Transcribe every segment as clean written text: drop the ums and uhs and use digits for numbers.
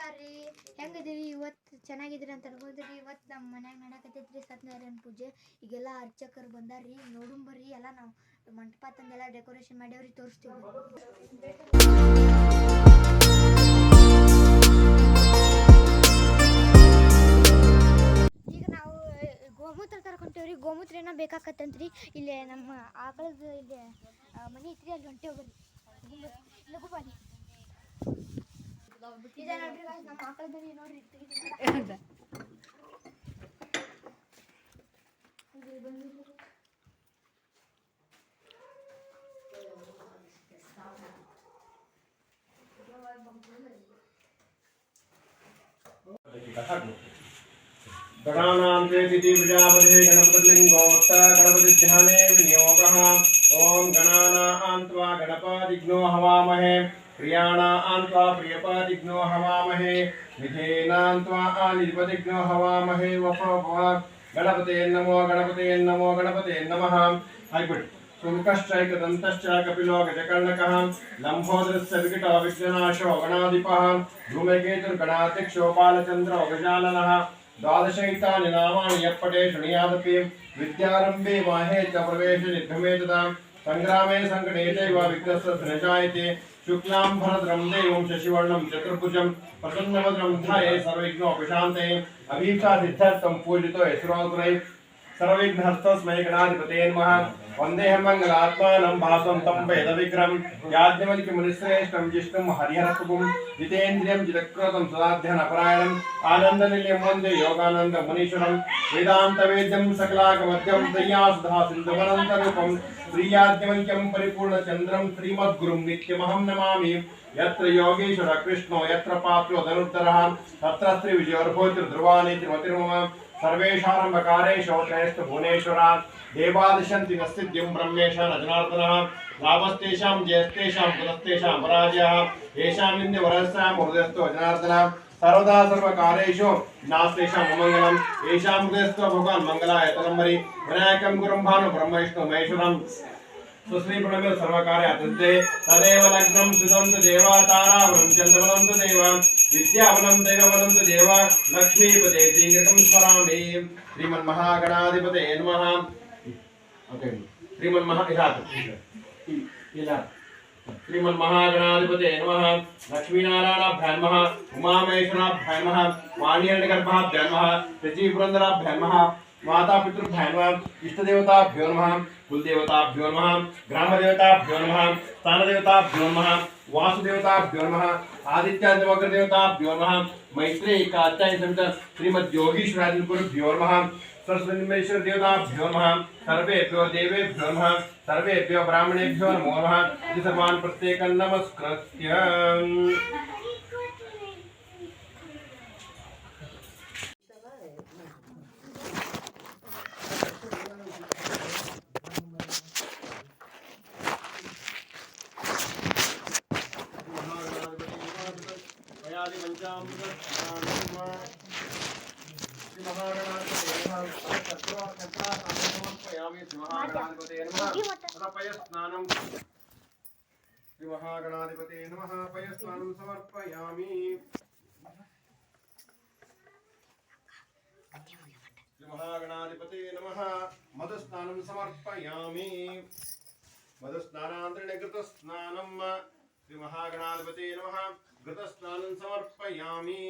ನಮಸ್ಕಾರ ರೀ. ಹೆಂಗಿದ್ದೀರಿ? ಇವತ್ತು ಚೆನ್ನಾಗಿದ್ದೀರಿ ಅಂತ ಅನ್ಬೋದ್ರಿ. ಇವತ್ತು ನಮ್ಮ ಮನ್ಯಾಗ ನಡಕತ್ತೈತ್ರಿ ಸತ್ಯನಾರಾಯಣ ಪೂಜೆ. ಈಗೆಲ್ಲ ಅರ್ಚಕರು ಬಂದಾರ್ರಿ. ನೋಡುಂ ಬರ್ರಿ. ಎಲ್ಲ ನಾವು ಮಂಟಪ ತಂದೆಲ್ಲ ಡೆಕೋರೇಷನ್ ಮಾಡ್ಯಾವ್ರಿ, ತೋರಿಸ್ತೀವಿ. ಈಗ ನಾವು ಗೋಮೂತ್ರ ತರ್ಕೊಂತೇವ್ರಿ. ಗೋಮೂತ್ರ ಏನೋ ಬೇಕಾಕತ್ತಂತ್ರಿ. ಇಲ್ಲೇ ನಮ್ಮ ಆಕಳದ ಇಲ್ಲಿ ಮನೆ ಐತ್ರಿ, ಅಲ್ಲಿ ಹೊಂಟೇವ್ ಬರ್ರಿ. ಲಘು ಬನ್ನಿ. ಇದೆ ನೋಡ್ರಿ ನಮ್ಮ ಆಕಳ ಮನೆ ನೋಡ್ರಿ. गणानां चेति प्रजापते गणपतिलिङ्गोत्तर गणपतिध्याने विनियोगः। ॐ गणानां त्वा गणपतिघ्नो हवामहे, प्रियाणां त्वा प्रियपतिघ्नो हवामहे, निधेनां त्वा निधिपतिघ्नो हवामहे। वफोभव गणपते नमो गणपते नमो गणपते नमः। हाइब्रिड सुमुखश्चैकदन्तश्च कपिलो गजकर्णकः लम्भोदरस्य विकटो विघ्ननाशो गणाधिपः धूमकेतुर्गणाध्यक्षो बालचन्द्रो गजाननः। द्वादशैतानि नामानि यत्पठे शृणुयादपि विद्यारम्भे माहे च प्रवेशे निर्गमे तथा संग्रामे संकटे चैव विघ्नस्य धनजायते। शुक्लाम्भरधरं देवं शशिवर्णं चतुर्भुजं प्रसन्नवदनं ध्याये सर्वविघ्नोपशान्तये। अभीष्टासिद्ध्यर्थं पूजितो यशोरगुरैः सर्वविघ्नहस्तस्मै गणाधिपतये नमः। वन्देऽहं मङ्गलात्मानं भास्वन्तं वेदविग्रहं याज्ञवल्क्यमुनिश्रेष्ठं जिष्णुं हरिहरसुतं जितेन्द्रियं जितक्रोतं सदाध्ययनपरायणम् आनन्दनिलयं वन्दे योगानन्दमुनीश्वरं वेदान्तवेद्यं सकलागमद्यं दय्यासुधा सिन्धुवनन्तरूपं श्रीयाज्ञवल्क्यं परिपूर्णचन्द्रं श्रीमद्गुरुं नित्यमहं नमामि। यत्र योगीश्वर कृष्णो यत्र पात्रो धनुर्धरः तत्र श्रीविजयोर्भूतिर्ध्रुवानि त्रिमतिर्मम सर्वेषारम्भकारेषु त्रयस्तु भुवनेश्वरा देवादिशन्ति नस्तिद्यं ब्रह्मेश न जनार्दनः। लाभस्तेषां जयस्तेषां पुनस्तेषां पराजयः येषां निन्द्यवरस्यां हृदयस्थो जनार्दनः। सर्वदा सर्वकारेषु नास्तेषां अमङ्गलं येषां हृदयस्थो भगवान् मङ्गलायतनं वरि विनायकं गुरुं भानु ब्रह्म विष्णु महेश्वरम् सुश्री प्रणम्य सर्वकार्य अतुते तदेव लग्नं सुदं तु देवा तारावनं चन्द्रवनं तु देव विद्यावनं दैववनं तु देव लक्ष्मीपते तीर्घं स्मरामि। श्रीमन्महागणाधिपते नमः। श्रीमन्महागणाधिपते नमः। लक्ष्मीनारायणाभ्यां नमः। उमामहेश्वराभ्यां नमः। वाणीगर्भाभ्यां नमः। शचीपुरन्दराभ्यां नमः। माता पितृभ्यां नमः। इष्टदेवताभ्यो नमः। कुलदेवताभ्यो नमः। ग्रामदेवताभ्यो नमः। स्थानदेवताभ्यो नमः। वासुदेवताभ्यो नमः। आदित्यादिवक्रदेवताभ्यो नमः। मैत्रेयी कात्यायनी समेत श्रीमद्योगीश्वरादिगुरुभ्यो नमः। सरस्वतीश्वर देवताभ्यो नमः। सर्वेभ्यो देवेभ्यो नमः। सर्वेभ्यो ब्राह्मणेभ्यो नमो नमः। सर्वान् प्रत्येकं नमस्कृत्य श्रीमहागणाधिपते नमः। पयस्नानं समर्पयामि। श्रीमहागणाधिपते नमः। मधुस्नानं समर्पयामि। मधुस्नानान्तरेण घृतस्नानं। श्रीमहागणाधिपते नमः। घृतस्नानं समर्पयामि।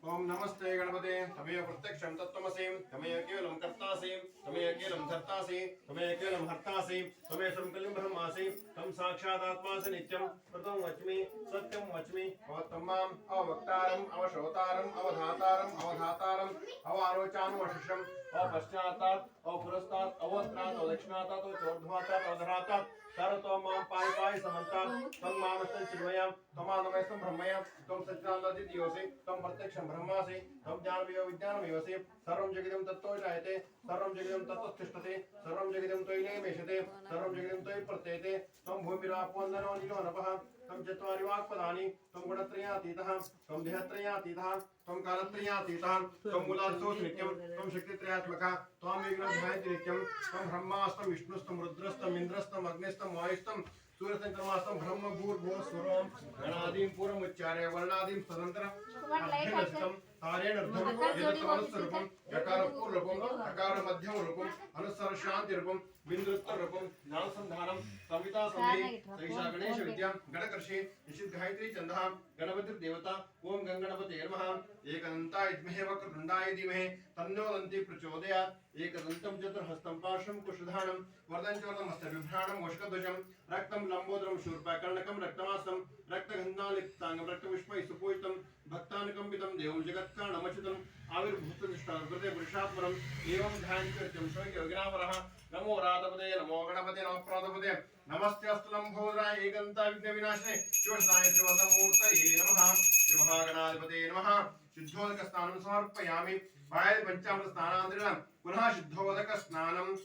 ओम नमस्ते गणपते तमेव प्रत्यक्षं तत्त्वमसि तमेव केवलं कर्तासि तमेव केवलं धर्तासि तमेव केवलं हर्तासि तमेव संकल्यं ब्रह्मासि तं साक्षादात्मासि नित्यं प्रथमं वच्मि सत्यं वच्मि अवत्तमाम् अवक्तारम् अवश्रोतारम् अवधातारम् अवधातारम् अवारोचाम् अवशिषम् अवपश्चातात् अवपुरस्तात् अवोत्तरात् अवदक्षिणातात् अवचोर्ध्वातात् अवधरातात् सर्वतो मां पाहि पाहि समन्तात् तं मामस्तं चिन्मयं तमानमस्तं ब्रह्मयं तं सच्चिदानन्ददियोसि तं प्रत्यक्षं ब्रह्मासि तं ज्ञानमयो विज्ञानमयोसि सर्वं जगदिदं तत्तो जायते सर्वं जगदिदं तत्तो तिष्ठति सर्वं जगदिदं त्वयि निवेशते सर्वं जगदिदं त्वयि प्रत्ययते तं भूमिरापोन्दनो निलो नभः तं चत्वारि वाक्पदानि तं गुणत्रयातीतः तं देहत्रयातीतः तं कालत्रयातीतः तं मूलादितो नित्यं तं शक्तित्रयात्मकः त्वां विग्रहं ध्यायति नित्यं त्वं ब्रह्मास्तं विष्णुस्तं रुद्रस्तं इंद्रस्तं अग्निस्तं वायुस्तं सूर्यसंक्रमास्तं ब्रह्म भूर्भुवः स्वरं गणादीं पूर्वमुच्चार्य वर्णादीं तदनन्तरम् अध्ययनस्तं तारेण ऋतम् एतत्तमनुस्वरूपं यकारपूर्वरूपम् अकारमध्यमरूपम् अनुस्वरशान्तिरूपं बिन्दुत्तररूपं ज्ञानसन्धानं संहिता संधि सहिषा गणेश विद्या गणकर्षि निशित गायत्री छन्दः गणपतिर्देवता ओम गंगणपते नमः एकदन्ताय विद्महे वक्रतुण्डाय धीमहि तन्नो दन्ति प्रचोदयात् एकदन्तं चतुर्हस्तं पाशं कुशधानं वरदं च वरदमस्तु बिभ्राणं वशकध्वजं रक्तं लंबोदरं शूर्पकर्णकं रक्तमासं रक्तगन्धालिप्ताङ्गं रक्तपुष्पैः सुपूजितं भक्तानुकम्पितं देवं जगत्कारणमच्युतम् आविर्भूतदृष्टाकृते पुरुषात्मरम् एवं ध्यानकृत्यं योगिनावरः नमो राधपते नमो गणपते नमः प्रातपते नमस्ते अस्तुलंबोदराय एकदन्ता विघ्नविनाशिने शिवसदाय शिवसमूर्तये नमः श्रीमहागणाधिपते नमः शुद्धोदक स्नानं समर्पयामि वायु पंचामृत स्नानान्तरेण पुनः शुद्धोदक स्नानं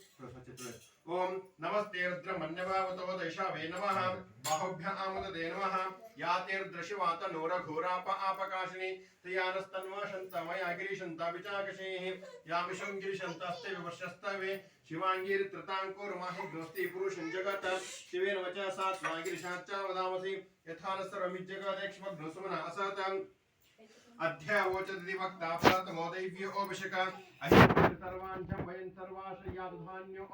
ओम नमस्ते रुद्रमन्यवावतव दैशावे नमः बाहुभ्यामुदते नमः यातेर्दृशिवात नोरघोराप आपकाशिनी तयानस्तन्वाशन्तमया गिरिशन्ता विचाकशेः यामिशं गिरिशन्तास्ते विवर्षस्तवे शिवाङ्गीर्त्रताङ्कुर्माहि ग्नोस्ति पुरुषं जगत् शिवेन वचः सात्मा गिरिशाच्च वदामसि यथा न सर्वमिज्जगदेक्ष्मग्नोसुमना असतम् अध्यावोचति वक्ता प्रथमो दैव्यो अभिषेक अहिं सर्वाञ्चं वयं सर्वाश्रयातु धान्यो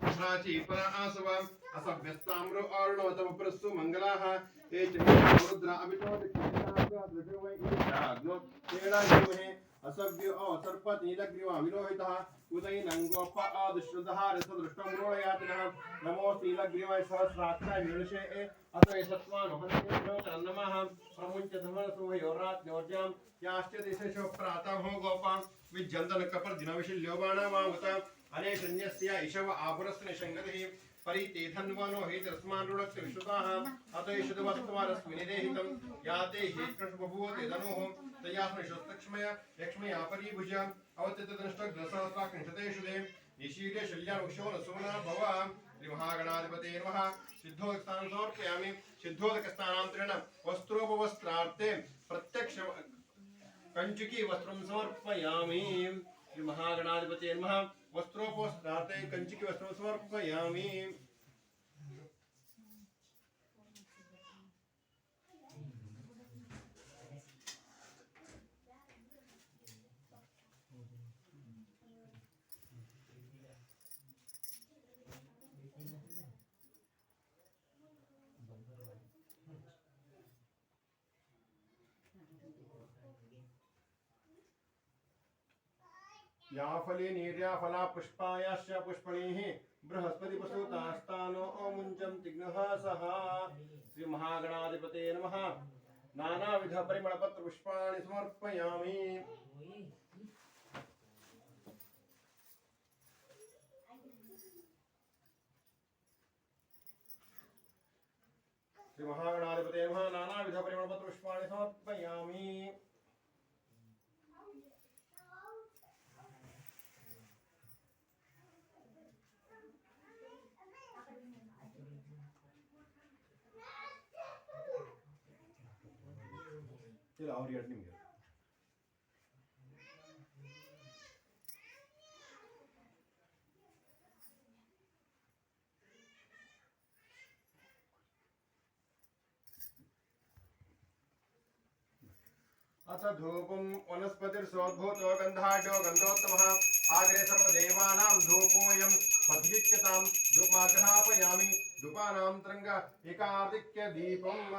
प्राची पर आसव असभ्यस्ताम्रो अर्णो तव प्रस्सु मंगलाः ये च रुद्र अभितो दिक्खिताग्नो द्रविवै इन्द्राग्नो तेणाग्निमहे असभ्यो सर्पत नीलग्रीवा विलोहितः उदयिनङ्गोप आदुश्रुतहार सदृष्टं रोळयातिनः नमो नीलग्रीवाय सहस्राक्षाय निरुषे अतो सत्वानो हन्ते नमः प्रमुञ्च धर्मसुभयोराज्ञोर्जां याश्च दिशेषु प्रातः गोपां विज्जन्तन कपर दिनविशिल्यो बाणामामुत अनेशन्यस्य इशव आपुरस्य निशङ्गतिः परितेधन्वनो हेतरस्मान् रुणक्ति विश्रुताः अतैषुदवस्त्वारस्मिनिदेहितं याते हेतृष्बभूवते धनुः तयास्मैषस्तक्ष्मय यक्ष्मया परिभुज अवत्यतदनष्टग्नसहस्राकृंशतेषु दे निशीले शल्यानुक्षो नसोना भव श्रीमहागणाधिपते नमः सिद्धोदकस्थानं समर्पयामि सिद्धोदकस्थानान्तरेण वस्त्रोपवस्त्रार्थे प्रत्यक्ष कंचुकी वस्त्रं समर्पयामि श्रीमहागणाधिपते नमः वस्त्रोपवस्त्रार्थे कंचुकी वस्त्रं समर्पयामि या फले नीर्या फला पुष्पायाश्च पुष्पणीः बृहस्पति प्रसूतास्तानो मुञ्चं तिग्नः सः श्री महागणाधिपते नमः नानाविध परिमलपत्र पुष्पाणि समर्पयामि श्री महागणाधिपते नमः नानाविध परिमलपत्र पुष्पाणि समर्पयामि चलो और यार नहीं है अथ धूपं वनस्पतिर्सोद्भूतो गन्धाढ्यो गन्धोत्तमः आग्रे सर्वदेवानां धूपोऽयं पथिक्यतां धूपमाग्रहापयामि धूपानां तरङ्ग एकाधिक्य दीपम्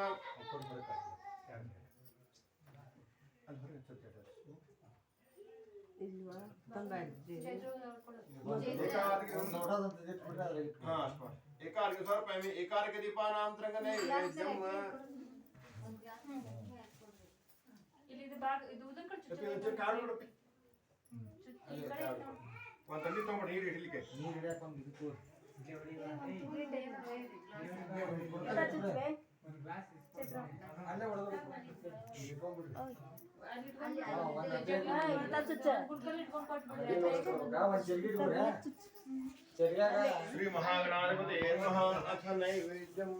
एकार्घ्य समर्पयामि एकार्घ्य दीपानां तरङ्ग नैवेद्यम् ತಲ್ಲಿ ತಗೊಂಡು ನೀರು ಇಡ್ಲಿಕ್ಕೆ ನೀರು ಇಡಕೊಂಡು ಇದಕ್ಕೆ ಅಲ್ಲೇ ಹೊಡೆದು ಶ್ರೀ ಮಹಾಗಣಾಧಿಪತಿ ನಮಃ. ಅಥ ನೈವೇದ್ಯಂ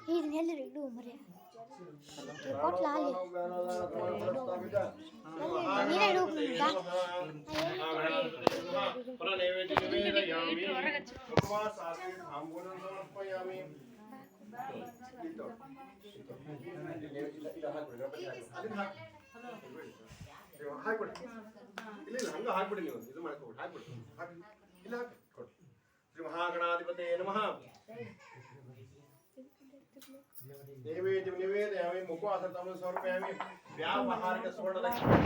ಇದನ್ನ ಎಲ್ಲರೂ ಇಡು ಮರೆ ಕೊಟ್ಲ ಅಲ್ಲಿ ನೀನೇ ಇಡು ನೈವೇದ್ಯ ನಿವೇದಯಾಮಿ ಉಪವಾಸಾದಿ ತಾಂಬೂಲಂ ಸಮರ್ಪಯಾಮಿ. ಹಾಕ್ಬಿಡಿ, ಇಲ್ಲ ಇಲ್ಲ ಹಂಗ ಹಾಕ್ಬಿಡಿ, ನೀವು ಇದು ಮಾಡ್ಕೊಬಿಡಿ, ಹಾಕ್ಬಿಡಿ, ಇಲ್ಲ ಹಾಕಿ ಕೊಡಿ. ಶ್ರೀ ಮಹಾಗಣಾಧಿಪತಿ ನಮಃ. ನೈವೇದ್ಯ ನಿವೇದಯಾಮಿ ಮುಖವಾಸ ತಾಂಬೂಲಂ ಸಮರ್ಪಯಾಮಿ. ವ್ಯಾವಹಾರಿಕ ಸ್ವರ್ಣದಕ್ಷಿಣೆ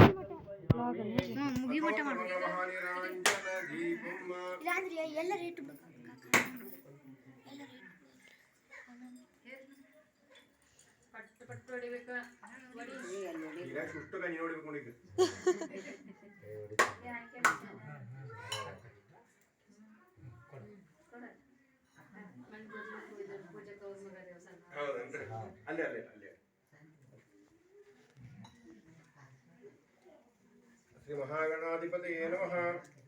ಮುಗಿಬಿಟ್ಟ ಮಹಾನಿರಾಂಜನ ದೀಪಂ. ಇಲ್ಲಾಂದ್ರೆ ಎಲ್ಲ ರೇಟ್ ಈಗ ಸುಷ್ಟು ಕೈ ನೋಡ್ಬೇಕು ನೋಡಿ. ಹೌದನ್ರಿ, ಅಲ್ಲೇ ಅಲ್ಲೇ ಅಲ್ಲೇ. ಶ್ರೀ ಮಹಾಗಣಾಧಿಪತಿ ನಮಃ.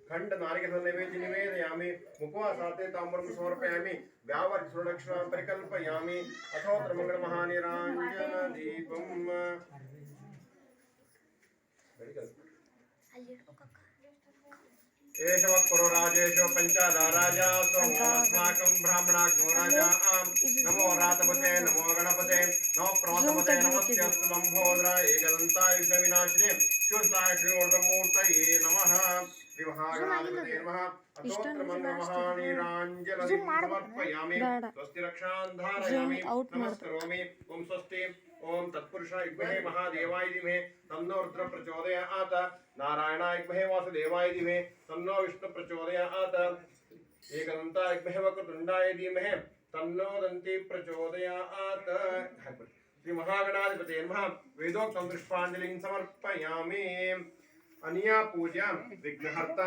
ಖಂಡ ನಾರಿಕೆ ನೈವೇದ್ಯ ನಿವೇದಯಾಮಿ ಮುಖವಾಸಾತೆ ತಾಂಬೂಲಂ ಸಮರ್ಪಯಾಮಿ. ವ್ಯಾವರ್ಗ ಸುರಕ್ಷಣಾಂ ಪರಿಕಲ್ಪಯಾಮಿ. ಅಥೋತ್ರ ಮಂಗಳ ಮಹಾನಿರಾಂಜನ ದೀಪಂ. ಏಷವತ್ಪುರೋ ರಾಜೇಶೋ ಪಂಚಾದ ರಾಜಾ ಸ್ವಸ್ಮಾಕಂ ಬ್ರಾಹ್ಮಣಾಗ್ನೋ ರಾಜಾ ಆಂ. ನಮೋ ರಾತಪತೆ ನಮೋ ಗಣಪತೆ ನಮೋ ಪ್ರಮಥಪತೆ ನಮಸ್ತ್ಯಸ್ತು ಲಂಬೋದರ ಏಕದಂತಾಯುಧ ವಿನಾಶಿನೇ ಶಿವಸಾಯ ಶ್ರೀ ಊರ್ಧ್ವಮೂರ್ತಯೇ ನಮಃ. ಶ್ರೀ ಮಹಾಗಣಾಧಿಪತಿ ನಮಃ. ಅತೋತ್ರ ಮಂಗಳ ಮಹಾನಿರಾಂಜನ ಸಮರ್ಪಯಾಮಿ. ಸ್ವಸ್ತಿ ರಕ್ಷಾಂ ಧಾರಯಾಮಿ. ನಮಸ್ಕರೋಮಿ. ಓಂ ಸ್ವಸ್ತಿ. ಓಂ ತತ್ಪುರುಷ ವಿದ್ಮಹೇ ಮಹಾದೇವಾಯ ಧೀಮಹಿ ತನ್ನೋ ರುದ್ರ ಪ್ರಚೋದಯಾತ್. ನಾರಾಯಣಾಯ ವಿದ್ಮಹೇ ವಾಸುದೇವಾಯ ಧೀಮಹಿ ತನ್ನೋ ವಿಷ್ಣು ಪ್ರಚೋದಯಾತ್. ಏಕದಂತಾಯ ವಿದ್ಮಹೇ ವಕ್ರತುಂಡಾಯ ಧೀಮಹಿ ತನ್ನೋ ದಂತಿ ಪ್ರಚೋದಯಾತ್. ಶ್ರೀ ಮಹಾಗಣಾಧಿಪತಿ ನಮಃ. ವೇದೋಕ್ತಂ ಪುಷ್ಪಾಂಜಲಿಂ ಸಮರ್ಪಯಾಮಿ. ಅನಿಯಾ ಪೂಜಾ ವಿಘ್ನಹರ್ತ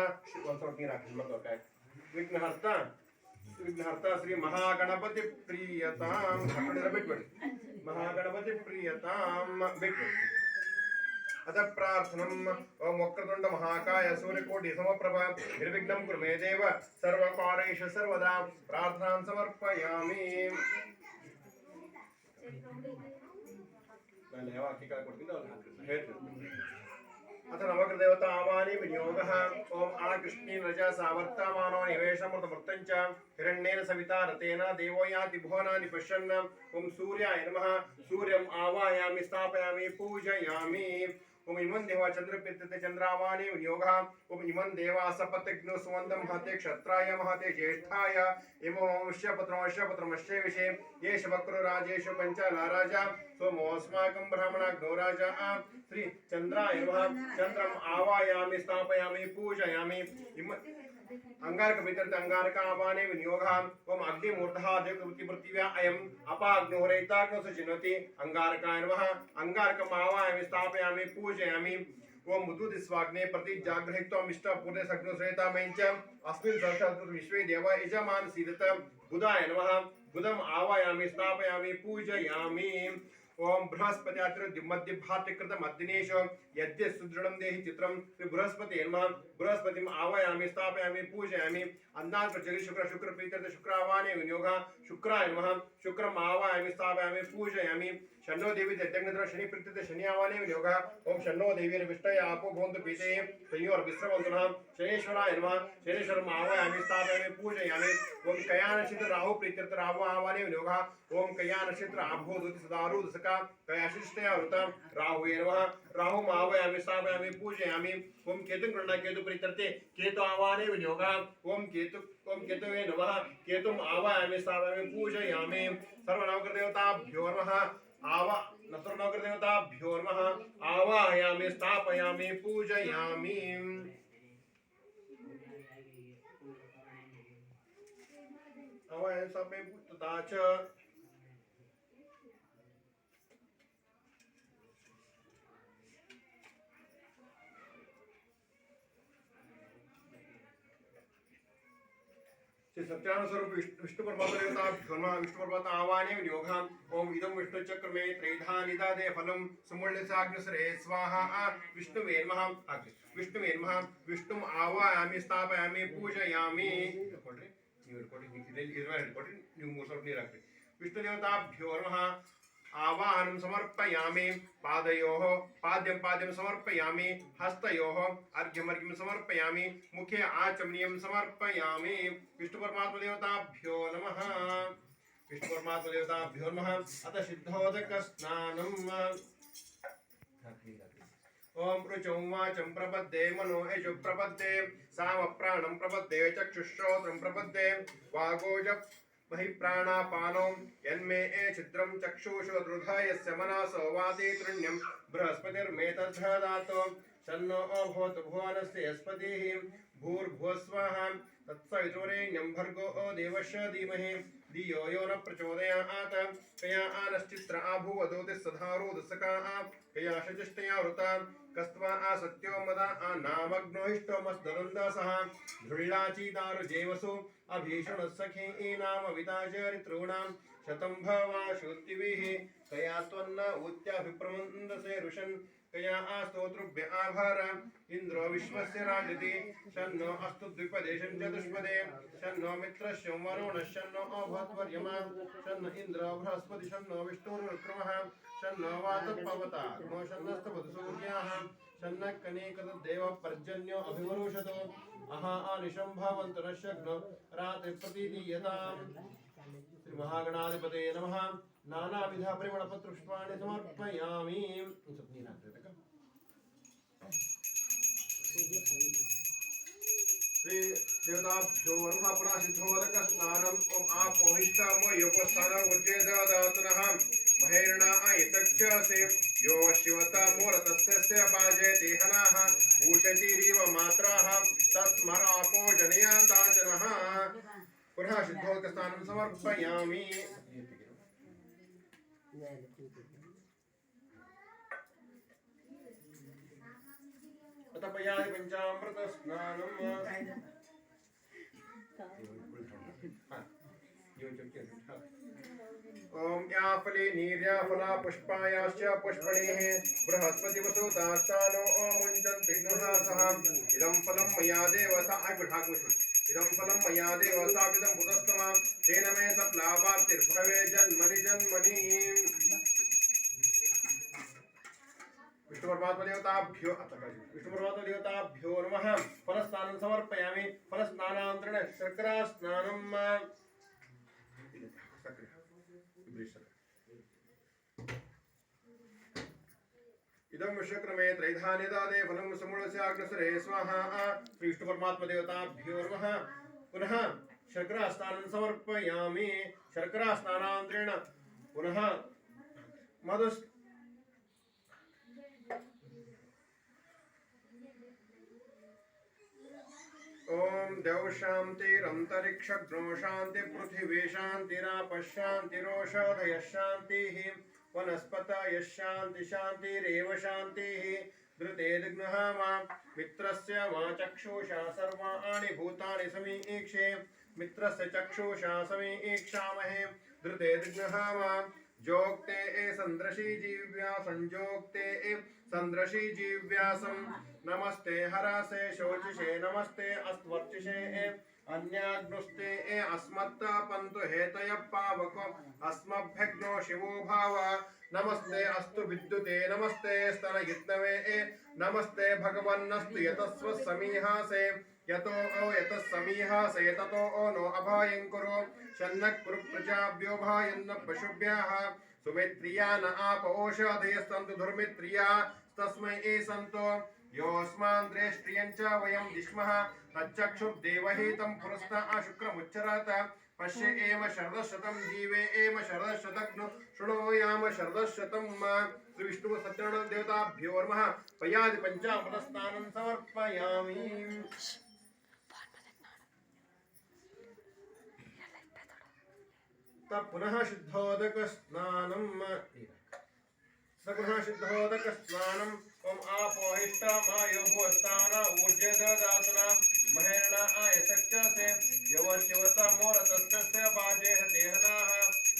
ವಿಘ್ನಹರ್ತ ವಿಘ್ನಹರ್ತ ಶ್ರೀ ಮಹಾಗಣಪತಿ ಪ್ರಿಯತಾಂ. ಬಿಟ್ಬಿಡಿ, ಮಹಾಗಣಪತಿ ಪ್ರಿಯತಾಂ ಬಿಟ್ಬಿಡಿ. ಅಥ ಪ್ರಾರ್ಥನಂ. ಓಂ ವಕ್ರತುಂಡ ಮಹಾಕಾಯ ಸೂರ್ಯಕೋಟಿ ಸಮಪ್ರಭ ನಿರ್ವಿಘ್ನಂ ಕುರು ಮೇ ದೇವ ಸರ್ವಕಾರ್ಯೇಷು ಸರ್ವದಾ. ಪ್ರಾರ್ಥನಾಂ ಸಮರ್ಪಯಾಮಿ. ನಾನು ಯಾವ ಅಕ್ಕಿ ಕಾಳು ಕೊಡ್ತೀನಿ ಅವ್ರು ಹೇಳ್ತೀನಿ. अथ नवग्रदेवता आवानि विनियोगः. ओम आकृष्णेन रजा सावर्तमानो निवेशमृतमृतञ्च हिरण्येन सविता रतेन देवो याति भुवनानि पश्यन्. ओम सूर्याय नमः. सूर्यम् आवाहयामि स्थापयामि पूजयामि. ओम इमं देवा चन्द्रपीत्यते चन्द्रावानि विनियोगः. ओम इमं देवा सपत्नौ सुवन्दं महते क्षत्राय महते ज्येष्ठाय इमो वश्यपत्रमश्य विषे येष वक्रो राजेषु पञ्चलाराजा सोमोऽस्माकं ब्राह्मणाग्नो राजा. श्री चन्द्राय नमः. चन्द्रम् आवाहयामि स्थापयामि पूजयामि. अंगारक भीतर अंगारक आवाने विनियोगः. ओम अग्निमूर्तः देवकृति पृथिव्या अयम् अपाग्निहोरैताग्नो सचिनोति. अंगारकाय नमः. अंगारकम् आवाहयामि स्थापयामि पूजयामि. ओम मुदुदिस्वाग्ने प्रति जागृहित्वम् इष्टपूर्णे सग्नो श्रेतामञ्च अस्मिन् साक्षात् विश्वे देव यजमान सीदत. बुधाय नमः. बुधम् आवाहयामि स्थापयामि पूजयामि. ओम बृहस्पति मध्य भातिकृत मद्दिनेश यद्य सुदृढ़ं देहि चित्रं. बृहस्पति नमः. बृहस्पतिम् आवाहयामि स्थापयामि पूजयामि. अन्नात् प्रचरि शुक्र प्रीत्यर्थ शुक्रावाने विनियोगः. शुक्राय नमः. शुक्रम् आवाहयामि स्थापयामि पूजयामि. शन्नो देवी दत्यग्नत्र शनि प्रीत्यर्थ शनि आवाहने विनियोगः. ओम शन्नो देवी विष्टय आपो भवन्तु पीते तयोर्विश्रवन्तु नः. शनेश्वराय नमः. शनेश्वरम् आवाहयामि स्थापयामि पूजयामि. ओम कया नक्षत्र राहु प्रीत्यर्थ राहु आवाहने विनियोगः. ओम कया नक्षत्र आभूदति सदारु दशका कयाशिष्टया वृता राहुवे नमः. राहुम् आवाहयामि स्थापयामि पूजयामि. ओम केतुं गृह्णा केतु प्रीत्यर्थे केतु आवाहने विनियोगः. ओम केतुवे नमः. केतुम् आवाहयामि स्थापयामि पूजयामि. सर्वनवग्रहदेवताभ्यो नमः. नवग्रहदेवताभ्यो नमः. आवाहयामि स्थापयामि पूजयामि. आवाहयामि स्थापयामि तथा च सत्यान स्वरूप विष्णु परमात्मा देवताभ्यो नमः। विष्णु परमात्मा आवाहने विनियोगः। ओम इदं विष्णु चक्रमे त्रैधानिदादे फलं समुल्लिताग्निसरे स्वाहा। विष्णुवे नमः। विष्णुवे नमः। विष्णुम आवाहयामि स्थापयामि पूजयामि। ಕೊಡ್ರಿ ನೀವು ಕೊಡಿ ಇದನ್ನ ಕೊಡಿ ನೀವು ಮೂರು ಸ್ವಲ್ಪ ನೀರು ಹಾಕ್ರಿ ವಿಷ್ಣು ದೇವತಾಭ್ಯೋ ನಮಃ आवाहनं समर्पयामि पादयोः पाद्यं समर्पयामि हस्तयोः अर्घ्यमर्घ्यं समर्पयामि मुखे आचमनीयं समर्पयामि विष्णु परमात्मा देवताभ्यो नमः विष्णु परमात्मा देवताभ्यो नमः अतः सिद्धोदक स्नानम् ओम ऋचौ वाचं प्रपद्ये मनो यजु प्रपद्ये साम प्राणं प्रपद्ये चक्षुश्रोत्रं प्रपद्ये वागोज महि प्राणापानो यन्मे छिद्रं चक्षुषो हृदयस्य मनसो वाति तृण्यं बृहस्पतिर्मे तद्धदातो शन्नो भूत भुवनस्य यस्पतिः भूर्भुवस्वः तत्सवितुरेण्यं भर्गो देवस्य धीमहि धियो यो न प्रचोदयात् कया आनश्चित्र आभूवदोतिः सधारो दशका कया शचिष्टया वृता कस्त्वा सत्यो मदा नामग्नो हिष्टोमस्दरन्दसः धृळ्लाचीदारु जेवसु अभीषण सखे नाम विदाचरितॄणां शतं भवा श्रुतिभिः कया त्वन्न उद्याभिप्रमन्दसे ऋषन् कया स्तोतृभ्य आभार इन्द्रो विश्वस्य राजति शन्नो अस्तु द्विपदेशं चतुष्पदे शन्नो मित्रस्य वरुणः शन्नो अभवद्वर्यमा शन्न इन्द्रो बृहस्पति शन्नो विष्णुर्विक्रमः शन्नो वातपवता नो शन्नस्तपद सूर्याः शन्न कनेकदेव पर्जन्यो अभिवरुषतो अहा आनिशं भवन्तु न शग्नो रात्रि प्रतिदीयताम् श्री महागणाधिपते नमः नानाविध परिमलपत्रपुष्पाणि समर्पयामि श्री देवताभ्यो नमः पुनः सिद्धोदक स्नानम् ओम आपोहिष्टामो योगस्थान उज्जेददातनः महेरणा आयतक्षसे यो शिवता मूलतस्य पाजयते हनाः ऊषतीरिव मात्राः तस्मरापो जनयाताचनः पुनः सिद्धोदक स्नानं समर्पयामि तपयादि पंचामृत स्नानम् ओम या फले नीर्या फला पुष्पायाश्च पुष्पणेः बृहस्पति वसुतास्तानो मुञ्चन्ति गृहासः इदं फलं मया देव इदं फलं मया देव स्थापितं पुतस्तमा तेन मे सप्लावार्तिर्भवे जन्मनि जन्मनि विष्णु परमात्मा देवताभ्यो नमः फलस्नानं समर्पयामि फलस्नानान्तरेण शर्करा स्नानम् इदं विश्वक्रमे त्रैधान्यदादे फलं समुळस्य अग्रसरे स्वाहा श्री विष्णु परमात्मा देवताभ्यो नमः पुनः शर्करा स्नानं समर्पयामि शर्करा स्नानान्तरेण पुनः मधु ओम देव शांतिरंतरिक्षग्नो शांति पृथिवी शांतिराप शांतिरोषधय शांतिः वनस्पतय शांति शांतिरेव शांतिः धृते दिग्नः मा मित्रस्य मा चक्षुषा सर्वाणि भूतानि समीक्षे मित्रस्य चक्षुषा समीक्षामहे धृते दिग्नः मा जोक्ते संदृशी जीव्या संजोक्ते संदृशी जीव्यासं नमस्ते हरासे शोचिषे नमस्ते अस्त्वर्चिषे अन्याग्नुस्ते अस्मत्ता पंतु हेतय पावको अस्मभ्यग्नो शिवो भाव नमस्ते अस्तु विद्युते नमस्ते स्तनयित्नवे नमस्ते भगवन्नस्तु यतस्व समीहासे यतो ओ यतः समीहासे ततो ओ नो अभायं कुरु शन्नः कुरु प्रजाभ्यो भायन्न पशुभ्यः सुमित्रिया न आप ओषधयस्तन्तु धुर्मित्रिया तस्मै सन्तो योऽस्मान् द्रेष्ट्रियं च वयं दिश्मः तच्चक्षुर्देवहितं पुरस्ता शुक्रमुच्चरत पश्य एम शरदशतं जीवे एम शरदशतग्नु शृणोयाम शरदशतं श्री विष्णु सत्यनारायण देवताभ्यो नमः पयादि पंचामृत स्नानं समर्पयामि तब पुनः शुद्धोदक स्नानं सगुणः शुद्धोदक स्नानं ओम आपोहिष्टा मायो भुवस्थाना ऊर्जे ददातना महेरणा आयतच्चसे यवशिवतमोरतस्तस्य बाजेह तेहनाः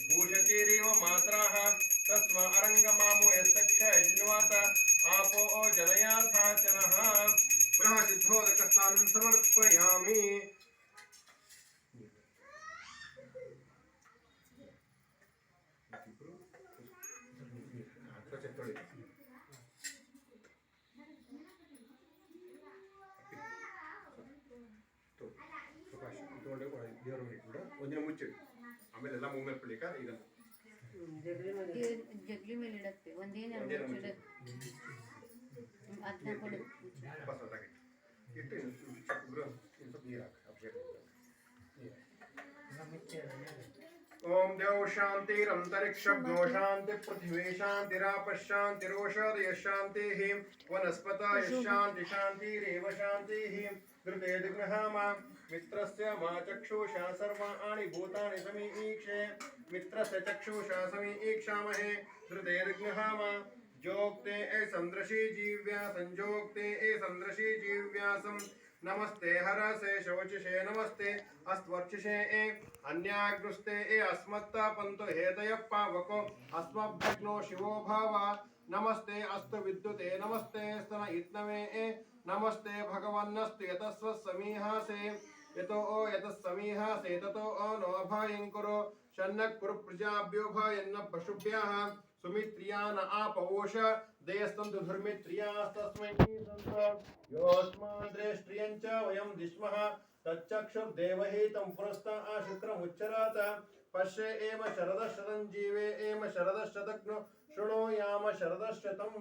भूषतिरिव मात्राः तस्मा अरङ्गमामो यस्तक्षयजिन्वात आपो जनयाथाचनः पुनः सिद्धोदकस्नानं समर्पयामि ಒಂದಿನ ಮುಚ್ಚಿಡಿ ಆಮೇಲೆ ಎಲ್ಲ ಮೂಮೆಂಟ್ ಬಿಡ್ಲಿಕ್ಕ ಈಗ ಜಗ್ಲಿ ಮೇಲೆ ಇಡಕ್ಕೆ ಒಂದೇನು ಅದನ್ನ ಕೊಡು ಬಸ್ ಹೊತ್ತಾಗಿ ಇಟ್ಟು ಇಬ್ರು ಸ್ವಲ್ಪ ನೀರು ಹಾಕಿ ओम देव शांतिरंतरिक्षभ्यो शांति पृथ्वी शांतिराप शांतिरोषधय शांतिः वनस्पतय शांति शांतिरेव शांतिः घृते दिग्नहामा मित्रस्य मा चक्षुषा सर्वाणि भूतानि समीक्षे मित्रस्य चक्षुषा समीक्षामहे घृते दिग्नहामा जोक्ते ए संदृशी जीव्या संजोक्ते ए संदृशी जीव्यासं नमस्ते हरसे शोचिषे नमस्ते अस्त्वर्चिषे ए अन्याग्रुस्ते ए अस्मत्ता पंतो हेतय पावको अस्मभ्यग्नो शिवो भाव नमस्ते अस्तु विद्युते नमस्ते स्तन इत्नवे ए नमस्ते भगवन्नस्तु यतस्व समीहासे यतो ओ यतस्समीहासे ततो ओ नो भयं कुरु शन्नः कुरु प्रजाभ्यो भयन्न पशुभ्यः सुमित्रियान आपवोष देयस्तन्तु धर्मित्रियास्तस्मै योऽस्माद्रेष्ट्रियं च वयं दिश्मः तच्चक्षुर्देवहितं पुरस्ता शुक्रमुच्चरात पश्य एव शरदशतं जीवे एव शरदशतग्नो शृणोयाम शरदशतं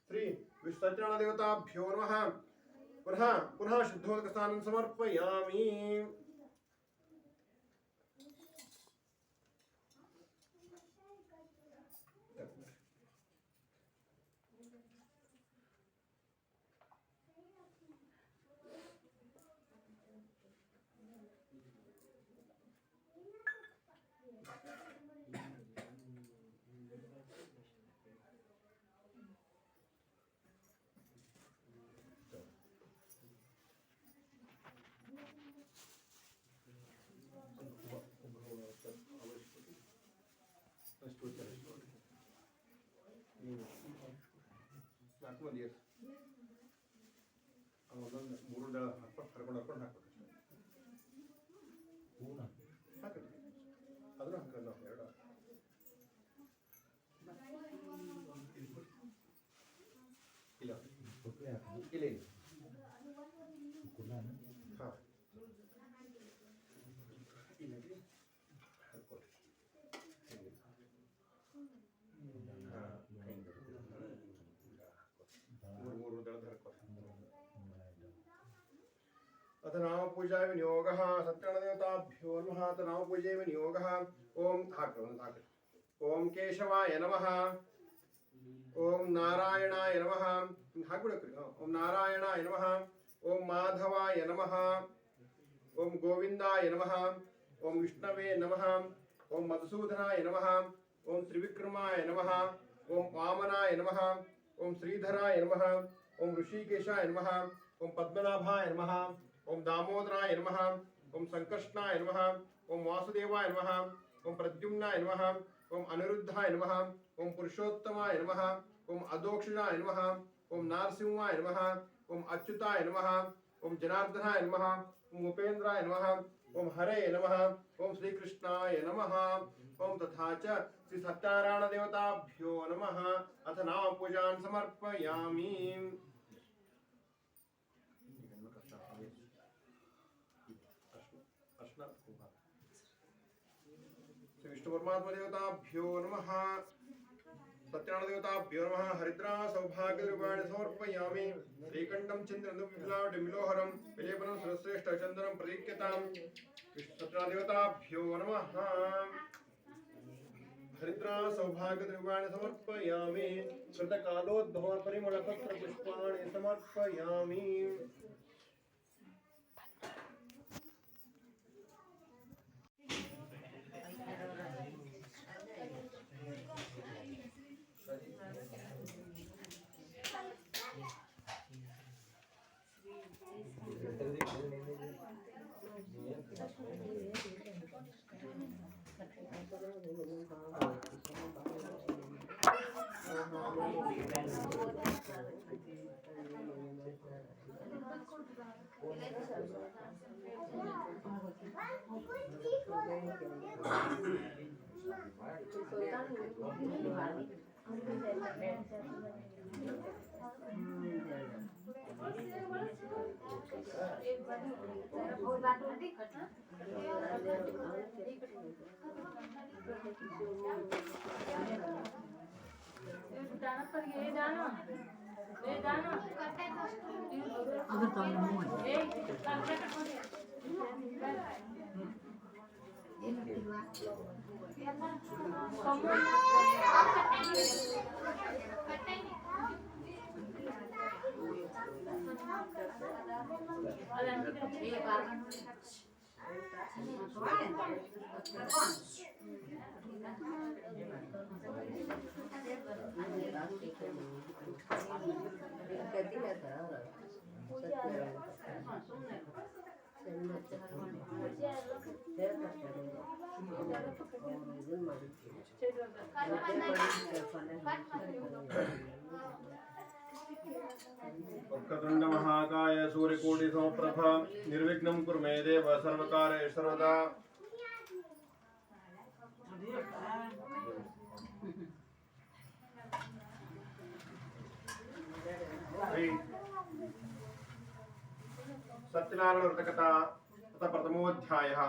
श्री विसत्यनादेवताभ्यो नमः पुनः शुद्धोदकस्नानं समर्पयामि ಮೂರು ಹರ್ಕೊಂಡು ಹಾಕ್ಬೇಕು ಹಾಕಿ ಅದನ್ನು ಹಾಕೋದು ನಾವು ಎರಡು ಇಲ್ಲ ಇಲ್ಲ ಹಾಂ अथ नाम पूजा विनियोगः सत्यनारायणदेवताभ्यो नमः अथ नाम पूजा विनियोगः ओम ओम केशवाय नमः ओम नारायणाय नमः ओम नारायणाय नमः ओम माधवाय नमः ओम गोविंदाय नमः ओम विष्णवे नमः ओम मधुसूदनाय नमः ओम त्रिविक्रमाय नमः ओम वामनाय नमः ओम श्रीधराय नमः ओम ऋषिकेशाय नमः ओम पद्मनाभाय नमः ओम दामोदराय नमः ओम संकर्षणाय नमः ओम वासुदेवाय नमः ओम प्रद्युम्नाय नमः ओम अनिरुद्धाय नमः ओम पुरुषोत्तमाय नमः ओम अदोक्षजाय नमः ओम नारसिंहाय नमः ओम अच्युताय नमः ओम जनार्दनाय नमः ओम उपेन्द्राय नमः ओम हरे नमः ओम श्रीकृष्णाय नमः ओम तथा च श्री सत्यनारायण देवताभ्यो नमः अथ नाम पूजां समर्पयामि श्री विष्णु परमात्मा देवताभ्यो नमः सत्यनारायण देवताभ्यो नमः हरिद्रा सौभाग्य द्रव्याणि समर्पयामि श्रीकण्ठं चन्द्रन्दुमिलोहरं विलेपनं सुरश्रेष्ठ चन्दनं प्रदीप्यतां सत्यनारायण देवताभ्यो नमः हरिद्रा सौभाग्य द्रव्याणि समर्पयामि कृतकालोद्भव परिमलपत्र पुष्पाणि समर्पयामि वक्रतुंड महाकाय सूर्यकोटि समप्रभ निर्विघ्नं कुरु मे देव सर्वकार्येषु सर्वदा। सत्यनारायण व्रतकथा तथा प्रथमोध्यायः।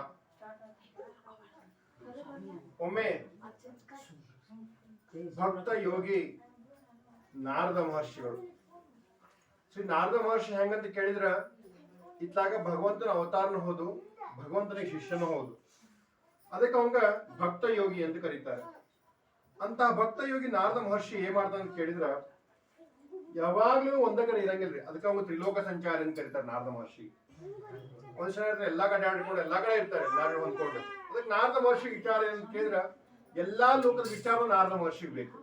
ಒಮ್ಮೆ ಭಕ್ತ ಯೋಗಿ ನಾರದ ಮಹರ್ಷಿಗಳು, ಶ್ರೀ ನಾರದ ಮಹರ್ಷಿ ಹೆಂಗಂತ ಕೇಳಿದ್ರ ಇತ್ಲಾಗ ಭಗವಂತನ ಅವತಾರನ ಹೋದು, ಭಗವಂತನಿಗೆ ಶಿಷ್ಯನೂ ಹೌದು. ಅದಕ್ಕೆ ಅವಂಗ ಭಕ್ತ ಯೋಗಿ ಎಂದು ಕರೀತಾರೆ. ಅಂತಹ ಭಕ್ತ ಯೋಗಿ ನಾರದ ಮಹರ್ಷಿ ಏನ್ ಮಾಡ್ತಾನ ಅಂತ ಕೇಳಿದ್ರ ಯಾವಾಗ್ಲೂ ಒಂದ ಕಡೆ ಇರಂಗಿಲ್ರಿ. ಅದಕ್ಕೆ ಅವಂಗ ತ್ರಿಲೋಕ ಸಂಚಾರಿ ಅಂತ ಕರೀತಾರೆ ನಾರದ ಮಹರ್ಷಿ. ಒಂದ್ ಸಲ ಎಲ್ಲಾ ಕಡೆ ಆಡ್ಕೊಂಡು ಎಲ್ಲಾ ಕಡೆ ಇರ್ತಾರೆ, ಎಲ್ಲಾರು ಹೊಂದ್ಕೊಂಡು. ಅದಕ್ಕೆ ನಾರದ ಮಹರ್ಷಿ ವಿಚಾರ ಅಂತ ಕೇಳಿದ್ರ ಎಲ್ಲಾ ಲೋಕದ ವಿಚಾರ ನಾರದ ಮಹರ್ಷಿಗೆ ಬೇಕು.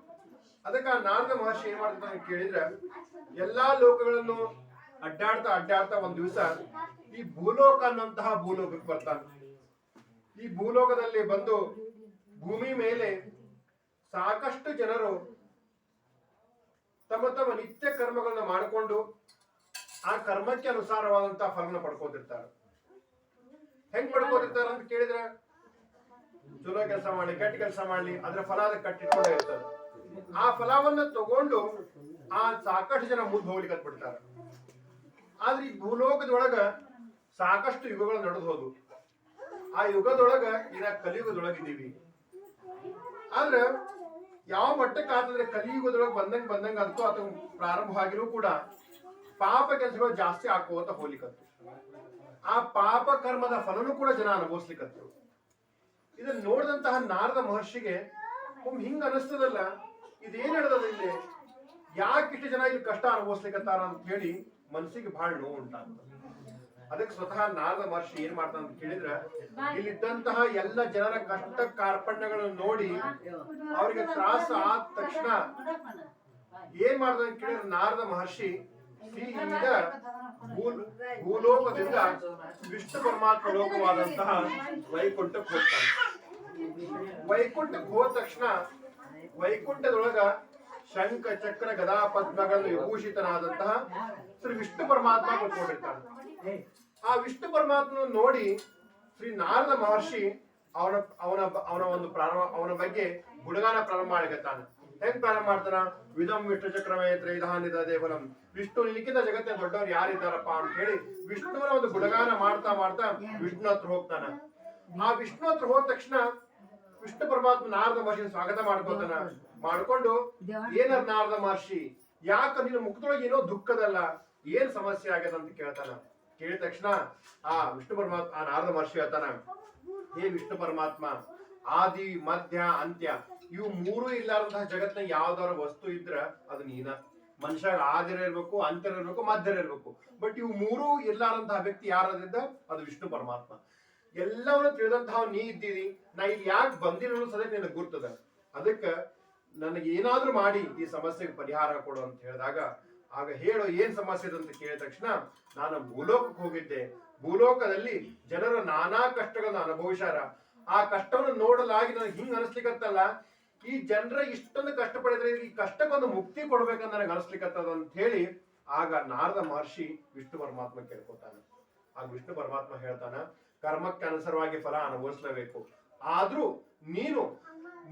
ಅದಕ್ಕೆ ಆ ನಾರದ ಮಹರ್ಷಿ ಏನ್ ಮಾಡ್ತಾನೆ ಅಂತ ಕೇಳಿದ್ರ ಎಲ್ಲಾ ಲೋಕಗಳನ್ನು ಅಡ್ಡಾಡ್ತಾ ಅಡ್ಡಾಡ್ತಾ ಒಂದ್ ದಿವಸ ಈ ಭೂಲೋಕ ಅನ್ನುವಂತಹ ಭೂಲೋಕಕ್ಕೆ ಬರ್ತಾನೆ. ಈ ಭೂಲೋಕದಲ್ಲಿ ಬಂದು ಭೂಮಿ ಮೇಲೆ ಸಾಕಷ್ಟು ಜನರು ತಮ್ಮ ತಮ್ಮ ನಿತ್ಯ ಕರ್ಮಗಳನ್ನ ಮಾಡಿಕೊಂಡು ಆ ಕರ್ಮಕ್ಕೆ ಅನುಸಾರವಾದಂತಹ ಫಲನ ಪಡ್ಕೋತಿರ್ತಾರೆ. ಹೆಂಗ್ ಪಡ್ಕೋತಿರ್ತಾರ ಅಂತ ಕೇಳಿದ್ರೆ ಚಲೋ ಕೆಲಸ ಮಾಡ್ಲಿ, ಕೆಟ್ಟ ಕೆಲಸ ಮಾಡ್ಲಿ, ಅದ್ರ ಫಲ ಅದಕ್ಕೆ ಕಟ್ಟಿಟ್ಕೊಂಡೇ ಇರ್ತದೆ. ಆ ಫಲವನ್ನ ತಗೊಂಡು ಆ ಸಾಕಷ್ಟು ಜನ ಮುಂದೆ ಹೋಗ್ಲಿಕ್ಕೆ ಹತ್ಬಿಡ್ತಾರೆ. ಆದ್ರೆ ಈ ಭೂಲೋಕದೊಳಗ ಸಾಕಷ್ಟು ಯುಗಗಳು ನಡೆದು ಹೋದು. ಆ ಯುಗದೊಳಗ ಈಗ ಕಲಿಯುಗದೊಳಗಿದ್ದೀವಿ. ಆದ್ರೆ ಯಾವ ಮಟ್ಟಕ್ಕೆ ಆತಂದ್ರೆ ಕಲಿಯುಗದೊಳಗೆ ಬಂದಂಗ ಅದಕ್ಕೂ ಅಥವಾ ಪ್ರಾರಂಭವಾಗಿರೂ ಕೂಡ ಪಾಪ ಕೆಲಸಗಳು ಜಾಸ್ತಿ ಹಾಕೋತ ಹೋಗ್ಲಿಕ್ಕತ್ತು. ಆ ಪಾಪ ಕರ್ಮದ ಫಲನೂ ಕೂಡ ಜನ ಅನುಭವಿಸ್ಲಿಕ್ಕತ್ತು. ಇದನ್ನ ನೋಡಿದಂತಹ ನಾರದ ಮಹರ್ಷಿಗೆ ಹಿಂಗ ಅನಿಸ್ತದಲ್ಲ, ಇದೇನ್ ನಡೆದದ ಇಲ್ಲಿ, ಯಾಕೆ ಇಷ್ಟು ಜನ ಇಲ್ಲಿ ಕಷ್ಟ ಅನುಭವಿಸ್ಲಿಕ್ಕತ್ತಾರ ಅಂತ ಹೇಳಿ ಮನಸ್ಸಿಗೆ ಬಹಳ ನೋವು ಉಂಟಾಗ್ತದೆ. ಅದಕ್ಕೆ ಸ್ವತಃ ನಾರದ ಮಹರ್ಷಿ ಏನ್ ಮಾಡ್ತಾನ ಅಂತ ಕೇಳಿದ್ರ ಇಲ್ಲಿದ್ದಂತಹ ಎಲ್ಲ ಜನರ ಕಷ್ಟ ಕಾರ್ಪಣ್ಯಗಳನ್ನು ನೋಡಿ ಅವರಿಗೆ ತ್ರಾಸ ಆದ ತಕ್ಷಣ ಏನ್ ಮಾಡ್ದ ಅಂತ ಕೇಳಿದ್ರೆ ನಾರದ ಮಹರ್ಷಿ ಸೀದ ಭೂಲೋಕದಿಂದ ವಿಷ್ಣು ಪರಮಾತ್ಮ ಲೋಕವಾದಂತಹ ವೈಕುಂಠಕ್ಕೆ ಹೋಗ್ತಾನೆ. ವೈಕುಂಠಕ್ಕೆ ಹೋದ ತಕ್ಷಣ ವೈಕುಂಠದೊಳಗ ಶಂಖ ಚಕ್ರ ಗದಾ ಪದ್ಮಗಳನ್ನು ವಿಭೂಷಿತನಾದಂತಹ ಶ್ರೀ ವಿಷ್ಣು ಪರಮಾತ್ಮ ಕೂತ್ಕೊಂಡಿರ್ತಾನೆ. ಆ ವಿಷ್ಣು ಪರಮಾತ್ಮನ ನೋಡಿ ಶ್ರೀ ನಾರದ ಮಹರ್ಷಿ ಅವನ ಅವನ ಅವನ ಒಂದು ಅವನ ಬಗ್ಗೆ ಗುಣಗಾನ ಪ್ರಾರಂಭ ಮಾಡಿಕತ್ತಾನ. ಹೆಂಗ್ ಪ್ರಾರಂಭ ಮಾಡ್ತಾನ? ವಿಧಂ ವಿಷ್ಣು ಚಕ್ರಮೇ ತ್ರೈಧಾನ್ಯದ ದೇವಲಂ, ವಿಷ್ಣು ನಿನಕಿಂತ ಜಗತ್ತಿನ ದೊಡ್ಡವ್ರು ಯಾರಿದ್ದಾರಪ್ಪ ಅಂತ ಹೇಳಿ ವಿಷ್ಣುವನ ಒಂದು ಗುಣಗಾನ ಮಾಡ್ತಾ ಮಾಡ್ತಾ ವಿಷ್ಣು ಹತ್ರ ಹೋಗ್ತಾನ. ಆ ವಿಷ್ಣು ಹತ್ರ ಹೋದ ತಕ್ಷಣ ವಿಷ್ಣು ಪರಮಾತ್ಮ ನಾರದ ಮಹರ್ಷಿ ಸ್ವಾಗತ ಮಾಡ್ಕೋತಾನ. ಮಾಡ್ಕೊಂಡು ಏನ ನಾರದ ಮಹರ್ಷಿ, ಯಾಕ ನಿನ್ನ ಮುಖದೊಳಗೆ ಏನೋ ದುಃಖದಲ್ಲ, ಏನ್ ಸಮಸ್ಯೆ ಆಗ್ಯದ ಅಂತ ಕೇಳ್ತಾನ. ಕೇಳಿದ ತಕ್ಷಣ ಆ ವಿಷ್ಣು ಪರಮಾತ್ಮ ಆ ನಾರದ ಮಹರ್ಷಿ ಹೇಳ್ತಾನ, ಹೇ ವಿಷ್ಣು ಪರಮಾತ್ಮ, ಆದಿ ಮಧ್ಯ ಅಂತ್ಯ ಇವು ಮೂರು ಇಲ್ಲಾರಂತಹ ಜಗತ್ತಿನ ಯಾವ್ದಾರ ವಸ್ತು ಇದ್ರ ಅದು ನೀನ. ಮನುಷ್ಯ ಆದಿರ ಇರ್ಬೇಕು, ಅಂತ್ಯರ ಇರ್ಬೇಕು, ಮಧ್ಯರ ಇರ್ಬೇಕು. ಬಟ್ ಇವು ಮೂರು ಇರ್ಲಾರಂತಹ ವ್ಯಕ್ತಿ ಯಾರಾದ್ರಿಂದ ಅದು ವಿಷ್ಣು ಪರಮಾತ್ಮ. ಎಲ್ಲವನ್ನ ತಿಳಿದಂತಹ ನೀ ಇದ್ದೀರಿ. ನಾ ಇಲ್ಲಿ ಯಾಕೆ ಬಂದಿರೋ ಸದಾ ನಿನಗೆ ಗುರ್ತದ. ಅದಕ್ಕ ನನಗೆ ಏನಾದ್ರೂ ಮಾಡಿ ಈ ಸಮಸ್ಯೆಗೆ ಪರಿಹಾರ ಕೊಡು ಅಂತ ಹೇಳಿದಾಗ ಆಗ ಹೇಳೋ ಏನ್ ಸಮಸ್ಯೆ ಇದೆ ಅಂತ ಕೇಳಿದ ತಕ್ಷಣ ನಾನು ಭೂಲೋಕಕ್ಕೆ ಹೋಗಿದ್ದೆ. ಭೂಲೋಕದಲ್ಲಿ ಜನರು ನಾನಾ ಕಷ್ಟಗಳನ್ನ ಅನುಭವಿಸ್ಯಾರ. ಆ ಕಷ್ಟವನ್ನು ನೋಡಲಾಗಿ ನನಗೆ ಹಿಂಗ್ ಅನಿಸ್ಲಿಕ್ಕತ್ತಲ್ಲ, ಈ ಜನರ ಇಷ್ಟೊಂದು ಕಷ್ಟ ಪಡಿದ್ರೆ ಈ ಕಷ್ಟಕ್ಕೊಂದು ಮುಕ್ತಿ ಕೊಡ್ಬೇಕಂತ ನನಗೆ ಅನಿಸ್ಲಿಕ್ಕತ್ತದ ಅಂತ ಹೇಳಿ ಆಗ ನಾರದ ಮಹರ್ಷಿ ವಿಷ್ಣು ಪರಮಾತ್ಮ ಕೇಳ್ಕೊತಾನೆ. ಆಗ ವಿಷ್ಣು ಪರಮಾತ್ಮ ಹೇಳ್ತಾನ, ಕರ್ಮಕ್ಕೆ ಅನುಸಾರವಾಗಿ ಫಲ ಅನುಭವಿಸಲೇಬೇಕು. ಆದ್ರೂ ನೀನು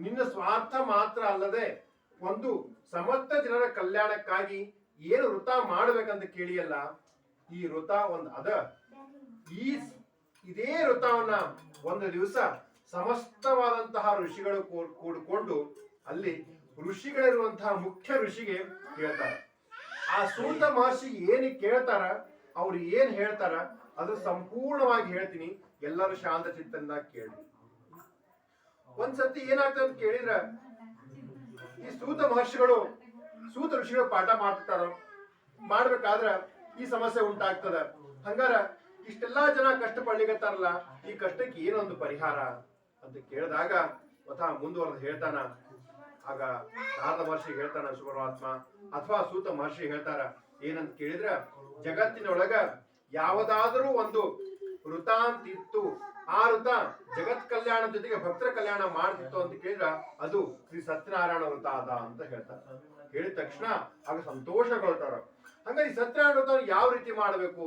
ನಿನ್ನ ಸ್ವಾರ್ಥ ಮಾತ್ರ ಅಲ್ಲದೆ ಒಂದು ಸಮಸ್ತ ಜನರ ಕಲ್ಯಾಣಕ್ಕಾಗಿ ಏನು ವೃತ ಮಾಡ್ಬೇಕಂತ ಕೇಳಿಯಲ್ಲ, ಈ ವೃತ ಒಂದು ಅದ. ಇದೇ ವೃತವನ್ನ ಒಂದು ದಿವಸ ಸಮಸ್ತವಾದಂತಹ ಋಷಿಗಳು ಕೂಡಿಕೊಂಡು ಅಲ್ಲಿ ಋಷಿಗಳಿರುವಂತಹ ಮುಖ್ಯ ಋಷಿಗೆ ಕೇಳ್ತಾರ. ಆ ಸೂತ ಮಹರ್ಷಿ ಏನು ಕೇಳ್ತಾರ, ಅವ್ರು ಏನ್ ಹೇಳ್ತಾರ ಅದು ಸಂಪೂರ್ಣವಾಗಿ ಹೇಳ್ತೀನಿ, ಎಲ್ಲರೂ ಶಾಂತ ಚಿತ್ತದಿಂದ ಕೇಳಿ. ಒಂದ್ಸತಿ ಏನಾಗ್ತದೆ ಅಂತ ಕೇಳಿದ್ರ, ಈ ಸೂತ ಋಷಿಗಳು ಪಾಠ ಮಾಡ್ಬೇಕಾದ್ರ ಈ ಸಮಸ್ಯೆ ಉಂಟಾಗ್ತದ. ಹಂಗಾರ ಇಷ್ಟೆಲ್ಲಾ ಜನ ಕಷ್ಟ ಪಡ್ಲಿಕತ್ತಾರಲ್ಲ, ಈ ಕಷ್ಟಕ್ಕೆ ಏನೊಂದು ಪರಿಹಾರ ಅಂತ ಕೇಳಿದಾಗ ಮುಂದುವರೆದು ಹೇಳ್ತಾನ. ಆಗ ನಾರದ ಮಹರ್ಷಿ ಹೇಳ್ತಾನ ಶಿವಪರಮಾತ್ಮ, ಅಥವಾ ಸೂತ ಮಹರ್ಷಿ ಹೇಳ್ತಾರ ಏನಂತ ಕೇಳಿದ್ರ, ಜಗತ್ತಿನೊಳಗ ಯಾವುದಾದ್ರೂ ಒಂದು ವೃತ ಅಂತ ಇತ್ತು, ಆ ವೃತ ಜಗತ್ ಕಲ್ಯಾಣ ಜೊತೆಗೆ ಭಕ್ತರ ಕಲ್ಯಾಣ ಮಾಡ್ತಿತ್ತು ಅಂತ ಕೇಳಿದ್ರ ಅದು ಶ್ರೀ ಸತ್ಯನಾರಾಯಣ ವೃತ ಅದ ಅಂತ ಹೇಳ್ತಾರ. ಹೇಳಿದ ತಕ್ಷಣ ಆಗ ಸಂತೋಷಗೊಳ್ತಾರ. ಹಂಗ ಈ ಸತ್ಯನಾರಾಯಣ ವೃತ ಯಾವ ರೀತಿ ಮಾಡಬೇಕು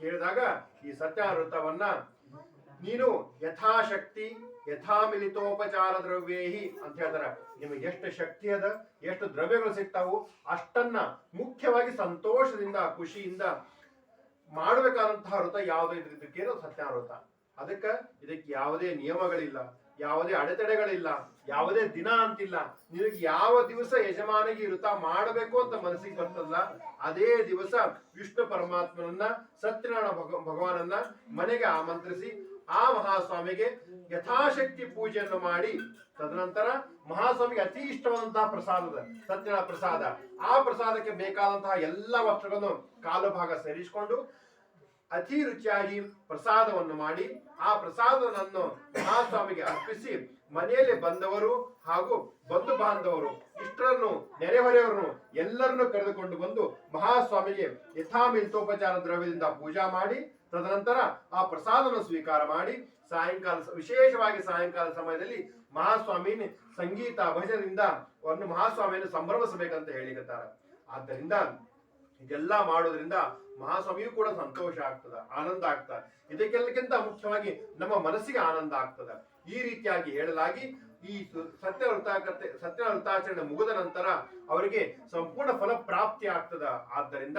ಕೇಳಿದಾಗ, ಈ ಸತ್ಯನಾರಾಯಣ ವೃತವನ್ನ ನೀನು ಯಥಾಶಕ್ತಿ ಯಥಾಮಿಲಿತೋಪಚಾರ ದ್ರವ್ಯೇಹಿ ಅಂತ ಹೇಳ್ತಾರ. ನಿಮಗೆ ಎಷ್ಟು ಶಕ್ತಿ ಅದ, ಎಷ್ಟು ದ್ರವ್ಯಗಳು ಸಿಗ್ತಾವು ಅಷ್ಟನ್ನ ಮುಖ್ಯವಾಗಿ ಸಂತೋಷದಿಂದ ಖುಷಿಯಿಂದ ಮಾಡಬೇಕಾದಂತಹ ವೃತ ಯಾವುದೋ ಇದಕ್ಕೆ ಸತ್ಯನಾರಾಯಣ ವೃತ. ಇದಕ್ಕೆ ಯಾವುದೇ ನಿಯಮಗಳಿಲ್ಲ, ಯಾವುದೇ ಅಡೆತಡೆಗಳಿಲ್ಲ, ಯಾವುದೇ ದಿನ ಅಂತಿಲ್ಲ. ನಿನಗೆ ಯಾವ ದಿವಸ ಯಜಮಾನಿಗೆ ವೃತ ಮಾಡಬೇಕು ಅಂತ ಮನಸ್ಸಿಗೆ ಬರ್ತದಲ್ಲ, ಅದೇ ದಿವಸ ವಿಷ್ಣು ಪರಮಾತ್ಮನನ್ನ ಸತ್ಯನಾರಾಯಣ ಭಗವಾನನ್ನ ಮನೆಗೆ ಆಮಂತ್ರಿಸಿ ಆ ಮಹಾಸ್ವಾಮಿಗೆ ಯಥಾಶಕ್ತಿ ಪೂಜೆಯನ್ನು ಮಾಡಿ, ತದನಂತರ ಮಹಾಸ್ವಾಮಿಗೆ ಅತಿ ಇಷ್ಟವಾದಂತಹ ಪ್ರಸಾದದ ಸತ್ಯನಾರಾಯಣ ಪ್ರಸಾದ, ಆ ಪ್ರಸಾದಕ್ಕೆ ಬೇಕಾದಂತಹ ಎಲ್ಲ ವಸ್ತ್ರಗಳನ್ನು ಕಾಲು ಭಾಗ ಸೇರಿಸಿಕೊಂಡು ಅತಿ ರುಚಿಯಾಗಿ ಪ್ರಸಾದವನ್ನು ಮಾಡಿ ಆ ಪ್ರಸಾದವನ್ನು ಮಹಾಸ್ವಾಮಿಗೆ ಅರ್ಪಿಸಿ ಮನೆಯಲ್ಲಿ ಬಂದವರು ಹಾಗೂ ಬಂಧು ಬಾಂಧವರು ಇಷ್ಟರನ್ನು ನೆರೆಹೊರೆಯವರನ್ನು ಎಲ್ಲರನ್ನು ಕರೆದುಕೊಂಡು ಬಂದು ಮಹಾಸ್ವಾಮಿಗೆ ಯಥಾಮಿಲಿತೋಪಚಾರ ದ್ರವ್ಯದಿಂದ ಪೂಜಾ ಮಾಡಿ, ತದನಂತರ ಆ ಪ್ರಸಾದವನ್ನು ಸ್ವೀಕಾರ ಮಾಡಿ ವಿಶೇಷವಾಗಿ ಸಾಯಂಕಾಲ ಸಮಯದಲ್ಲಿ ಮಹಾಸ್ವಾಮಿನ ಸಂಗೀತ ಭಜನೆಯಿಂದ ಮಹಾಸ್ವಾಮಿಯನ್ನು ಸಂಭ್ರಮಿಸಬೇಕಂತ ಹೇಳಿಕತ್ತಾರ. ಆದ್ದರಿಂದ ಇದೆಲ್ಲ ಮಾಡೋದ್ರಿಂದ ಮಹಾಸ್ವಾಮಿಯೂ ಕೂಡ ಸಂತೋಷ ಆಗ್ತದ, ಆನಂದ ಆಗ್ತದ. ಇದಕ್ಕೆಲ್ಲಕ್ಕಿಂತ ಮುಖ್ಯವಾಗಿ ನಮ್ಮ ಮನಸ್ಸಿಗೆ ಆನಂದ ಆಗ್ತದ. ಈ ರೀತಿಯಾಗಿ ಹೇಳಲಾಗಿ ಈ ಸತ್ಯ ವೃತಾಚರಣೆ ಮುಗಿದ ನಂತರ ಅವರಿಗೆ ಸಂಪೂರ್ಣ ಫಲ ಪ್ರಾಪ್ತಿ ಆಗ್ತದ. ಆದ್ದರಿಂದ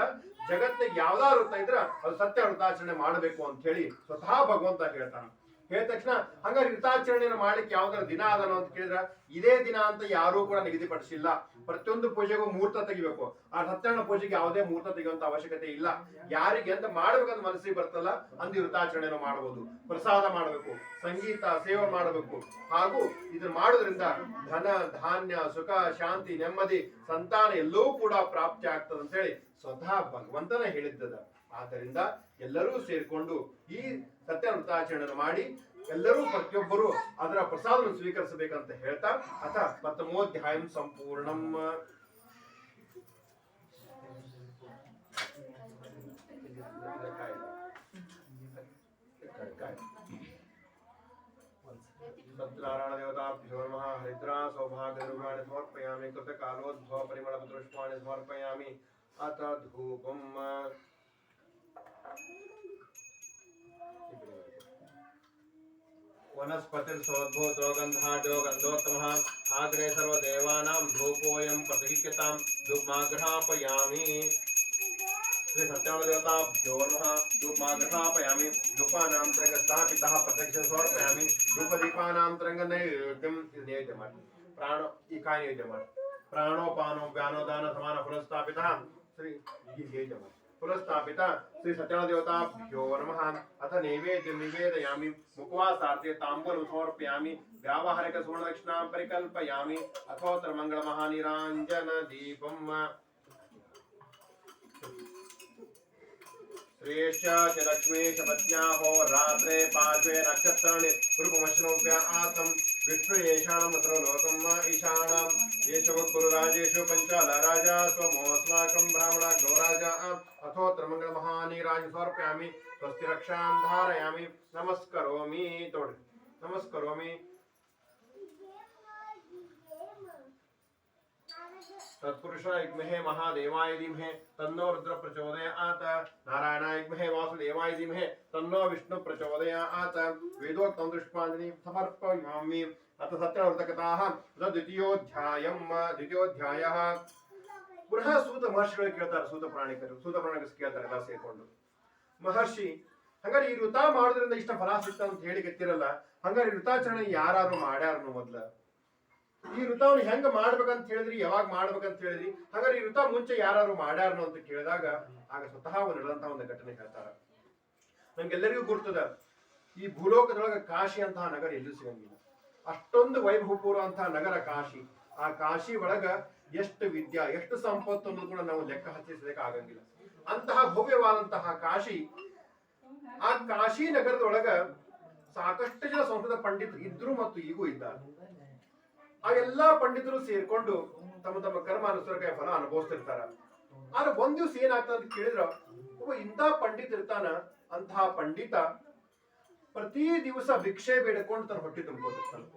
ಜಗತ್ತಿಗೆ ಯಾವ್ದಾದ್ರು ವೃತ ಇದ್ರ ಅದು ಸತ್ಯ ವೃತಾಚರಣೆ ಮಾಡಬೇಕು ಅಂತ ಹೇಳಿ ಸ್ವತಃ ಭಗವಂತ ಹೇಳ್ತಾನ. ಹೇಳಿದ ತಕ್ಷಣ ಹಂಗಾರೆ ವೃತಾಚರಣೆಯನ್ನು ಮಾಡ್ಲಿಕ್ಕೆ ಯಾವ್ದಾರ ದಿನ ಅದನ್ನು ಅಂತ ಕೇಳಿದ್ರ, ಇದೇ ದಿನ ಅಂತ ಯಾರೂ ಕೂಡ ನಿಗದಿಪಡಿಸಿಲ್ಲ. ಪ್ರತಿಯೊಂದು ಪೂಜೆಗೂ ಮುಹೂರ್ತ ತೆಗಿಬೇಕು. ಆ ಸತ್ಯನಾರಾಯಣ ಪೂಜೆಗೆ ಯಾವುದೇ ಮುಹೂರ್ತ ತೆಗೆಯುವಂತ ಅವಶ್ಯಕತೆ ಇಲ್ಲ. ಯಾರಿಗೆ ಅಂತ ಮಾಡ್ಬೇಕಂತ ಮನಸ್ಸಿಗೆ ಬರ್ತಲ್ಲ ಅಂದು ವೃತಾಚರಣೆಯನ್ನು ಮಾಡಬಹುದು. ಪ್ರಸಾದ ಮಾಡಬೇಕು, ಸಂಗೀತ ಸೇವೆ ಮಾಡಬೇಕು. ಹಾಗೂ ಇದನ್ನ ಮಾಡೋದ್ರಿಂದ ಧನ ಧಾನ್ಯ ಸುಖ ಶಾಂತಿ ನೆಮ್ಮದಿ ಸಂತಾನ ಎಲ್ಲವೂ ಕೂಡ ಪ್ರಾಪ್ತಿ ಆಗ್ತದೆ ಅಂತ ಹೇಳಿ ಸ್ವತಃ ಭಗವಂತನ ಹೇಳಿದ್ದದ. ಆದ್ದರಿಂದ ಎಲ್ಲರೂ ಸೇರ್ಕೊಂಡು ಈ ಸತ್ಯ ವೃತಾಚರಣೆಯನ್ನು ಮಾಡಿ ಎಲ್ಲರೂ ಪ್ರತಿಯೊಬ್ಬರು ಅದರ ಪ್ರಸಾದವನ್ನು ಸ್ವೀಕರಿಸಬೇಕಂತ ಹೇಳ್ತಾ ಅಥ 13ನೇ ಸಂಪೂರ್ಣಂ. ಸತ್ಯನಾರಾಯಣ ದೇವತಾಭ್ಯೋ ನಮಃ. ಹರಿದ್ರಾ ಸೌಭಾಗ್ಯ ದ್ರವ್ಯಾಣಿ ಸಮರ್ಪಯಾಮಿ. ಕೃತ ಕಾಲೋದ್ಭವ ಪರಿಮಳ ಪುಷ್ಪಾಣಿ ಸಮರ್ಪಯಾಮಿ. ಅಥ ಧೂಪಂ. वनस्पतिर्सोद्भूतो गन्धाढ्यो गन्धोत्तमः आग्रे सर्वदेवानां धूपोऽयं प्रतिहिक्यतां धूपमाग्रहापयामि. श्री सत्यानंद देवताभ्यो नमः. धूपमाग्रहापयामि. धूपानां तरङ्गस्थापितः प्रत्यक्षं समर्पयामि. धूपदीपानां तरङ्गनैवेद्यं नैवेद्यं प्राणो इकाय नैवेद्यं प्राणोपानो व्यानोदान समान पुरस्तापितः श्री नैवेद्यं पुरस्तापिता श्री सत्यानंद देवताभ्यो नमः. अथ नैवेद्यं निवेदयामि. मुखवासार्थे ताम्बूलं समर्पयामि. व्यावहारिक सुवर्णदक्षिणां परिकल्पयामि. अथोत्तर मंगल महानिराञ्जन दीपं. श्रेष्ठ च लक्ष्मीश पत्न्याहो रात्रे पार्श्वे नक्षत्राणि रूपमश्नोव्या आतं विष्णु येषाणं सर्वलोकम् ईशानां येषु कुरुराजेषु पञ्चाल राजा स्वमोऽस्माकं ब्राह्मणा गौराजा. अथोत्र मंगल महानीराज समर्पयामि. स्वस्ति रक्षां धारयामि. नमस्करोमि. तोड़ नमस्करोमि. तत्पुरुषाय विद्महे महादेवाय धीमहि तन्नो रुद्र प्रचोदयात् नारायणाय विद्महे वासुदेवाय धीमहि तन्नो विष्णु प्रचोदयात् वेदोक्तं दृष्ट्वाञ्जलि समर्पयामि अथ सत्यवर्तकताः द्वितीयोऽध्यायः ಪುನಃ ಸೂತ ಮಹರ್ಷಿಗಳು ಕೇಳ್ತಾರೆ, ಸೂತ ಪ್ರಾಣಿಕರು ಕೇಳ್ತಾರೆ ಎಲ್ಲ ಸೇರ್ಕೊಂಡು. ಮಹರ್ಷಿ, ಹಂಗಾರೆ ಈ ಋತ ಮಾಡೋದ್ರಿಂದ ಇಷ್ಟ ಫಲ ಸಿಗ್ತ ಅಂತ ಹೇಳಿ ಗೊತ್ತಿರಲ್ಲ, ಹಂಗಾರೆ ಋತಾಚರಣೆ ಯಾರು ಮಾಡ್ಯಾರನು ಮೊದ್ಲ? ಈ ಋತವನ್ನು ಹೆಂಗ ಮಾಡ್ಬೇಕಂತ ಹೇಳಿದ್ರಿ, ಯಾವಾಗ ಮಾಡ್ಬೇಕಂತ ಹೇಳಿದ್ರಿ? ಹಾಗಾದ್ರೆ ಈ ಋತ ಮುಂಚೆ ಯಾರು ಮಾಡ್ಯಾರನು ಅಂತ ಕೇಳಿದಾಗ ಆಗ ಸ್ವತಃ ನಡೆದಂತಹ ಒಂದು ಘಟನೆ ಹೇಳ್ತಾರ. ನಮ್ಗೆಲ್ಲರಿಗೂ ಗುರ್ತದ, ಈ ಭೂಲೋಕದೊಳಗ ಕಾಶಿ ಅಂತಹ ನಗರ ಎಲ್ಲೂ ಸಿಗಂಗಿಲ್ಲ. ಅಷ್ಟೊಂದು ವೈಭವಪೂರ್ವಂತಹ ನಗರ ಕಾಶಿ. ಆ ಕಾಶಿ ಒಳಗ ಎಷ್ಟು ವಿದ್ಯಾ, ಎಷ್ಟು ಸಂಪತ್ತು ಅನ್ನೋದು ಕೂಡ ನಾವು ಲೆಕ್ಕ ಹಚ್ಚಿಸಲಿಕ್ಕೆ ಆಗಂಗಿಲ್ಲ. ಅಂತಹ ಭವ್ಯವಾದಂತಹ ಕಾಶಿ, ಆ ಕಾಶಿ ನಗರದೊಳಗ ಸಾಕಷ್ಟು ಜನ ಸಂಸ್ಕೃತ ಪಂಡಿತರು ಇದ್ರು ಮತ್ತು ಈಗೂ ಇದ್ದಾರೆ. ಆ ಎಲ್ಲಾ ಪಂಡಿತರು ಸೇರ್ಕೊಂಡು ತಮ್ಮ ತಮ್ಮ ಕರ್ಮ ಅನುಸಾರ ಫಲ ಅನುಭವಿಸ್ತಿರ್ತಾರ. ಆದ್ರೆ ಒಂದ್ ದಿವ್ಸ ಏನಾಗ್ತದ ಅಂತ ಕೇಳಿದ್ರ, ಒಬ್ಬ ಇಂಥ ಪಂಡಿತ ಇರ್ತಾನ. ಅಂತಹ ಪಂಡಿತ ಪ್ರತಿ ದಿವಸ ಭಿಕ್ಷೆ ಬೇಡಿಕೊಂಡು ತನ್ನ ಹೊಟ್ಟೆ ತುಂಬ್ಕೊತಿರ್ತಾನೆ.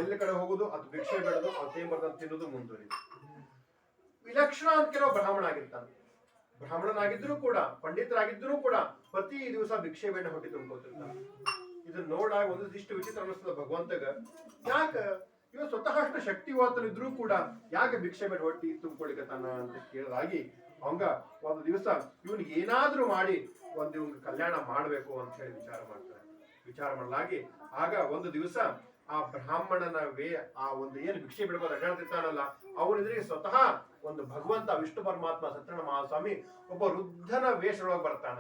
ಎಲ್ಲಿ ಕಡೆ ಹೋಗುದು ಅದು ಭಿಕ್ಷೆ ಬೇಡದು, ಅವತ್ತೇನ್ ಬರ್ದಂತ ತಿನ್ನೋದು ಮುಂದುವರಿದು. ವಿಲಕ್ಷಣ ಅಂತ ಕೆಲವು ಬ್ರಾಹ್ಮಣ ಆಗಿರ್ತಾನೆ. ಬ್ರಾಹ್ಮಣನಾಗಿದ್ರು ಕೂಡ, ಪಂಡಿತರಾಗಿದ್ರು ಕೂಡ ಪ್ರತಿ ದಿವಸ ಭಿಕ್ಷೆ ಬೇಡ ಹೊಟ್ಟೆ ತುಂಬ್ಕೊತಿರ್ತಾನೆ. ಇದನ್ನ ನೋಡಾಗ ಒಂದಿಷ್ಟು ವಿಚಿತ್ರ ಅನಿಸ್ತದ ಭಗವಂತಗ. ಯಾಕ ಇವ ಸ್ವತಃ ಅಷ್ಟು ಶಕ್ತಿವಂತನಿದ್ರು ಕೂಡ ಯಾಕೆ ಭಿಕ್ಷೆ ಬೇಡ ಹೊಟ್ಟಿ ತುಂಬಿಕೊಳಿಕತಾನ ಅಂತ ಕೇಳಿದಾಗಿ ಅವಂಗ ಒಂದು ದಿವಸ ಇವನಿಗೆ ಏನಾದ್ರೂ ಮಾಡಿ ಒಂದು ಕಲ್ಯಾಣ ಮಾಡ್ಬೇಕು ಅಂತ ಹೇಳಿ ವಿಚಾರ ಮಾಡಲಾಗಿ ಆಗ ಒಂದು ದಿವಸ ಆ ಬ್ರಾಹ್ಮಣನ ಆ ಒಂದು ಏನು ಭಿಕ್ಷೆ ಬಿಡ್ಬೋದು ಅಡ್ಡಾಡ್ತಿರ್ತಾನಲ್ಲ, ಅವನಿದ್ರೆ ಸ್ವತಃ ಒಂದು ಭಗವಂತ ವಿಷ್ಣು ಪರಮಾತ್ಮ ಸತ್ಯನಾರಾಯಣ ಮಹಾಸ್ವಾಮಿ ಒಬ್ಬ ವೃದ್ಧನ ವೇಷದೊಳಗೆ ಬರ್ತಾನ.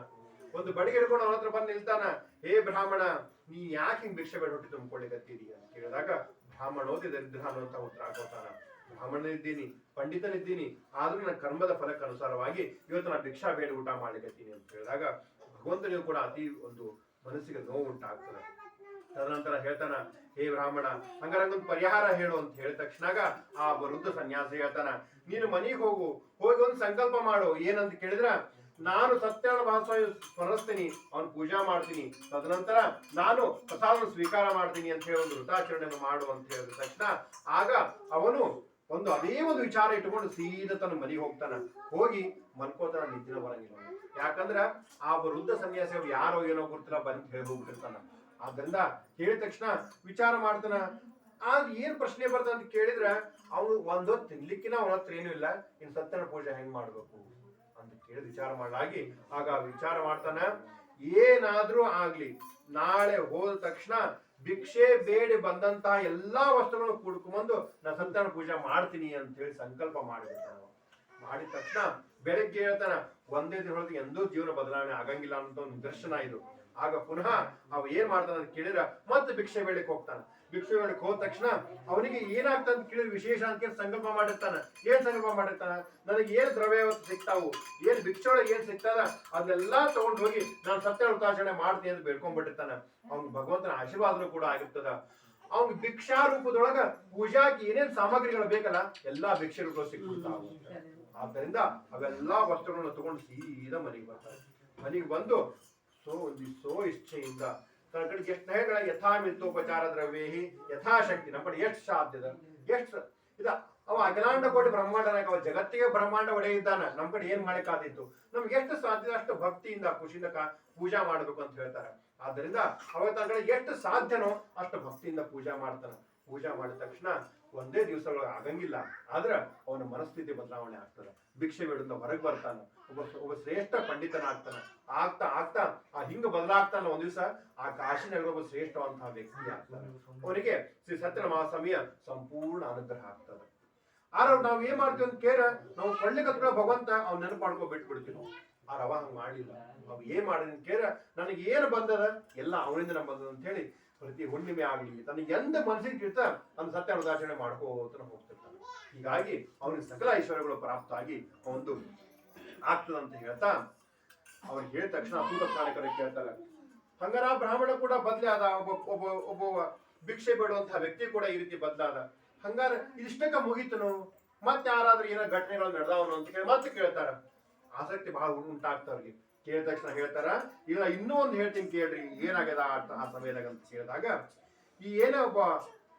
ಒಂದು ಬಡಿಗೆ ಹಿಡ್ಕೊಂಡು ಅವನ ಹತ್ರ ಬಂದು ನಿಲ್ತಾನ. ಹೇ ಬ್ರಾಹ್ಮಣ, ನೀ ಯಾಕೆ ಹಿಂಗ್ ಭಿಕ್ಷೆ ಬೇಡ ಹೊಟ್ಟಿ ತುಂಬಿಕೊಳ್ಳಿಕತ್ತೀರಿ ಅಂತ ಕೇಳಿದಾಗ ಬ್ರಾಹ್ಮಣ ಓದಿ ದರಿದ್ರ ಅನ್ನುವಂತ ಉತ್ತರ ಹಾಕೋತಾನ. ಬ್ರಾಹ್ಮಣನಿದ್ದೀನಿ, ಪಂಡಿತನಿದ್ದೀನಿ, ಆದ್ರೂ ನನ್ನ ಕರ್ಮದ ಫಲಕ್ಕೆ ಅನುಸಾರವಾಗಿ ಇವತ್ತು ನಾನು ಭಿಕ್ಷಾ ಬೇಡ ಊಟ ಮಾಡ್ಲಿಕತ್ತೀನಿ ಅಂತ ಹೇಳಿದಾಗ ಭಗವಂತನಿಗೂ ಕೂಡ ಅತಿ ಒಂದು ಮನಸ್ಸಿಗೆ ನೋವು ಉಂಟಾಗ್ತದೆ. ತದನಂತರ ಹೇಳ್ತಾನ, ಹೇ ಬ್ರಾಹ್ಮಣ, ಹಂಗಾರಂಗೊಂದು ಪರಿಹಾರ ಹೇಳು ಅಂತ ಹೇಳಿದ ತಕ್ಷಣಾಗ ಆ ವೃದ್ಧ ಸನ್ಯಾಸಿ ಹೇಳ್ತಾನ, ನೀನು ಮನೆಗೆ ಹೋಗಿ ಒಂದು ಸಂಕಲ್ಪ ಮಾಡು. ಏನಂತ ಕೇಳಿದ್ರ, ನಾನು ಸತ್ಯನಾರಾಯಣ ಮಹಾಸ್ವಾಮಿ ಸ್ಮರಿಸ್ತೀನಿ, ಅವನು ಪೂಜಾ ಮಾಡ್ತೀನಿ, ತದನಂತರ ನಾನು ಪ್ರಸಾದ ಸ್ವೀಕಾರ ಮಾಡ್ತೀನಿ ಅಂತ ಹೇಳಿ ಒಂದು ವೃತಾಚರಣೆಯನ್ನು ಮಾಡು ಅಂತ ಹೇಳಿದ ತಕ್ಷಣ ಆಗ ಅವನು ಅದೇ ಒಂದು ವಿಚಾರ ಇಟ್ಟುಕೊಂಡು ಸೀದಾ ತನ್ನ ಮನೆಗೆ ಹೋಗ್ತಾನ. ಹೋಗಿ ಮನ್ಕೋತಾನ, ನಿದ್ದಿನ ಬರಂಗಿಲ್ಲ. ಯಾಕಂದ್ರ ಆ ವೃದ್ಧ ಸನ್ಯಾಸಿ ಅವ್ರು ಯಾರೋ ಏನೋ ಗೊತ್ತಿಲ್ಲ ಬಂದು ಹೇಳಿ ಹೋಗ್ಬಿಟ್ಟಿರ್ತಾನ. ಆದ್ರಿಂದ ಹೇಳಿದ ತಕ್ಷಣ ವಿಚಾರ ಮಾಡ್ತಾನ. ಆಗ ಏನ್ ಪ್ರಶ್ನೆ ಬರ್ತದ ಅಂತ ಕೇಳಿದ್ರ, ಅವನು ಒಂದೊತ್ತು ತಿನ್ಲಿಕ್ಕಿನ ಅವನ ಹತ್ರ ಏನೂ ಇಲ್ಲ, ಇನ್ ಸತ್ಯನ ಪೂಜೆ ಹೆಂಗ್ ಮಾಡ್ಬೇಕು ಅಂತ ಕೇಳಿ ವಿಚಾರ ಮಾಡಲಾಗಿ ಆಗ ವಿಚಾರ ಮಾಡ್ತಾನ, ಏನಾದ್ರೂ ಆಗ್ಲಿ ನಾಳೆ ಹೋದ ತಕ್ಷಣ ಭಿಕ್ಷೆ ಬೇಡಿ ಬಂದಂತಹ ಎಲ್ಲಾ ವಸ್ತುಗಳನ್ನು ಕೂಡ್ಕೊಂಡ್ಬಂದು ನಾ ಸತ್ಯನ ಪೂಜೆ ಮಾಡ್ತೀನಿ ಅಂತ ಹೇಳಿ ಸಂಕಲ್ಪ ಮಾಡಿರ್ತಾನ. ಮಾಡಿದ ತಕ್ಷಣ ಬೆಳಗ್ಗೆ ಹೇಳ್ತಾನ, ಒಂದೇ ದಿನದೊಳಗೆ ಎಂದೂ ಜೀವನ ಬದಲಾವಣೆ ಆಗಂಗಿಲ್ಲ ಅಂತ ಒಂದು ನಿದರ್ಶನ ಇದು. ಆಗ ಪುನಃ ಅವ ಏನ್ ಮಾಡ್ತಾನ ಅಂತ ಕೇಳಿದ್ರ ಮತ್ತೆ ಭಿಕ್ಷೆ ಬೇಡಕ್ ಹೋಗ್ತಾನ. ಭಿಕ್ಷೆ ಬೇಡಕ್ ಹೋದ ತಕ್ಷಣ ಅವನಿಗೆ ಏನಾಗ್ತದ ಅಂತ ಕೇಳಿದ್ರೆ ವಿಶೇಷ ಅಂತ ಸಂಕಲ್ಪ ಮಾಡಿರ್ತಾನ. ಏನ್ ಸಂಕಲ್ಪ ಮಾಡಿರ್ತಾನ, ನನಗೆ ಏನ್ ದ್ರವ್ಯ ಸಿಗ್ತಾವು, ಏನ್ ಭಿಕ್ಷೆ ಒಳಗೆ ಏನ್ ಸಿಗ್ತದ ಅದನ್ನೆಲ್ಲಾ ತಗೊಂಡು ಹೋಗಿ ನಾನು ಸತ್ಯ ವೃತಾಚರಣೆ ಮಾಡ್ತೀನಿ ಅಂತ ಬೇಡ್ಕೊಂಡ್ಬಿಟ್ಟಿರ್ತಾನ. ಅವ್ನ್ ಭಗವಂತನ ಆಶೀರ್ವಾದನೂ ಕೂಡ ಆಗಿರ್ತದ. ಅವ್ನ್ ಭಿಕ್ಷಾ ರೂಪದೊಳಗ ಪೂಜಾಕ್ಕೆ ಏನೇನ್ ಸಾಮಗ್ರಿಗಳು ಬೇಕಲ್ಲ ಎಲ್ಲಾ ಭಿಕ್ಷೆ ರೂಪ ಸಿಕ್ಬಿಡ್ತಾವ. ಆದ್ದರಿಂದ ಅವೆಲ್ಲಾ ವಸ್ತುಗಳನ್ನ ತಗೊಂಡು ಸೀದಾ ಮನೆಗೆ ಬರ್ತಾರೆ. ಮನೆಗೆ ಬಂದು ಸೋ ಇಚ್ಛೆಯಿಂದ ತನ್ನ ಕಡೆಗೆ ಎಷ್ಟು ನಯಗಳ ಯಥಾಮಿತ್ತೋಪಚಾರ ದ್ರವ್ಯೇಹಿ ಯಥಾಶಕ್ತಿ ನಮ್ಮ ಕಡೆ ಎಷ್ಟು ಸಾಧ್ಯದ ಎಷ್ಟು ಇದ ಅವ ಅಖಿಲಾಂಡ ಕೋಟಿ ಬ್ರಹ್ಮಾಂಡ ನಾಯಕ, ಅವ ಜಗತ್ತಿಗೆ ಬ್ರಹ್ಮಾಂಡ ಒಡೆಯ ಇದ್ದಾನ. ನಮ್ ಕಡೆ ಏನ್ ಮಾಡಿಕಾದಿತ್ತು, ನಮ್ಗೆ ಎಷ್ಟು ಸಾಧ್ಯ ಅಷ್ಟು ಭಕ್ತಿಯಿಂದ ಖುಷಿಯಿಂದ ಪೂಜಾ ಮಾಡ್ಬೇಕು ಅಂತ ಹೇಳ್ತಾರೆ. ಆದ್ದರಿಂದ ಅವ ತನ್ನ ಕಡೆ ಎಷ್ಟು ಸಾಧ್ಯನೋ ಅಷ್ಟು ಭಕ್ತಿಯಿಂದ ಪೂಜಾ ಮಾಡ್ತಾನ. ಪೂಜಾ ಮಾಡಿದ ತಕ್ಷಣ ಒಂದೇ ದಿವಸಗಳು ಆಗಂಗಿಲ್ಲ, ಆದ್ರ ಅವನ ಮನಸ್ಥಿತಿ ಬದಲಾವಣೆ ಆಗ್ತದೆ. ಭಿಕ್ಷೆ ಬೇಡದಿಂದ ಹೊರಗೆ ಬರ್ತಾನ, ಒಬ್ಬ ಶ್ರೇಷ್ಠ ಪಂಡಿತನ ಆಗ್ತಾನ. ಆಗ್ತಾ ಆ ಹಿಂಗ ಬದಲಾಗ್ತಾನ. ಒಂದ್ ದಿವಸ ಆ ಕಾಶಿನಗರ ಒಬ್ಬ ಶ್ರೇಷ್ಠವಂತಹ ವ್ಯಕ್ತಿ ಆಗ್ತಾನೆ. ಅವನಿಗೆ ಶ್ರೀ ಸತ್ಯನಾರಾಯಣ ಮಹಾಸ್ವಾಮಿಯ ಸಂಪೂರ್ಣ ಅನುಗ್ರಹ ಆಗ್ತದೆ. ಆದ್ರೆ ನಾವ್ ಏನ್ ಮಾಡ್ತೀವಿ ಅಂತ ಕೇಳ, ನಾವು ಕೊಳ್ಳಿಕತ್ರ ಭಗವಂತ ಅವ್ನ ನೆನಪು ಮಾಡ್ಕೊ ಬಿಟ್ಬಿಡ್ತೀವಿ ನಾವು. ಆರ ಅವ ಹಂಗ ಮಾಡಿಲ್ಲ. ಅವ್ ಏನ್ ಮಾಡಿದ ಕೇಳ, ನನಗೆ ಏನು ಬಂದದ ಎಲ್ಲ ಅವನಿಂದ ನಮ್ ಬಂದದ ಅಂತ ಹೇಳಿ ಪ್ರತಿ ಹುಣ್ಣಿಮೆ ಆಗ್ಲಿ ತನಗೆ ಎಂದ ಮನಸ್ಸಿಗೆ ಇರ್ತ ತನ್ನ ಸತ್ಯ ಉದಾಚರಣೆ ಮಾಡ್ಕೋತ ಹೋಗ್ತಿರ್ತಾನೆ. ಹೀಗಾಗಿ ಅವನಿಗೆ ಸಕಲ ಐಶ್ವರ್ಯಗಳು ಪ್ರಾಪ್ತ ಆಗಿ ಒಂದು ಆಗ್ತದಂತ ಹೇಳ್ತಾ ಅವ್ರಿಗೆ ಹೇಳಿದ ತಕ್ಷಣ ಅಪೂರ್ವ ಕಾಣಿಕರಿಗೆ ಕೇಳ್ತಾರೆ, ಹಂಗಾರ ಬ್ರಾಹ್ಮಣ ಕೂಡ ಬದಲಾದ, ಒಬ್ಬ ಭಿಕ್ಷೆ ಬೇಡುವಂತಹ ವ್ಯಕ್ತಿ ಕೂಡ ಈ ರೀತಿ ಬದಲಾದ. ಹಂಗಾರ ಇದಿಷ್ಟಕ್ಕ ಮುಗೀತನು, ಮತ್ತೆ ಯಾರಾದ್ರೂ ಏನೋ ಘಟನೆಗಳು ನಡೆದವನು ಅಂತ ಕೇಳಿ ಮತ್ತೆ ಕೇಳ್ತಾರ. ಆಸಕ್ತಿ ಬಹಳ ಉಂಟಾಗ್ತವ್ರಿಗೆ. ಕೇಳಿದ ತಕ್ಷಣ ಹೇಳ್ತಾರ, ಇಲ್ಲ ಇನ್ನೂ ಒಂದು ಹೇಳ್ತೀನಿ ಕೇಳ್ರಿ ಏನಾಗ್ಯದ ಆ ಸಮಯದಾಗ ಅಂತ ಕೇಳಿದಾಗ, ಈ ಏನೇ ಒಬ್ಬ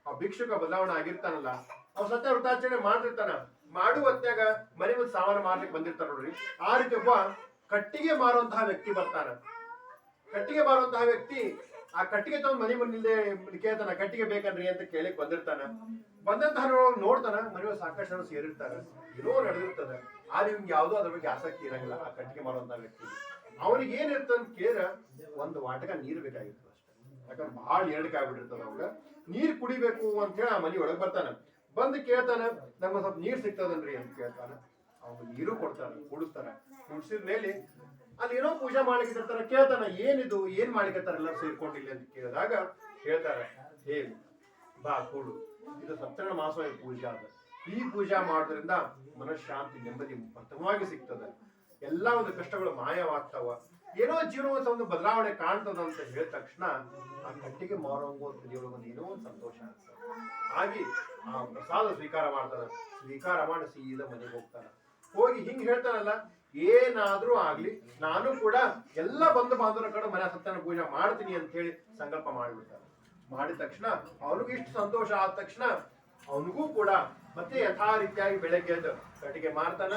ಆ ಭಿಕ್ಷುಕ ಬದಲಾವಣೆ ಆಗಿರ್ತಾನಲ್ಲ, ಅವ್ ಸತ್ಯ ವೃತಾಚರಣೆ ಮಾಡ್ತಿರ್ತಾನ. ಮಾಡುವ ಹೊತ್ನ್ಯಾಗ ಮನೆ ಮುಂದೆ ಸಾಮಾನು ಮಾರ್ಲಿಕ್ಕೆ ಬಂದಿರ್ತಾರ ನೋಡ್ರಿ. ಆ ರೀತಿ ಒಬ್ಬ ಕಟ್ಟಿಗೆ ಮಾರುವಂತಹ ವ್ಯಕ್ತಿ ಬರ್ತಾನ. ಕಟ್ಟಿಗೆ ಮಾರುವಂತಹ ವ್ಯಕ್ತಿ ಆ ಕಟ್ಟಿಗೆ ತಗೊಂಡ್ ಮನೆ ಮುಂದೆ ಕೇಳ್ತಾನ, ಕಟ್ಟಿಗೆ ಬೇಕನ್ರಿ ಅಂತ ಕೇಳಿಕ್ ಬಂದಿರ್ತಾನ. ಬಂದಂತಹ ನೋಡ್ತಾನ, ಮನೆಯೊಳಗೆ ಸಾಕಷ್ಟು ಜನ ಸೇರಿರ್ತಾರ, ಏನೋ ನಡೆದಿರ್ತದ. ಆದ್ರೆ ನಿಮ್ಗೆ ಯಾವ್ದೋ ಅದ್ರ ಬಗ್ಗೆ ಆಸಕ್ತಿ ಇರಂಗಿಲ್ಲ ಆ ಕಟ್ಟಿಗೆ ಮಾರುವಂತಹ ವ್ಯಕ್ತಿ. ಅವನಿಗೆ ಏನಿರ್ತದ ಅಂತ ಕೇಳಿದ್ರ ಒಂದು ವಾಟಕ ನೀರು ಬೇಕಾಗಿರ್ತದ ಅಷ್ಟೇ. ಯಾಕಂದ್ರೆ ಬಹಳ ಎರಡಕ್ಕೆ ಆಗ್ಬಿಟ್ಟಿರ್ತದ. ಅವಾಗ ನೀರ್ ಕುಡಿಬೇಕು ಅಂತ ಹೇಳಿ ಆ ಮನೆ ಒಳಗ್ ಬರ್ತಾನ. ಬಂದು ಕೇಳ್ತಾನ, ನಮ್ಗೆ ಸ್ವಲ್ಪ ನೀರ್ ಸಿಗ್ತದನ್ರಿ ಅಂತ ಕೇಳ್ತಾನ. ಅವ್ನು ನೀರು ಕೊಡ್ತಾರ, ಕುಡಿಸ್ತಾರ. ಕುಡಿಸಿದ ಮೇಲೆ ಅಲ್ಲಿ ಏನೋ ಪೂಜೆ ಮಾಡ್ಲಿಕ್ಕೆ ಕೇಳ್ತಾನ, ಏನಿದು ಏನ್ ಮಾಡ್ಲಿಕ್ಕತ್ತಾರ ಎಲ್ಲ ಸೇರ್ಕೊಂಡಿಲ್ಲ ಅಂತ ಕೇಳಿದಾಗ ಹೇಳ್ತಾರ, ಹೇ ಬಾ ಕೂಡು, ಇದು ಸತ್ಯನಾರಾಯಣ ಮಹಾಸ್ವಾಮಿ ಪೂಜೆ ಅದ. ಈ ಪೂಜಾ ಮಾಡೋದ್ರಿಂದ ಮನಃಶಾಂತಿ ನೆಮ್ಮದಿ ಪ್ರಥಮವಾಗಿ ಸಿಗ್ತದ. ಎಲ್ಲಾ ಒಂದು ಕಷ್ಟಗಳು ಮಾಯವಾಗ್ತಾವ, ಏನೋ ಜೀವನ ಒಂದು ಬದಲಾವಣೆ ಕಾಣ್ತದ ಅಂತ ಹೇಳಿದ ತಕ್ಷಣ ಆ ಕಟ್ಟಿಗೆ ಮಾರುವಂಗ ಒಂದು ಏನೋ ಒಂದು ಸಂತೋಷ ಆಗ್ತದೆ. ಹಾಗೆ ಆ ಪ್ರಸಾದ ಸ್ವೀಕಾರ ಮಾಡ್ತಾನ. ಸ್ವೀಕಾರ ಮಾಡಿ ಸೀದಾ ಮನೆಗೆ ಹೋಗ್ತಾನ. ಹೋಗಿ ಹಿಂಗ್ ಹೇಳ್ತಾನಲ್ಲ, ಏನಾದ್ರೂ ಆಗ್ಲಿ ನಾನು ಕೂಡ ಎಲ್ಲ ಬಂಧು ಬಾಂಧವರ ಕಡೆ ಮನೆ ಸತ್ಯನಾರಾಯಣ ಪೂಜೆ ಮಾಡ್ತೀನಿ ಅಂತ ಹೇಳಿ ಸಂಕಲ್ಪ ಮಾಡಿಬಿಡ್ತಾನೆ. ಮಾಡಿದ ತಕ್ಷಣ ಅವನಿಗೂ ಇಷ್ಟು ಸಂತೋಷ ಆದ ತಕ್ಷಣ ಅವನಿಗೂ ಕೂಡ ಮತ್ತೆ ಯಥಾ ರೀತಿಯಾಗಿ ಬೆಳಗ್ಗೆ ಎದ್ದು ಕಟ್ಟಿಗೆ ಮಾರ್ತಾನ,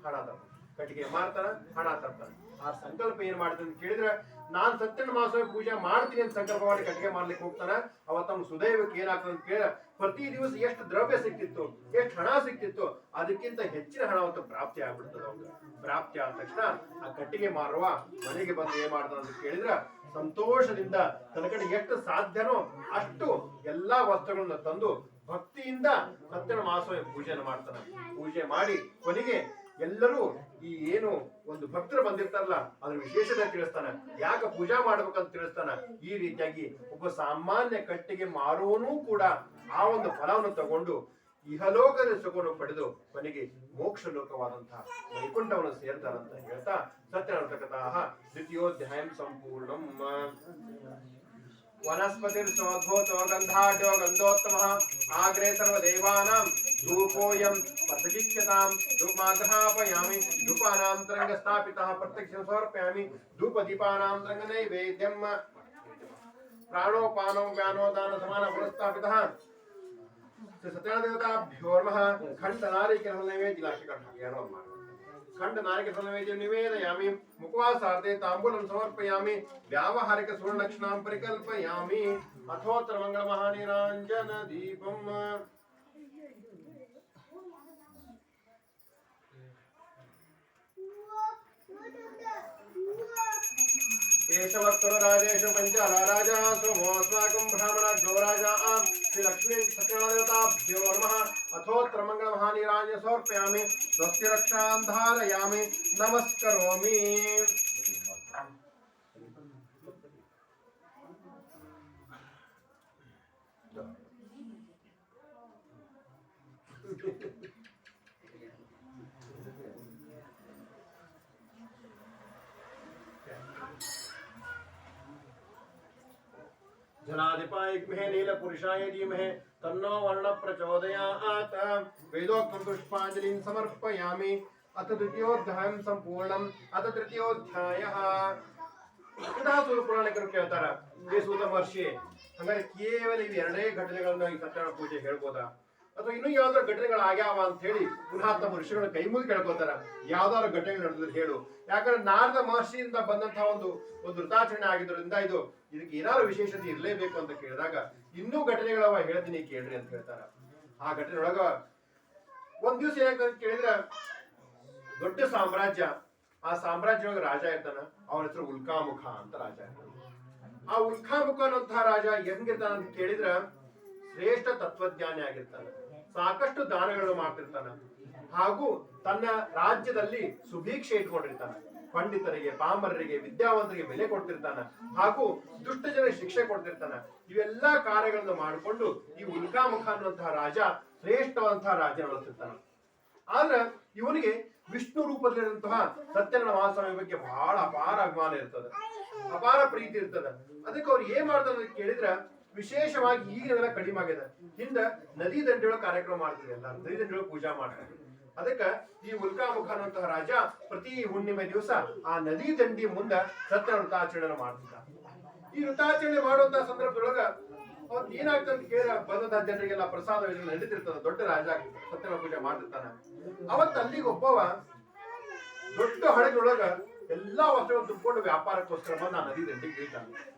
ಹಣ ತರ್ತಾನ, ಕಟ್ಟಿಗೆ ಮಾರ್ತಾನ, ಹಣ ತರ್ತಾನ. ಆ ಸಂಕಲ್ಪ ಏನ್ ಮಾಡ್ತಾನೆ ಅಂತ ಕೇಳಿದ್ರೆ, ನಾನ್ ಸತ್ಯನಾರಾಯಣ ಮಹಾಸ್ವಾಮಿ ಪೂಜೆ ಮಾಡ್ತೀನಿ ಅಂತ ಸಂಕಲ್ಪ ಮಾಡಿ ಕಟ್ಟಿಗೆ ಮಾರ್ಲಿಕ್ಕೆ ಹೋಗ್ತಾನ. ಅವತ್ತ ಅವ್ನು ಸುದೈವಕ್ಕೆ ಏನಾಗ್ತದೆ ಅಂತ ಕೇಳಿದ್ರೆ, ಪ್ರತಿ ದಿವಸ ಎಷ್ಟು ದ್ರವ್ಯ ಸಿಕ್ತಿತ್ತು, ಎಷ್ಟು ಹಣ ಸಿಕ್ತಿತ್ತು, ಅದಕ್ಕಿಂತ ಹೆಚ್ಚಿನ ಹಣ ಅವತ್ತು ಪ್ರಾಪ್ತಿ ಆಗ್ಬಿಡ್ತದ. ಅವ್ನು ಪ್ರಾಪ್ತಿ ಆದ ತಕ್ಷಣ ಆ ಕಟ್ಟಿಗೆ ಮಾರುವ ಮನೆಗೆ ಬಂದು ಏನ್ ಮಾಡ್ತಾನ ಅಂತ ಕೇಳಿದ್ರ, ಸಂತೋಷದಿಂದ ತನ್ನ ಕಡೆ ಎಷ್ಟು ಸಾಧ್ಯನೋ ಅಷ್ಟು ಎಲ್ಲಾ ವಸ್ತುಗಳನ್ನ ತಂದು ಭಕ್ತಿಯಿಂದ ಸತ್ಯನಾರಾಯಣ ಮಹಾಸ್ವಾಮಿ ಪೂಜೆಯನ್ನು ಮಾಡ್ತಾನ. ಪೂಜೆ ಮಾಡಿ ಕೊನೆಗೆ ಎಲ್ಲರೂ ಈ ಏನು ಒಂದು ಭಕ್ತರು ಬಂದಿರ್ತಾರಲ್ಲ ಅದ್ರ ವಿಶೇಷತೆ ತಿಳಿಸ್ತಾನ, ಯಾಕೆ ಪೂಜಾ ಮಾಡ್ಬೇಕಂತ ತಿಳಿಸ್ತಾನ. ಈ ರೀತಿಯಾಗಿ ಒಬ್ಬ ಸಾಮಾನ್ಯ ಕಟ್ಟಿಗೆ ಮಾರುವನೂ ಕೂಡ ಆ ಒಂದು ಫಲವನ್ನು ತಗೊಂಡು ಇಹಲೋಕದ ಸುಖವನ್ನು ಪಡೆದು ಕೊನೆಗೆ ಮೋಕ್ಷ ಲೋಕವಾದಂತಹ ವೈಕುಂಠವನ್ನು ಸೇರ್ತಾರಂತ ಹೇಳ್ತಾ ಸತ್ಯನಾರಾಯಣ ದ್ವಿತೀಯೋಧ್ಯಾಯ ಸಂಪೂರ್ಣಂ. ವನಸ್ಪತಿರ್ಸೋದ್ಭೂತೋ ಗಂಧಾಢ್ಯೋ ಗಂಧೋತ್ತಮಃ ಆಗ್ರೇ ಸರ್ವದೇವಾನಾಂ ಧೂಪೋಯಂ ಪ್ರತಿಷ್ಠ್ಯತಾಂ ಧೂಪಮಾಗ್ರಹಾಪಯಾಮಿ ಧೂಪಾನಾಂತರಂಗ ಸ್ಥಾಪಿತಃ ಪ್ರತ್ಯಕ್ಷಂ ಸಮರ್ಪಯಾಮಿ ಧೂಪದೀಪಾನಾಂ ರಂಗ ನೈವೇದ್ಯಂ ಪ್ರಾಣೋಪಾನೋ ವ್ಯಾನೋದಾನ ಸಮಾನ ಪುರಸ್ಥಾಪಿತಃ ಸತ್ಯನಾರಾಯಣ ದೇವತಾಭ್ಯೋ ನಮಃ. ಖಂಡ ನಾರಿಕೇಲ ನೈವೇದ್ಯ ಖಂಡ ನಾರಿಕ ನೈವೇದ್ಯ ನಿವೇದಯಾಮಿ ಮುಖವಾಸಾರ್ಧೆ ತಾಂಬೂಲಂ ಸಮರ್ಪಯಾಮಿ ವ್ಯಾವಹಾರಿಕ ಸುವರ್ಣಲಕ್ಷಣಾಂ ಪರಿಕಲ್ಪಯಾಮಿ ಅಥೋತ್ತರ ಮಂಗಳ ಮಹಾನಿರಾಂಜನ ದೀಪಂ. ಕೇಶವತ್ತರ ರಾಜೇಶು ಪಂಚಾಲ ರಾಜ ಸೋಮೋಸ್ಮಾಕಂ ಬ್ರಾಹ್ಮಣೋ ರಾಜ ಶ್ರೀ ಲಕ್ಷ್ಮೀ ಸತ್ಯನಾರಾಯಣಾಭ್ಯೋ ನಮಃ. ಅಥೋತ್ರ ಮಂಗಳ ಮಹಾನಿರಾಂಜನ ಸಮರ್ಪಯಾಮಿ ಸ್ವಸ್ತಿ ರಕ್ಷಾಂ ಧಾರಯಾಮಿ ನಮಸ್ಕರೋಮಿ. जनाधिपायिग्महे नीलपुरुषाय धीमहि तन्नो वर्ण प्रचोदयात्. वेदोक्तं पुष्पांजलिं समर्पयामि. अथ द्वितीयोध्यायं संपूर्णम्. अथ तृतीयोध्यायः. ಪುರಾಣಿಕರು ಕೇಳ್ತಾರ, ಸೂತ ಮಹರ್ಷಿ ಹಂಗಾರೆ ಕೇವಲ ಇವು ಎರಡೇ ಘಟನೆಗಳನ್ನ ಈ ಸತ್ಯನಾರಾಯಣ ಪೂಜೆ ಹೇಳ್ಬೋದಾ, ಅಥವಾ ಇನ್ನೂ ಯಾವ್ದಾದ್ರು ಘಟನೆಗಳು ಆಗ್ಯಾವ ಅಂತ ಹೇಳಿ ಪುನಃ ತಮ್ಮ ಋಷಿಗಳ ಕೈ ಮುಗಿ ಕೇಳ್ಕೊತಾರ, ಯಾವ್ದಾದ್ರು ಘಟನೆಗಳು ನಡೆದ್ರೆ ಹೇಳು. ಯಾಕಂದ್ರೆ ನಾರದ ಮಹರ್ಷಿಯಿಂದ ಬಂದಂತಹ ಒಂದು ವೃತಾಚರಣೆ ಆಗಿದ್ರಿಂದ ಇದಕ್ಕೆ ಏನಾದ್ರು ವಿಶೇಷತೆ ಇರಲೇಬೇಕು ಅಂತ ಕೇಳಿದಾಗ, ಇನ್ನೂ ಘಟನೆಗಳವ ಹೇಳ್ತೀನಿ ಕೇಳ್ರಿ ಅಂತ ಹೇಳ್ತಾರ. ಆ ಘಟನೆ ಒಳಗ ಒಂದ್ ದಿವಸ ಏನಾಗ್ತದೆ ಅಂತ ಕೇಳಿದ್ರೆ, ದೊಡ್ಡ ಸಾಮ್ರಾಜ್ಯ, ಆ ಸಾಮ್ರಾಜ್ಯ ಒಳಗ ರಾಜ ಇರ್ತಾನ, ಅವನ ಹೆಸರು ಉಲ್ಕಾಮುಖ ಅಂತ ರಾಜ ಇರ್ತಾನ. ಆ ಉಲ್ಕಾಮುಖ ಅನ್ನುವಂತಹ ರಾಜ ಹೆಂಗಿರ್ತಾನ ಅಂತ ಕೇಳಿದ್ರ, ಶ್ರೇಷ್ಠ ತತ್ವಜ್ಞಾನಿ ಆಗಿರ್ತಾನ, ಸಾಕಷ್ಟು ದಾನಗಳನ್ನು ಮಾಡ್ತಿರ್ತಾನ, ಹಾಗೂ ತನ್ನ ರಾಜ್ಯದಲ್ಲಿ ಸುಭೀಕ್ಷೆ ಇಟ್ಕೊಂಡಿರ್ತಾನ, ಪಂಡಿತರಿಗೆ, ಪಾಮರರಿಗೆ, ವಿದ್ಯಾವಂತರಿಗೆ ಬೆಲೆ ಕೊಡ್ತಿರ್ತಾನ, ಹಾಗೂ ದುಷ್ಟ ಜನ ಶಿಕ್ಷೆ ಕೊಡ್ತಿರ್ತಾನ. ಇವೆಲ್ಲಾ ಕಾರ್ಯಗಳನ್ನು ಮಾಡಿಕೊಂಡು ಈ ಉಲ್ಕಾಮುಖ ಅನ್ನುವಂತಹ ರಾಜ ಶ್ರೇಷ್ಠವಾದಂತಹ ರಾಜ್ಯ ನಡೆಸ್ತಿರ್ತಾನ. ಆದ್ರ ಇವನಿಗೆ ವಿಷ್ಣು ರೂಪದಲ್ಲಿರುವಂತಹ ಸತ್ಯನಾರಾಯಣ ಮಹಾಸ್ವಾಮಿ ಬಗ್ಗೆ ಬಹಳ ಅಪಾರ ಅಭಿಮಾನ ಇರ್ತದ, ಅಪಾರ ಪ್ರೀತಿ ಇರ್ತದ. ಅದಕ್ಕೆ ಅವ್ರು ಏನ್ ಮಾಡ್ತಾರ ಅಂತ ಕೇಳಿದ್ರ, ವಿಶೇಷವಾಗಿ ಈಗಿನೆಲ್ಲ ಕಡಿಮೆ ಆಗಿದೆ. ಹಿಂದ ನದಿ ದಂಡೆಯೊಳಗೆ ಕಾರ್ಯಕ್ರಮ ಮಾಡ್ತಿದೆ, ಎಲ್ಲ ನದಿ ದಂಡೆಯೊಳಗೆ ಪೂಜಾ ಮಾಡ್ತಾರೆ. ಅದಕ್ಕ ಈ ಉಲ್ಕಾಮುಖ ಅನ್ನುವಂತಹ ರಾಜ ಪ್ರತಿ ಹುಣ್ಣಿಮೆ ದಿವಸ ಆ ನದಿ ದಂಡಿ ಮುಂದ ಸತ್ಯ ವೃತಾಚರಣೆ ಮಾಡ್ತಿದ್ದ. ಈ ವೃತಾಚರಣೆ ಮಾಡುವಂತಹ ಸಂದರ್ಭದೊಳಗ ಅವತ್ತು ಏನಾಗ್ತದೆ ಅಂತ ಕೇಳಿದ್ರೆ ಬಂದಂತ ಜನರಿಗೆಲ್ಲ ಪ್ರಸಾದ ನಡೀತಿರ್ತದ, ದೊಡ್ಡ ರಾಜ ಆಗ್ತದೆ, ಸತ್ಯನಾರಾಯಣ ಪೂಜೆ ಮಾಡ್ತಿರ್ತಾನ. ಅವತ್ತು ಅಲ್ಲಿಗೆ ಒಬ್ಬವ ದೊಡ್ಡ ಹಡಗೊಳಗ ಎಲ್ಲಾ ವಸ್ತುಗಳನ್ನು ತುಂಬಿಕೊಂಡು ವ್ಯಾಪಾರಕ್ಕೋಸ್ಕರ ಬಂದು ಆ ನದಿ ದಂಡಿಗೆ ಇಳಿತಾನೆ.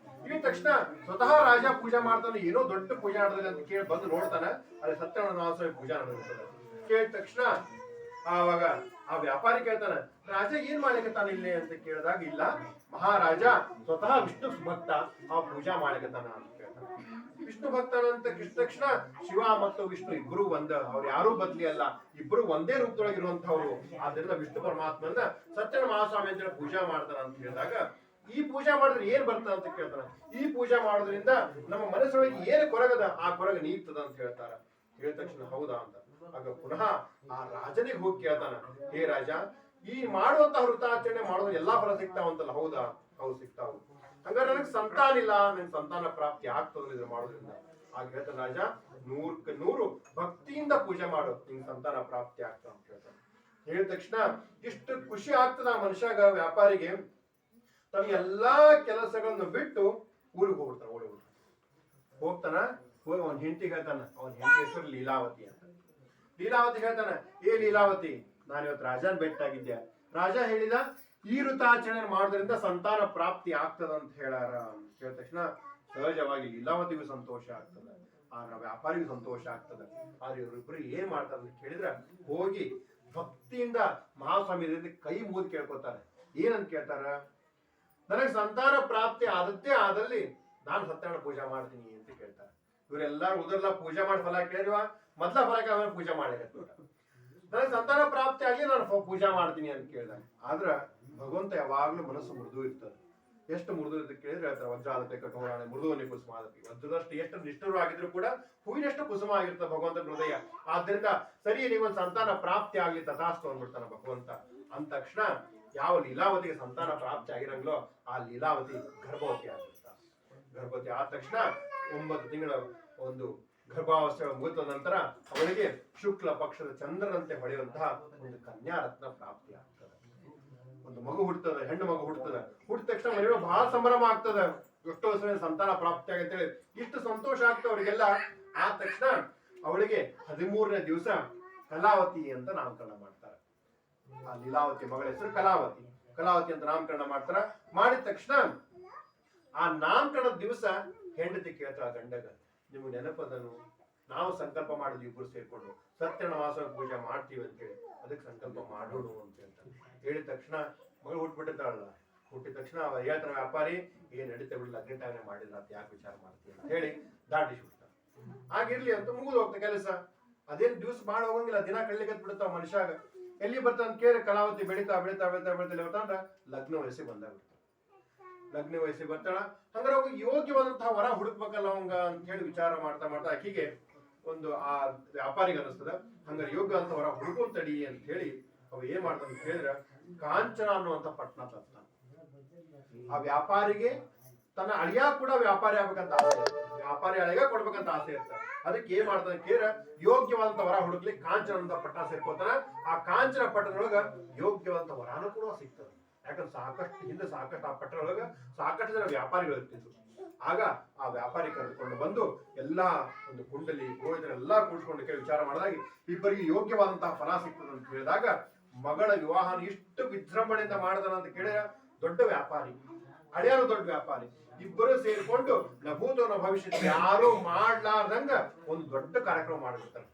ಇಳಿದ ತಕ್ಷಣ ಸ್ವತಃ ರಾಜ ಪೂಜೆ ಮಾಡ್ತಾನೆ, ಏನೋ ದೊಡ್ಡ ಪೂಜೆ ನಡೆದಿದೆ ಅಂತ ಕೇಳಿ ಬಂದು ನೋಡ್ತಾನೆ, ಅಲ್ಲಿ ಸತ್ಯನಾರಾಯಣ ಪೂಜೆ ನಡೆದಿರ್ತದೆ. ಕೇಳಿದ ತಕ್ಷಣ ಆವಾಗ ಆ ವ್ಯಾಪಾರಿ ಕೇಳ್ತಾನೆ, ರಾಜ ಏನ್ ಮಾಡ್ಲಿಕತ್ತಾನ ಇಲ್ಲಿ ಅಂತ ಕೇಳಿದಾಗ, ಇಲ್ಲ ಮಹಾರಾಜ ಸ್ವತಃ ವಿಷ್ಣು ಭಕ್ತ, ಆ ಪೂಜಾ ಮಾಡ್ಲಿಕತ್ತಾನ ಅಂತ ಕೇಳ್ತಾನೆ. ವಿಷ್ಣು ಭಕ್ತನಂತ ತಕ್ಷಣ ಶಿವ ಮತ್ತು ವಿಷ್ಣು ಇಬ್ರು ಒಂದ, ಅವ್ರು ಯಾರೂ ಬದ್ಲಿ ಅಲ್ಲ, ಇಬ್ರು ಒಂದೇ ರೂಪದೊಳಗಿರುವಂತವ್ರು. ಆದ್ರಿಂದ ವಿಷ್ಣು ಪರಮಾತ್ಮನ ಸತ್ಯನ ಮಹಾಸ್ವಾಮಿ ಅಂತ ಹೇಳಿ ಪೂಜಾ ಮಾಡ್ತಾನ ಅಂತ ಹೇಳಿದಾಗ, ಈ ಪೂಜಾ ಮಾಡಿದ್ರೆ ಏನ್ ಬರ್ತದ ಅಂತ ಕೇಳ್ತಾನ. ಈ ಪೂಜಾ ಮಾಡೋದ್ರಿಂದ ನಮ್ಮ ಮನಸ್ಸೊಳಗೆ ಏನ್ ಕೊರಗದ ಆ ಕೊರಗ ನೀಗ್ತದ ಅಂತ ಹೇಳ್ತಾರ. ಹೇಳಿದ ತಕ್ಷಣ ಹೌದಾ ಅಂತ ಆಗ ಪುನಃ ಆ ರಾಜನಿಗೆ ಹೋಗಿ ಕೇಳ್ತಾನ, ಹೇ ರಾಜ, ಈ ಮಾಡುವಂತ ವೃತ್ತಾಚರಣೆ ಮಾಡೋದ್ರ ಎಲ್ಲಾ ಫಲ ಸಿಗ್ತಾವಂತಲ್ಲ, ಹೌದಾ? ಹೌದು ಸಿಗ್ತಾವು. ಹಂಗಾರೆ ನನಗೆ ಸಂತಾನ ಇಲ್ಲ, ನನ್ ಸಂತಾನ ಪ್ರಾಪ್ತಿ ಆಗ್ತದ ಇದು ಮಾಡೋದ್ರಿಂದ. ಆಗ ಹೇಳ್ತಾನೆ ರಾಜ, 100 ಭಕ್ತಿಯಿಂದ ಪೂಜೆ ಮಾಡು, ನಿಂಗೆ ಸಂತಾನ ಪ್ರಾಪ್ತಿ ಆಗ್ತದ ಅಂತ ಹೇಳ್ತಾನೆ. ಹೇಳಿದ ತಕ್ಷಣ ಇಷ್ಟು ಖುಷಿ ಆಗ್ತದ ಆ ಮನುಷ್ಯಾಗ, ವ್ಯಾಪಾರಿಗೆ. ತನ್ನ ಎಲ್ಲಾ ಕೆಲಸಗಳನ್ನು ಬಿಟ್ಟು ಊರಿಗೆ ಹೋಗ್ಬಿಡ್ತಾನ. ಹೋಗ್ತಾನ, ಹೋಗಿ ಅವನ್ ಹೆಂಡತಿ ಹೇಳ್ತಾನ, ಅವನ ಹೆಂಡತಿ ಹೆಸರು ಲೀಲಾವತಿ ಅಂತ. ಲೀಲಾವತಿ ಹೇಳ್ತಾನ, ಏ ಲೀಲಾವತಿ, ನಾನು ಇವತ್ತು ರಾಜನ್ ಭೇಟಿಯಾಗಿದ್ದೆ. ರಾಜ ಹೇಳಿದ ಈ ವೃತಾಚರಣೆ ಮಾಡೋದ್ರಿಂದ ಸಂತಾನ ಪ್ರಾಪ್ತಿ ಆಗ್ತದ ಅಂತ ಹೇಳಾರ. ಹೇಳಿದ ತಕ್ಷಣ ಸಹಜವಾಗಿ ಲೀಲಾವತಿಗೂ ಸಂತೋಷ ಆಗ್ತದ, ಆ ವ್ಯಾಪಾರಿಗೂ ಸಂತೋಷ ಆಗ್ತದ. ಆದ್ರೆ ಇವರಿಬ್ರು ಏನ್ ಮಾಡ್ತಾರ ಅಂತ ಕೇಳಿದ್ರ, ಹೋಗಿ ಭಕ್ತಿಯಿಂದ ಮಹಾಸ್ವಾಮಿ ಕೈ ಮುಗಿದು ಕೇಳ್ಕೊತಾರೆ. ಏನಂತ ಕೇಳ್ತಾರ, ನನಗೆ ಸಂತಾನ ಪ್ರಾಪ್ತಿ ಆದದ್ದೇ ಆದಲ್ಲಿ ನಾನು ಸತ್ಯನಾರಾಯಣ ಪೂಜಾ ಮಾಡ್ತೀನಿ ಅಂತ ಕೇಳ್ತಾರೆ. ಇವರೆಲ್ಲಾರು ಉದರ್ಲ ಪೂಜೆ ಮಾಡಿ ಫಲ ಕೇಳಿರುವ, ಮೊದ್ಲ ಫಲಕ್ಕೆ ಪೂಜೆ ಮಾಡಿರತ್ತ. ನನಗೆ ಸಂತಾನ ಪ್ರಾಪ್ತಿ ಆಗಿ ನಾನು ಪೂಜಾ ಮಾಡ್ತೀನಿ ಅಂತ ಕೇಳಿದ. ಆದ್ರ ಭಗವಂತ ಯಾವಾಗ್ಲೂ ಮನಸ್ಸು ಮೃದು ಇರ್ತದೆ. ಎಷ್ಟು ಮೃದು ಅಂತ ಕೇಳಿದ್ರೆ ಹೇಳ್ತಾರೆ, ವಜ್ರಾದತೆ ಕಠೋರಾಣೆ ಮೃದುವನ್ನೇ ಕುಸುಮಾದತಿ. ವಜ್ರದಷ್ಟು ಎಷ್ಟು ನಿಷ್ಠರು ಆಗಿದ್ರು ಕೂಡ ಹೂವಿನಷ್ಟು ಕುಸುಮ ಆಗಿರ್ತದೆ ಭಗವಂತ ಹೃದಯ. ಆದ್ರಿಂದ ಸರಿ, ನೀವೊಂದು ಸಂತಾನ ಪ್ರಾಪ್ತಿ ಆಗ್ಲಿ ತಥಾಸ್ತು ಅಂದ್ಬಿಡ್ತಾನ ಭಗವಂತ. ಅಂದ ತಕ್ಷಣ ಯಾವ ಲೀಲಾವತಿಗೆ ಸಂತಾನ ಪ್ರಾಪ್ತಿ ಆಗಿರಂಗ್ಲೋ ಆ ಲೀಲಾವತಿ ಗರ್ಭವತಿ ಆಗಿರ್ತಾಳೆ. ಗರ್ಭವತಿ ಆದ ತಕ್ಷಣ 9 ತಿಂಗಳ ಒಂದು ಗರ್ಭಾವಸ್ಥೆ ಮುಗಿದ ನಂತರ ಅವಳಿಗೆ ಶುಕ್ಲ ಪಕ್ಷದ ಚಂದ್ರನಂತೆ ಹೊಳೆಯುವಂತಹ ಒಂದು ಕನ್ಯಾ ರತ್ನ ಪ್ರಾಪ್ತಿ ಆಗ್ತದೆ. ಒಂದು ಮಗು ಹುಟ್ಟುತ್ತದೆ, ಹೆಣ್ಣು ಮಗು ಹುಟ್ಟುತ್ತದೆ. ಹುಟ್ಟಿದ ತಕ್ಷಣ ಮನೆಯೊಳಗೆ ಬಹಳ ಸಂಭ್ರಮ ಆಗ್ತದೆ, ಎಷ್ಟೋ ಸಮಯ ಸಂತಾನ ಪ್ರಾಪ್ತಿ ಆಗಂತೇಳಿ ಇಷ್ಟು ಸಂತೋಷ ಆಗ್ತದೆ ಅವರಿಗೆಲ್ಲ. ಆದ ತಕ್ಷಣ ಅವಳಿಗೆ 13ನೇ ದಿವಸ ಕಲಾವತಿ ಅಂತ ನಾಮಕರಣ ಮಾಡ್ತಾರೆ. ಆ ಲೀಲಾವತಿ ಮಗಳ ಹೆಸರು ಕಲಾವತಿ. ಕಲಾವತಿ ಅಂತ ನಾಮಕರಣ ಮಾಡ್ತಾರ. ಮಾಡಿದ ತಕ್ಷಣ ಆ ನಾಮಕರಣದ ದಿವಸ ಹೆಂಡತಿ ಕೇಳ್ತಾಳ ಗಂಡಗ, ನಿಮ್ಗೆ ನೆನಪದನು, ನಾವು ಸಂಕಲ್ಪ ಮಾಡಿದ್ವಿ ಇಬ್ರು ಸೇರ್ಕೊಂಡು ಸತ್ಯನಾರಾಯಣ ಮಾಸ ಪೂಜೆ ಮಾಡ್ತೀವಿ ಅಂತೇಳಿ, ಅದಕ್ಕೆ ಸಂಕಲ್ಪ ಮಾಡೋಣ ಅಂತ ಹೇಳ್ತಾನೆ. ಹೇಳಿದ ತಕ್ಷಣ ಮಗಳು ಹುಟ್ಬಿಟ್ಟಿರ್ತಾಳಲ್ಲ, ಹುಟ್ಟಿದ ತಕ್ಷಣ ಅವ ಹೇಳ್ತಾನ ವ್ಯಾಪಾರಿ, ಏನ್ ನಡೀತಾ ಬಿಡಲ್ಲ, ಅಗ್ನಿಟಾಗನೆ ಮಾಡಿಲ್ಲ ಅಂತ ಯಾಕೆ ವಿಚಾರ ಮಾಡ್ತೀವಿ ಅಂತ ಹೇಳಿ ದಾಟಿಸಿ ಬಿಡ್ತಾನೆ. ಆಗಿರ್ಲಿ ಅಂತ ಮುಗಿದು ಹೋಗ್ತಾ ಕೆಲಸ. ಅದೇನ್ ದಿವ್ಸ ಮಾಡಿ ಹೋಗಂಗಿಲ್ಲ, ದಿನ ಕಳ್ಳಿಕತ್ ಬಿಡುತ್ತಾವ ಮನುಷ್ಯಾಗ. ಎಲ್ಲಿ ಬರ್ತಾನ ಕೇಳಿ ಕಲಾವತಿ ಬೆಳಿತಾ ಬೆಳಿತಾ ಬೆಳಿತಾ ಬೆಳಿತಾ ಬರ್ತಾನ ಲಗ್ನ ವಯಸ್ಸಿಗೆ ಬಂದಾಗ್ಬಿಡ್ತಾನೆ. ಲಗ್ನ ವಯಸ್ಸಿಗೆ ಬರ್ತಾಳ. ಹಂಗಾರೆ ಅವಾಗ ಯೋಗ್ಯವಾದಂತಹ ವರ ಹುಡುಕ್ಬೇಕಲ್ಲ ಅವಂಗ ಅಂತ ಹೇಳಿ ವಿಚಾರ ಮಾಡ್ತಾ ಮಾಡ್ತಾ ಆಕಿಗೆ ಒಂದು ಆ ವ್ಯಾಪಾರಿಗೆ ಅನಿಸ್ತದ, ಹಂಗಾರೆ ಯೋಗ್ಯ ಅಂತ ವರ ಹುಡುಕೊಂತಡಿ ಅಂತ ಹೇಳಿ ಅವ ಏನ್ ಮಾಡ್ತಾನ ಅಂತ ಹೇಳಿದ್ರ, ಕಾಂಚನ ಅನ್ನುವಂತ ಪಟ್ಟಣ ತರ್ತಾನ. ಆ ವ್ಯಾಪಾರಿಗೆ ತನ್ನ ಅಳಿಯ ಕೂಡ ವ್ಯಾಪಾರಿ ಆಗ್ಬೇಕಂತ ಆಸೆ, ವ್ಯಾಪಾರಿ ಅಳಿಗ ಕೊಡ್ಬೇಕಂತ ಆಸೆ ಇರ್ತಾರೆ. ಅದಕ್ಕೆ ಏನ್ ಮಾಡ್ತಾನೆ ಕೇಳಿದ್ರೆ, ಯೋಗ್ಯವಾದಂತ ವರ ಹುಡುಕ್ಲಿಕ್ಕೆ ಕಾಂಚನ ಅಂತ ಪಟ್ಟಣ ಸೇರ್ಕೋತಾನ. ಆ ಕಾಂಚನ ಪಟ್ಟಣದೊಳಗ ಯೋಗ್ಯವಾದಂತ ವರಾನು ಕೂಡ ಸಿಗ್ತದೆ. ಯಾಕಂದ್ರೆ ಸಾಕಷ್ಟು ಆ ಪಟ್ಟಣದೊಳಗ ಸಾಕಷ್ಟು ಜನ ವ್ಯಾಪಾರಿಗಳು ಇರ್ತಿದ್ರು. ಆಗ ಆ ವ್ಯಾಪಾರಿ ಕರೆದುಕೊಂಡು ಬಂದು ಎಲ್ಲಾ ಒಂದು ಕುಂಡಲಿ ಗೋವಿಂದರೆಲ್ಲಾ ಕೂಡ್ಸ್ಕೊಂಡು ಕೇಳಿ ವಿಚಾರ ಮಾಡಿದಾಗ ಇಬ್ಬರಿಗೆ ಯೋಗ್ಯವಾದಂತಹ ಫಲ ಸಿಗ್ತದೆ ಅಂತ ಹೇಳಿದಾಗ, ಮಗಳ ವಿವಾಹನ ಇಷ್ಟು ವಿಜೃಂಭಣೆಯಿಂದ ಮಾಡಿದಾನ ಅಂತ ಕೇಳಿದ್ರೆ, ದೊಡ್ಡ ವ್ಯಾಪಾರಿ ಹಳೆಯರು ದೊಡ್ಡ ವ್ಯಾಪಾರಿ ಇಬ್ಬರು ಸೇರಿಕೊಂಡು ನಭೂತೋ ನ ಭವಿಷ್ಯತ್ ಯಾರು ಮಾಡ್ಲಾರ್ದಂಗ ಒಂದು ದೊಡ್ಡ ಕಾರ್ಯಕ್ರಮ ಮಾಡಿರ್ತಾನೆ.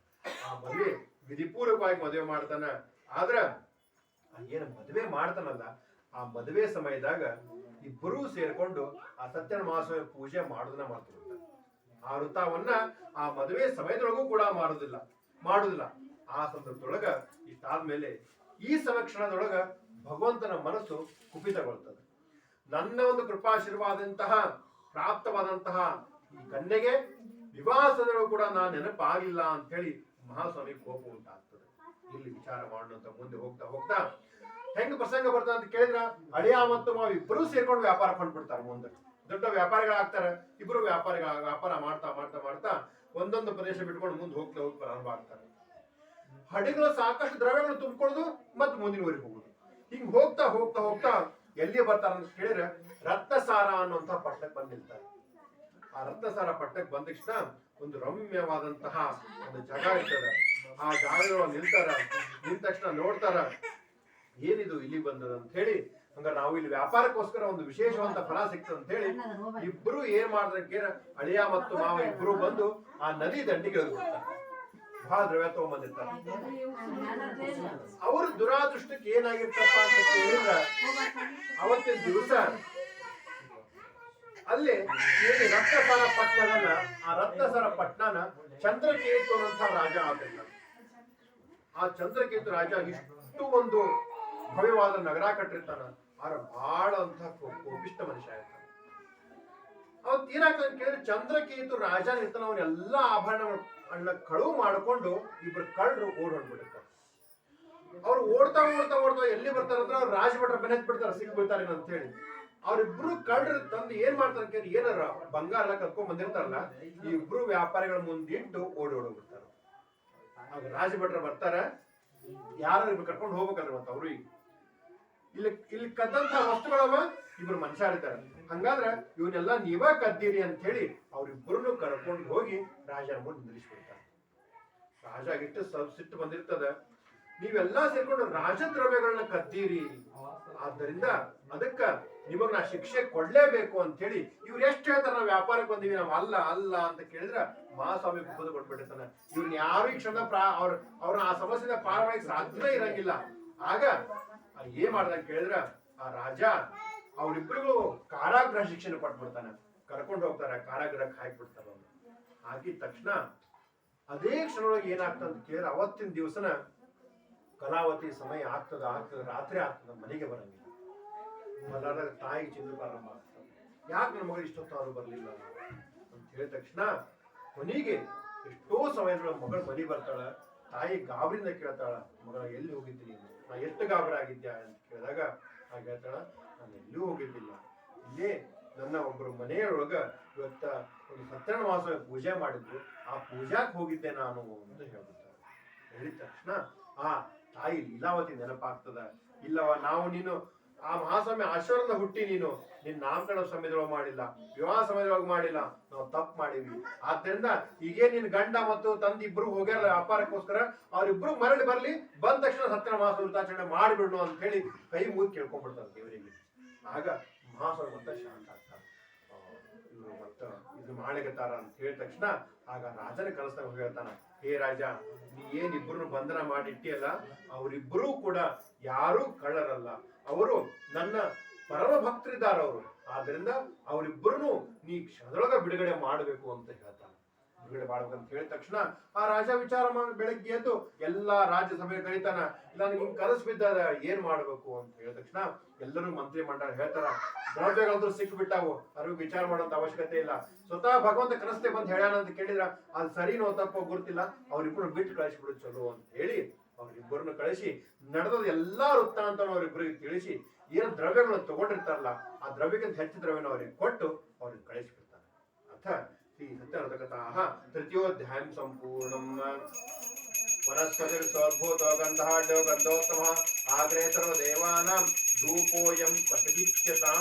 ಆ ಮದುವೆ ವಿಧಿಪೂರ್ವಕವಾಗಿ ಮದುವೆ ಮಾಡ್ತಾನ. ಆದ್ರ ಏನ್ ಮದುವೆ ಮಾಡ್ತಾನಲ್ಲ, ಆ ಮದುವೆ ಸಮಯದಾಗ ಇಬ್ಬರೂ ಸೇರ್ಕೊಂಡು ಆ ಸತ್ಯನಾರಾಯಣ ಮಹಾಸ್ವಾಮಿ ಪೂಜೆ ಮಾಡೋದನ್ನ ಮಾಡ್ತಿರ್ತಾರೆ. ಆ ವೃತ್ತವನ್ನ ಆ ಮದುವೆ ಸಮಯದೊಳಗೂ ಕೂಡ ಮಾಡುದಿಲ್ಲ. ಆ ಸಂದರ್ಭದೊಳಗ ಇಷ್ಟಾದ್ಮೇಲೆ ಈ ಸಮಕ್ಷಣದೊಳಗ ಭಗವಂತನ ಮನಸ್ಸು ಕುಪಿತಗೊಳ್ತದೆ. ನನ್ನ ಒಂದು ಕೃಪಾಶೀರ್ವಾದಂತಹ ಪ್ರಾಪ್ತವಾದಂತಹ ಈ ಕನ್ಯೆಗೆ ವಿವಾಹದೊಳಗೂ ಕೂಡ ನಾನು ನೆನಪಾಗಿಲ್ಲ ಅಂತ ಹೇಳಿ ಮಹಾಸ್ವಾಮಿ ಕೋಪ ಉಂಟಾಗ್ತದೆ. ಇಲ್ಲಿ ವಿಚಾರ ಮಾಡೋಣ ಮುಂದೆ ಹೋಗ್ತಾ ಹೋಗ್ತಾ ಹೆಂಗ್ ಪ್ರಸಂಗ ಬರ್ತದೆ ಅಂತ ಕೇಳಿದ್ರ, ಅಳಿಯ ಮತ್ತು ಮಾವ ಇಬ್ಬರೂ ಸೇರ್ಕೊಂಡು ವ್ಯಾಪಾರ ಕೊಂಡ್ಬಿಡ್ತಾರೆ. ಮುಂದೆ ದೊಡ್ಡ ವ್ಯಾಪಾರಿಗಳಾಗ್ತಾರೆ. ಇಬ್ರು ವ್ಯಾಪಾರ ಮಾಡ್ತಾ ಮಾಡ್ತಾ ಮಾಡ್ತಾ ಒಂದೊಂದು ಪ್ರದೇಶ ಬಿಟ್ಕೊಂಡು ಮುಂದೆ ಹೋಗ್ತಾ ಹೋಗಿ ಪ್ರಾರಂಭ ಆಗ್ತಾರೆ. ಹಡಿಗಳು ಸಾಕಷ್ಟು ದ್ರವ್ಯಗಳು ತುಂಬಿಕೊಳ್ಳೋದು ಮತ್ತೆ ಮುಂದಿನ ಊರಿಗೆ ಹೋಗುದು. ಹಿಂಗ್ ಹೋಗ್ತಾ ಹೋಗ್ತಾ ಹೋಗ್ತಾ ಎಲ್ಲಿ ಬರ್ತಾರ ಅಂತ ಕೇಳಿದ್ರೆ, ರತ್ನಸಾರ ಅನ್ನುವಂತ ಪಟ್ಟಣಕ್ಕೆ ಬಂದು ನಿಲ್ತಾರೆ. ಆ ರತ್ನಸಾರ ಪಟ್ಟಕ್ಕೆ ಬಂದ ತಕ್ಷಣ ಒಂದು ರಮ್ಯವಾದಂತಹ ಒಂದು ಜಾಗ ಇರ್ತದ. ಆ ಜಾಗದೊಳಗೆ ನಿಲ್ತಾರ. ನಿಂತ ತಕ್ಷಣ ನೋಡ್ತಾರ, ಏನಿದು ಇಲ್ಲಿ ಬಂದದ ಅಂತ ಹೇಳಿ. ಹಂಗ ನಾವು ಇಲ್ಲಿ ವ್ಯಾಪಾರಕ್ಕೋಸ್ಕರ ಒಂದು ವಿಶೇಷವಾದ ಫಲ ಸಿಕ್ತದ ಅಂತ ಹೇಳಿ ಇಬ್ರು ಏನ್ ಮಾಡಿದ್ರೆ ಅಳಿಯ ಮತ್ತು ಮಾವ ಇಬ್ರು ಬಂದು ಆ ನದಿ ದಂಡಿಗೆ ಇಳಿದ್ಬಿಡ್ತಾರೆ. ಬಹಳ ದ್ರವ್ಯ ತಗೊಂಡ್ಬಂದಿರ್ತಾರೆ. ಅವ್ರ ದುರಾದೃಷ್ಟಕ್ಕೆ ಏನಾಗಿರ್ತಪ್ಪ ಅಂತ ಕೇಳಿದ್ರ, ಅವತ್ತಿನ ದಿವಸ ಅಲ್ಲಿ ಏನು ರತ್ನಸಾರ ಪಟ್ಟಣದನ್ನ, ಆ ರತ್ನಸಾರ ಪಟ್ಟಣನ ಚಂದ್ರಕೇತು ಅನ್ನುವಂಥ ರಾಜ ಆಗಿರ್ತಾನೆ. ಆ ಚಂದ್ರಕೇತು ರಾಜ ಇಷ್ಟು ಒಂದು ಭವ್ಯವಾದ ನಗರ ಕಟ್ಟಿರ್ತಾನ. ಆದ್ರೆ ಬಹಳ ಅಂತ ಕೋಪಿಷ್ಟ ಮನುಷ್ಯ ಇರ್ತಾನೆ. ಅವತ್ ಏನಾಗ್ತದೆ ಅಂತ ಕೇಳಿದ್ರೆ, ಚಂದ್ರಕೇತು ರಾಜ ಇರ್ತಾನ, ಅವನ ಎಲ್ಲಾ ಆಭರಣಗಳನ್ನ ಕಳುವು ಮಾಡ್ಕೊಂಡು ಇಬ್ರು ಕಳ್ಳರು ಓಡ್ ಹೊಂದ್ಬಿಟ್ಟಿರ್ತಾರೆ. ಅವ್ರು ಓಡ್ತಾ ಓಡ್ತಾ ಓಡ್ತಾ ಎಲ್ಲಿ ಬರ್ತಾರಂದ್ರೆ ಅವ್ರು ರಾಜಭಟ್ರ ಬೆನ್ನತ್ ಬಿಡ್ತಾರೆ, ಸಿಕ್ಬಿಡ್ತಾರೆ ಅಂತ ಹೇಳಿ. ಅವ್ರಿಬ್ರು ಕಳ್ಳರು ತಂದು ಏನ್ ಮಾಡ್ತಾರೆ ಕೇಳಿ, ಏನಾರ ಬಂಗಾರ ಎಲ್ಲ ಕರ್ಕೊಂಡ್ ಬಂದಿರ್ತಾರಲ್ಲ, ಈ ಇಬ್ರು ವ್ಯಾಪಾರಿಗಳ ಮುಂದಿಟ್ಟು ಓಡಿ ಓಡೋಗ್ಬಿಡ್ತಾರ. ಆಗ ರಾಜಭಟ್ರ ಬರ್ತಾರ, ಯಾರು ಕರ್ಕೊಂಡು ಹೋಗ್ಬೇಕಲ್ರಿ ಮತ್ತ ಅವ್ರು. ಈಗ ಇಲ್ಲಿ ಕದ್ದಂತ ವಸ್ತುಗಳವ ಇಬ್ರು ಮನುಷ್ಯ ಇರ್ತಾರೆ. ಹಂಗಾದ್ರ ಇವನ್ನೆಲ್ಲ ನೀವ ಕದ್ದೀರಿ ಅಂತ ಹೇಳಿ ಅವ್ರಿಬ್ರು ಕರ್ಕೊಂಡು ಹೋಗಿ ರಾಜನ ಮುಂದೆ ನಿಲ್ಲಿಸ್ಬಿಡ್ತಾರೆ. ರಾಜ ಇಟ್ಟು ಸಿಟ್ಟು ಬಂದಿರ್ತದ, ನೀವೆಲ್ಲಾ ಸೇರ್ಕೊಂಡು ರಾಜದ್ರವ್ಯಗಳನ್ನ ಕದ್ದೀರಿ, ಆದ್ದರಿಂದ ಅದಕ್ಕ ನಿಮಗ್ ನಾ ಶಿಕ್ಷೆ ಕೊಡ್ಲೇಬೇಕು ಅಂತ ಹೇಳಿ ಇವ್ರು ಎಷ್ಟು ಹೇಳ್ತಾರ, ನಾವು ವ್ಯಾಪಾರಕ್ಕೆ ಬಂದಿವಿ, ನಾವ್ ಅಲ್ಲ ಅಲ್ಲ ಅಂತ ಕೇಳಿದ್ರ ಮಹಾಸ್ವಾಮಿ ಕುಪ್ಪದ ಕೊಟ್ಬಿಟ್ಟಿರ್ತಾನೆ. ಇವ್ರನ್ನ ಯಾರು ಈ ಕ್ಷಣ ಅವ್ರ ಆ ಸಮಸ್ಯೆಯಿಂದ ಪಾರ ಮಾಡಕ್ಕೆ ಸಾಧ್ಯನೇ ಇರಂಗಿಲ್ಲ. ಆಗ ಏನ್ ಮಾಡ್ದಂಗ ಕೇಳಿದ್ರ, ಆ ರಾಜ ಅವ್ರಿಬ್ರಿಗೂ ಕಾರಾಗೃಹ ಶಿಕ್ಷಣ ಕೊಟ್ಬಿಡ್ತಾನೆ. ಕರ್ಕೊಂಡು ಹೋಗ್ತಾರ, ಕಾರಾಗೃಹಕ್ಕೆ ಹಾಕ್ಬಿಡ್ತಾರ. ಹಾಕಿದ ತಕ್ಷಣ ಅದೇ ಕ್ಷಣದೊಳಗೆ ಏನಾಗ್ತದ ಅಂತ ಕೇಳಿದ್ರೆ, ಅವತ್ತಿನ ದಿವಸನ ಕಲಾವತಿ ಸಮಯ ಆಗ್ತದ ರಾತ್ರಿ ಆಗ್ತದ, ಮನೆಗೆ ಬರಂಗಿಲ್ಲ. ಬಲ್ಲಾದಾಗ ತಾಯಿಗೆ ಚಿಂತೆ ಪ್ರಾರಂಭ ಆಗ್ತದೆ. ಯಾಕೆ ನನ್ನ ಮಗಳು ಇಷ್ಟೊತ್ತಾದ್ರು ಬರ್ಲಿಲ್ಲ ಅಂತ ಹೇಳಿದ ತಕ್ಷಣ ಕೊನೆಗೆ ಎಷ್ಟೋ ಸಮಯದೊಳಗೆ ಮಗಳು ಮನೆ ಬರ್ತಾಳ. ತಾಯಿ ಗಾಬರಿಯಿಂದ ಕೇಳ್ತಾಳ, ಮಗಳ ಎಲ್ಲಿ ಹೋಗಿದ್ದೀನಿ, ನಾ ಎಷ್ಟು ಗಾಬರಿ ಆಗಿದ್ಯಾ ಅಂತ ಕೇಳಿದಾಗ ಆಗ ಹೇಳ್ತಾಳ, ನಾನು ಎಲ್ಲೂ ಹೋಗಿದ್ದಿಲ್ಲ, ಇಲ್ಲೇ ನನ್ನ ಒಬ್ಬರು ಮನೆಯೊಳಗ ಇವತ್ತ ಒಂದು ಸತ್ಯನಾರಾಯಣ ಮಾಸ ಪೂಜೆ ಮಾಡಿದ್ರು, ಆ ಪೂಜಾಕ್ ಹೋಗಿದ್ದೆ ನಾನು ಅಂತ ಹೇಳ್ಬಿಡ್ತಾರೆ. ಹೇಳಿದ ತಕ್ಷಣ ಆ ತಾಯಿ ಲೀಲಾವತಿ ನೆನಪಾಗ್ತದ. ಇಲ್ಲವ, ನಾವು ನೀನು ಆ ಮಹಾಸ್ವಾಮಿ ಆಶ್ವರದ ಹುಟ್ಟಿ ನೀನು ನಿನ್ನ ನಾಮಕರಣ ಸಮಯದೊಳಗೆ ಮಾಡಿಲ್ಲ, ವಿವಾಹ ಸಮಯದೊಳಗೆ ಮಾಡಿಲ್ಲ, ನಾವು ತಪ್ಪು ಮಾಡಿವಿ. ಆದ್ರಿಂದ ಈಗೇ ನಿನ್ ಗಂಡ ಮತ್ತು ತಂದೆ ಇಬ್ರು ಹೋಗ್ಯಾರ ವ್ಯಾಪಾರಕ್ಕೋಸ್ಕರ, ಅವ್ರಿಬ್ರು ಮರಳಿ ಬರ್ಲಿ, ಬಂದ ತಕ್ಷಣ ಸತ್ಯನಾರಾಯಣ ಮಾಸ ವೃತಾಚರಣೆ ಮಾಡಿಬಿಡ್ನು ಅಂತ ಹೇಳಿ ಕೈ ಮುಗಿ ಕೇಳ್ಕೊಂಡ್ಬಿಡ್ತಾರೆ ದೇವರಿಗೆ. ಆಗ ಮಹಾಸ್ವಾಮಿ ಮತ್ತೆ ಶಾಂತ ಆಗ್ತಾರೆ. ಇವ್ರು ಮತ್ತ ಇದು ಮಾಡಿಗತ್ತಾರ ಅಂತ ಹೇಳಿದ ತಕ್ಷಣ ಆಗ ರಾಜನ ಕನಸ್ನಾಗ ಹೇಳ್ತಾನ, ಹೇ ರಾಜ, ನೀ ಏನಿಬ್ರು ಬಂಧನ ಮಾಡಿಟ್ಟಿಯಲ್ಲ, ಅವರಿಬ್ಬರೂ ಕೂಡ ಯಾರೂ ಕಳ್ಳರಲ್ಲ, ಅವರು ನನ್ನ ಪರಮ ಭಕ್ತರಿದ್ದಾರ ಅವರು. ಆದ್ರಿಂದ ಅವರಿಬ್ಬರನ್ನು ನೀ ಕ್ಷಣದೊಳಗ ಬಿಡುಗಡೆ ಮಾಡಬೇಕು ಅಂತ ಹೇಳ್ತಾನೆ. ಬಿಡುಗಡೆ ಮಾಡ್ಬೇಕಂತ ಹೇಳಿದ ತಕ್ಷಣ ಆ ರಾಜ ವಿಚಾರ ಮಾಡಿ ಬೆಳಗ್ಗೆ ಎದ್ದು ಎಲ್ಲಾ ರಾಜ್ಯ ಸಭೆ ಕರೀತಾನ. ಇಲ್ಲ ನನಗೆ ಹಿಂಗ್ ಕನಸು ಬಿದ್ದದ, ಏನ್ ಮಾಡ್ಬೇಕು ಅಂತ ಹೇಳಿದ ತಕ್ಷಣ ಎಲ್ಲರೂ ಮಂತ್ರಿ ಮಂಡಳ ಹೇಳ್ತಾರ, ದ್ರವ್ಯಗಳಂದ್ರೂ ಸಿಕ್ಬಿಟ್ಟಾವು, ಅವ್ರಿಗೆ ವಿಚಾರ ಮಾಡೋಂತ ಅವಶ್ಯಕತೆ ಇಲ್ಲ. ಸ್ವತಃ ಭಗವಂತ ಕನಸತೆ ಬಂದ್ ಹೇಳ್ಯಾನ ಅಂತ ಕೇಳಿದ್ರ ಅದು ಸರಿನೋ ತಪ್ಪೋ ಗೊತ್ತಿಲ್ಲ, ಅವ್ರಿಬ್ರು ಬಿಟ್ಟು ಕಳಿಸ್ಬಿಡು ಚಲೋ ಅಂತ ಹೇಳಿ ಅವ್ರಿಬ್ಬರನ್ನು ಕಳಿಸಿ ನಡೆದ ಎಲ್ಲಾ ವೃತ್ತಾಂತ ಅವ್ರಿಬ್ಬರಿಗೆ ತಿಳಿಸಿ, ಏನು ದ್ರವ್ಯಗಳನ್ನು ತಗೊಂಡಿರ್ತಾರಲ್ಲ ಆ ದ್ರವ್ಯಕ್ಕಿಂತ ಹೆಚ್ಚು ದ್ರವ್ಯನ ಅವ್ರಿಗೆ ಕೊಟ್ಟು ಅವ್ರಿಗೆ ಕಳಿಸ್ಬಿಡ್ತಾರೆ. ಅಥ ಶ್ರೀ ಸತ್ಯನೃತಕಥಾಃ ತೃತೀಯೋಧ್ಯಾಯಂ ಸಂಪೂರ್ಣಂ. ವನಸ್ಪತಿರ್ಸೋದ್ಭೂತೋ ಗಂಧಾಢ್ಯೋ ಗಂಧೋತ್ತಮಃ ಆಗ್ರೇ ಸರ್ವದೇವಾನಾಂ ಧೂಪೋಯಂ ಪಠಿತ್ಯತಾಂ.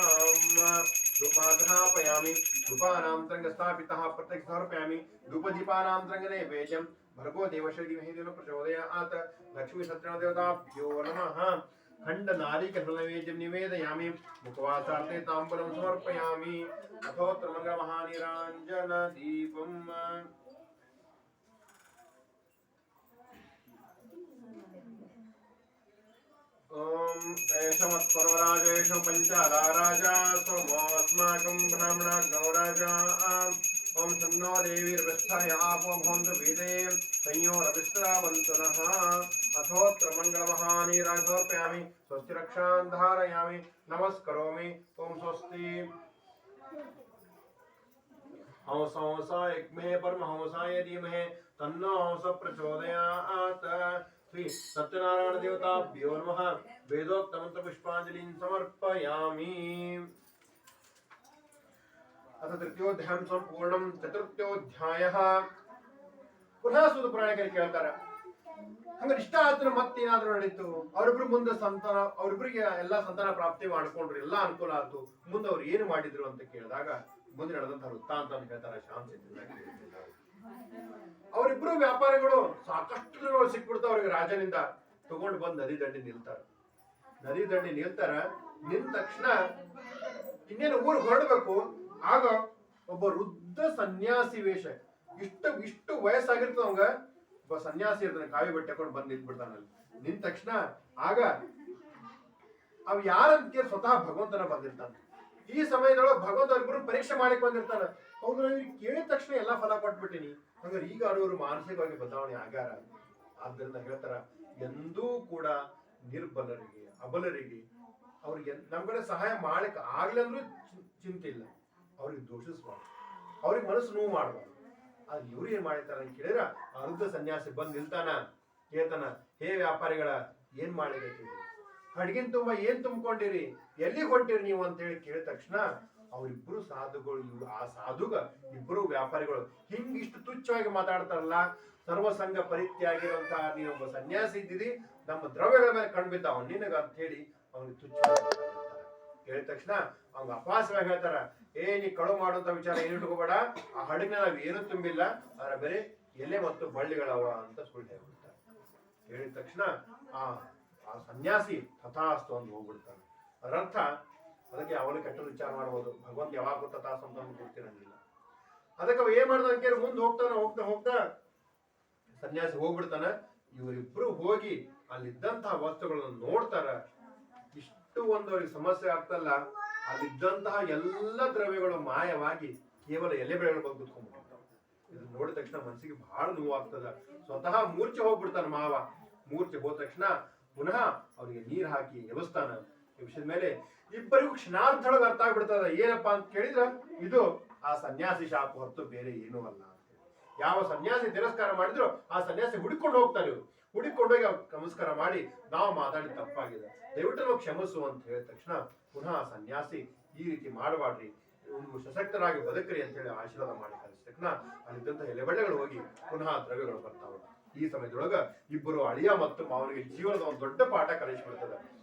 ಧೂಪಾಧಾಪಯಾಮಿ ಧೂಪಾನಾಂ ತ್ರಂಗಸ್ಥಾಪಿತಃ ಪ್ರತ್ಯಕ್ಷ ಸಮರ್ಪಯಾಮಿ ಧೂಪದೀಪಾನಾಂ ತ್ರಂಗನೈವೇದ್ಯಂ ಭರ್ಗೋ ದೇವಶ್ರೀ ಧೀಮಹಿ ಪ್ರಚೋದಯಾತ್. ಲಕ್ಷ್ಮೀ ಸತ್ಯನಾರಾಯಣ ದೇವತಾಭ್ಯೋ ನಮಃ. ಖಂಡ ನಾರಿಕೇಲ ನೈವೇದ್ಯಂ ನಿವೇದಯಾಮಿ ಮುಖವಾಸಾರ್थे ತಾಂಬೂಲಂ ಸಮರ್ಪಯಾಮಿ. ಅಥೋತ್ರ ಮಂಗಲ ಮಹಾನಿರಾಂಜನ ದೀಪಂ. ಓಂ ಏಷಮತ್ಪರ್ವರಾಜೇಷು ಪಂಚಾಲಾರಾಜಾ ಸ್ವಮೋಸ್ಮಾಕಂ ಬ್ರಾಹ್ಮಣ ಗೌರಾಜ. ಓಂ ಶನ್ನೋ ದೇವೀರ್ವಿಷ್ಠಾಯ ಆಪೋ ಭವಂತು ವೇದೇ ಸಂಯೋರವಿಶ್ರಾವಂತು ನಃ. ಅಥೋತ್ರ ಮಂಗಲ ಮಹಾನೀರಾಜ ಸಮರ್ಪಯಾಮಿ. ಸ್ವಸ್ತಿ ರಕ್ಷಾನ್ ಧಾರಯಾಮಿ ನಮಸ್ಕರೋಮಿ. ಓಂ ಸ್ವಸ್ತಿ. ಹಂಸಾಯ ಯಜ್ಞೇ ಪರಮಹಂಸಾಯ ಧೀಮಹಿ ತನ್ನೋ ಹಂಸ ಪ್ರಚೋದಯಾತ್. ಶ್ರೀ ಸತ್ಯನಾರಾಯಣ ದೇವತಾಭ್ಯೋ ನಮಃ. ವೇದೋಕ್ತ ಮಂತ್ರ ಪುಷ್ಪಾಂಜಲಿಂ ಸಮರ್ಪಯಾಮಿ. ಅಥ ತೃತೀಯೋಧ್ಯಾಯಂ ಸಂಪೂರ್ಣಂ. ಚತುರ್ಥೋಧ್ಯಾಯಃ. ಪುನಃ ಸೂತ ಪುರಾಣಿಕರಿಗೆ ಕೇಳ್ತಾರೆ, ಹಂಗ ಇಷ್ಟ ಆದ್ರೆ ಮತ್ತೇನಾದ್ರೂ ನಡೀತು, ಅವ್ರಿಬ್ರು ಮುಂದೆ ಸಂತಾನ, ಅವ್ರಿಬ್ರಿಗೆ ಎಲ್ಲಾ ಸಂತಾನ ಪ್ರಾಪ್ತಿ ಮಾಡ್ಕೊಂಡ್ರು, ಎಲ್ಲಾ ಅನುಕೂಲ ಆಯ್ತು, ಮುಂದೆ ಅವ್ರು ಏನು ಮಾಡಿದ್ರು ಅಂತ ಕೇಳಿದಾಗ ಮುಂದೆ ನಡೆದಂತಹ ವೃತ್ತಾಂತ ಅಂತ ಹೇಳ್ತಾರೆ ಶಾಂತಿಯಿಂದ. ಅವರಿಬ್ರು ವ್ಯಾಪಾರಿಗಳು ಸಾಕಷ್ಟು ದ್ರವ್ಯಗಳು ಸಿಕ್ಬಿಡ್ತಾವ ಅವ್ರಿಗೆ ರಾಜನಿಂದ. ತಗೊಂಡು ಬಂದು ನದಿ ದಂಡಿ ನಿಲ್ತಾರ. ನದಿ ದಂಡಿ ನಿಲ್ತಾರ. ನಿಂತ ತಕ್ಷಣ ಇನ್ನೇನು ಊರಿಗೆ ಹೊರಡ್ಬೇಕು. ಆಗ ಒಬ್ಬ ವೃದ್ಧ ಸನ್ಯಾಸಿ ವೇಷ, ಇಷ್ಟು ವಯಸ್ಸಾಗಿರ್ತದ ಅವಂಗ, ಒಬ್ಬ ಸನ್ಯಾಸಿ ಇರ್ತಾನೆ, ಕಾವಿ ಬಟ್ಟೆ ಹಾಕೊಂಡು ಬಂದು ನಿಂತ್ಬಿಡ್ತಾನಲ್ಲಿ. ನಿಂತ ತಕ್ಷಣ ಆಗ ಅವ್ ಯಾರಂತ ಕೇಳಿ ಸ್ವತಃ ಭಗವಂತನ ಬಂದಿರ್ತಾನೆ. ಈ ಸಮಯದೊಳಗೆ ಭಗವಂತ ಅವ್ರಿಬ್ರು ಪರೀಕ್ಷೆ ಮಾಡಕ್ ಬಂದಿರ್ತಾನ. ಅವ್ರು ಕೇಳಿದ ತಕ್ಷಣ ಎಲ್ಲಾ ಫಲ ಕೊಟ್ಬಿಟ್ಟಿನಿ. ಹಂಗಾರೆ ಈಗ ಅವರು ಮಾನಸಿಕವಾಗಿ ಬದಲಾವಣೆ ಆಗ್ಯಾರ. ಆದ್ದರಿಂದ ಹೇಳ್ತಾರ, ಎಂದೂ ಕೂಡ ನಿರ್ಬಲರಿಗೆ, ಅಬಲರಿಗೆ, ಅವ್ರಿಗೆ ನಮ್ ಕಡೆ ಸಹಾಯ ಮಾಡಕ್ ಆಗ್ಲಂದ್ರೂ ಚಿಂತೆ ಇಲ್ಲ, ಅವ್ರಿಗೆ ದೂಷಿಸ್ಬಾರ್ದು, ಅವ್ರಿಗೆ ಮನಸ್ಸು ನೋವು ಮಾಡ್ಬಾರ್ದು. ಆದ್ರೆ ಇವ್ರು ಏನ್ ಮಾಡಿರ್ತಾರ ಅಂತ ಕೇಳಿದ್ರ, ಆ ವೃದ್ಧ ಸನ್ಯಾಸಿ ಬಂದ್ ನಿಲ್ತಾನ, ಕೇಳ್ತಾನ, ಹೇ ವ್ಯಾಪಾರಿಗಳ, ಏನ್ ಮಾಡಿರ್ತೀರಿ? ಹಡಗಿನ ತುಂಬಾ ಏನ್ ತುಂಬಿಕೊಂಡಿರಿ? ಎಲ್ಲಿ ಹೊಂಟಿರಿ ನೀವು ಅಂತ ಹೇಳಿ ಕೇಳಿದ ತಕ್ಷಣ ಅವ್ರಿಬ್ರು ಸಾಧುಗಳು, ಆ ಸಾಧುಗ ಇಬ್ರು ವ್ಯಾಪಾರಿಗಳು ಹಿಂಗಿಷ್ಟು ತುಚ್ಛವಾಗಿ ಮಾತಾಡ್ತಾರಲ್ಲ, ಸರ್ವಸಂಗ ಪರಿತ್ಯಾಗಿರುವಂತಹ ನೀನೊಬ್ಬ ಸನ್ಯಾಸಿ ಇದ್ದೀರಿ, ನಮ್ಮ ದ್ರವ್ಯಗಳ ಮೇಲೆ ಕಣ್ಬಿದ್ದಾವ ನಿನಗ ಅಂತ ಹೇಳಿ ಅವ್ನಿಗೆ ತುಚ್ಛವಾಗಿ ಹೇಳಿದ ತಕ್ಷಣ ಅವ್ನ ಅಪಾಸವಾಗಿ ಹೇಳ್ತಾರ, ನೀ ಕಳು ಮಾಡುವಂತ ವಿಚಾರ ಏನು ಇಟ್ಕೋಬೇಡ, ಆ ಹಡಗಿನ ನಾವ್ ಏನು ತುಂಬಿಲ್ಲ, ಅದರ ಬೇರೆ ಎಲೆ ಮತ್ತು ಬಳ್ಳಿಗಳವ ಅಂತ ಸುಳ್ಳು ಹೇಳ್ಬಿಡ್ತಾರೆ. ಹೇಳಿದ ತಕ್ಷಣ ಆ ಸನ್ಯಾಸಿ ತಥಾಸ್ತು ಅಂತ ಹೋಗ್ಬಿಡ್ತಾನೆ. ಅದರರ್ಥ ಅದಕ್ಕೆ ಅವನು ಕೆಟ್ಟ ವಿಚಾರ ಮಾಡಬಹುದು, ಭಗವಂತ ಯಾವಾಗ ತಥಾಸ್ತು ಅಂತ ಗೊತ್ತಿರಂಗಿಲ್ಲ. ಅದಕ್ಕೆ ಅವ ಏನ್ ಮಾಡ್ದ ಕೇಳಿ ಮುಂದೆ ಹೋಗ್ತಾ ಸನ್ಯಾಸಿ ಹೋಗ್ಬಿಡ್ತಾನ. ಇವರಿಬ್ರು ಹೋಗಿ ಅಲ್ಲಿದ್ದಂತಹ ವಸ್ತುಗಳನ್ನು ನೋಡ್ತಾರ. ಇಷ್ಟು ಒಂದು ಅವ್ರಿಗೆ ಸಮಸ್ಯೆ ಆಗ್ತಲ್ಲ, ಅಲ್ಲಿದ್ದಂತಹ ಎಲ್ಲ ದ್ರವ್ಯಗಳು ಮಾಯವಾಗಿ ಕೇವಲ ಎಲೆ ಬೆಳೆಗಳು ಬಂದು ಕುತ್ಕೊಂಡ್ಬಿಡ್ತಾವ. ಇದನ್ನ ನೋಡಿದ ತಕ್ಷಣ ಮನಸ್ಸಿಗೆ ಬಹಳ ನೋವಾಗ್ತದ. ಸ್ವತಃ ಮೂರ್ಛೆ ಹೋಗ್ಬಿಡ್ತಾನ ಮಾವ. ಮೂರ್ಛೆ ಹೋದ ತಕ್ಷಣ ಪುನಃ ಅವನಿಗೆ ನೀರ್ ಹಾಕಿ ಎಬ್ಬಿಸ್ತಾನ. ಎಬ್ಬಿಸಿದ ಮೇಲೆ ಇಬ್ಬರಿಗೂ ಕ್ಷಣಾರ್ಧೊಳಗೆ ಅರ್ಥ ಆಗ್ಬಿಡ್ತದ, ಏನಪ್ಪಾ ಅಂತ ಕೇಳಿದ್ರ ಇದು ಆ ಸನ್ಯಾಸಿ ಶಾಪ ಹೊರತು ಬೇರೆ ಏನೂ ಅಲ್ಲ. ಯಾವ ಸನ್ಯಾಸಿ ತಿರಸ್ಕಾರ ಮಾಡಿದ್ರು ಆ ಸನ್ಯಾಸಿ ಹುಡುಕೊಂಡು ಹೋಗ್ತಾರೆ. ಇವರು ಹುಡುಕೊಂಡೋಗಿ ಅವ್ರು ನಮಸ್ಕಾರ ಮಾಡಿ, ನಾವು ಮಾತಾಡಿ ತಪ್ಪಾಗಿದೆ, ದಯವಿಟ್ಟು ನಾವು ಕ್ಷಮಿಸು ಅಂತ ಹೇಳಿದ ತಕ್ಷಣ ಪುನಃ ಆ ಸನ್ಯಾಸಿ, ಈ ರೀತಿ ಮಾಡಬಾರ್ರಿ, ಒಂದು ಸಶಕ್ತರಾಗಿ ಬದುಕ್ರಿ ಅಂತ ಹೇಳಿ ಆಶೀರ್ವಾದ ಮಾಡಿ ಕಳಿಸಿದ ತಕ್ಷಣ ಅಲ್ಲಿದ್ದಂತ ಎಲೆಬಳ್ಳೆಗಳು ಹೋಗಿ ಪುನಃ ದ್ರವ್ಯಗಳು ಬರ್ತಾವ. ಈ ಸಮಯದೊಳಗ ಇಬ್ಬರು ಅಳಿಯ ಮತ್ತು ಮಾವನಿಗೆ ಜೀವನದ ಒಂದು ದೊಡ್ಡ ಪಾಠ ಕಲಿಸ್ಬಿಡ್ತದ.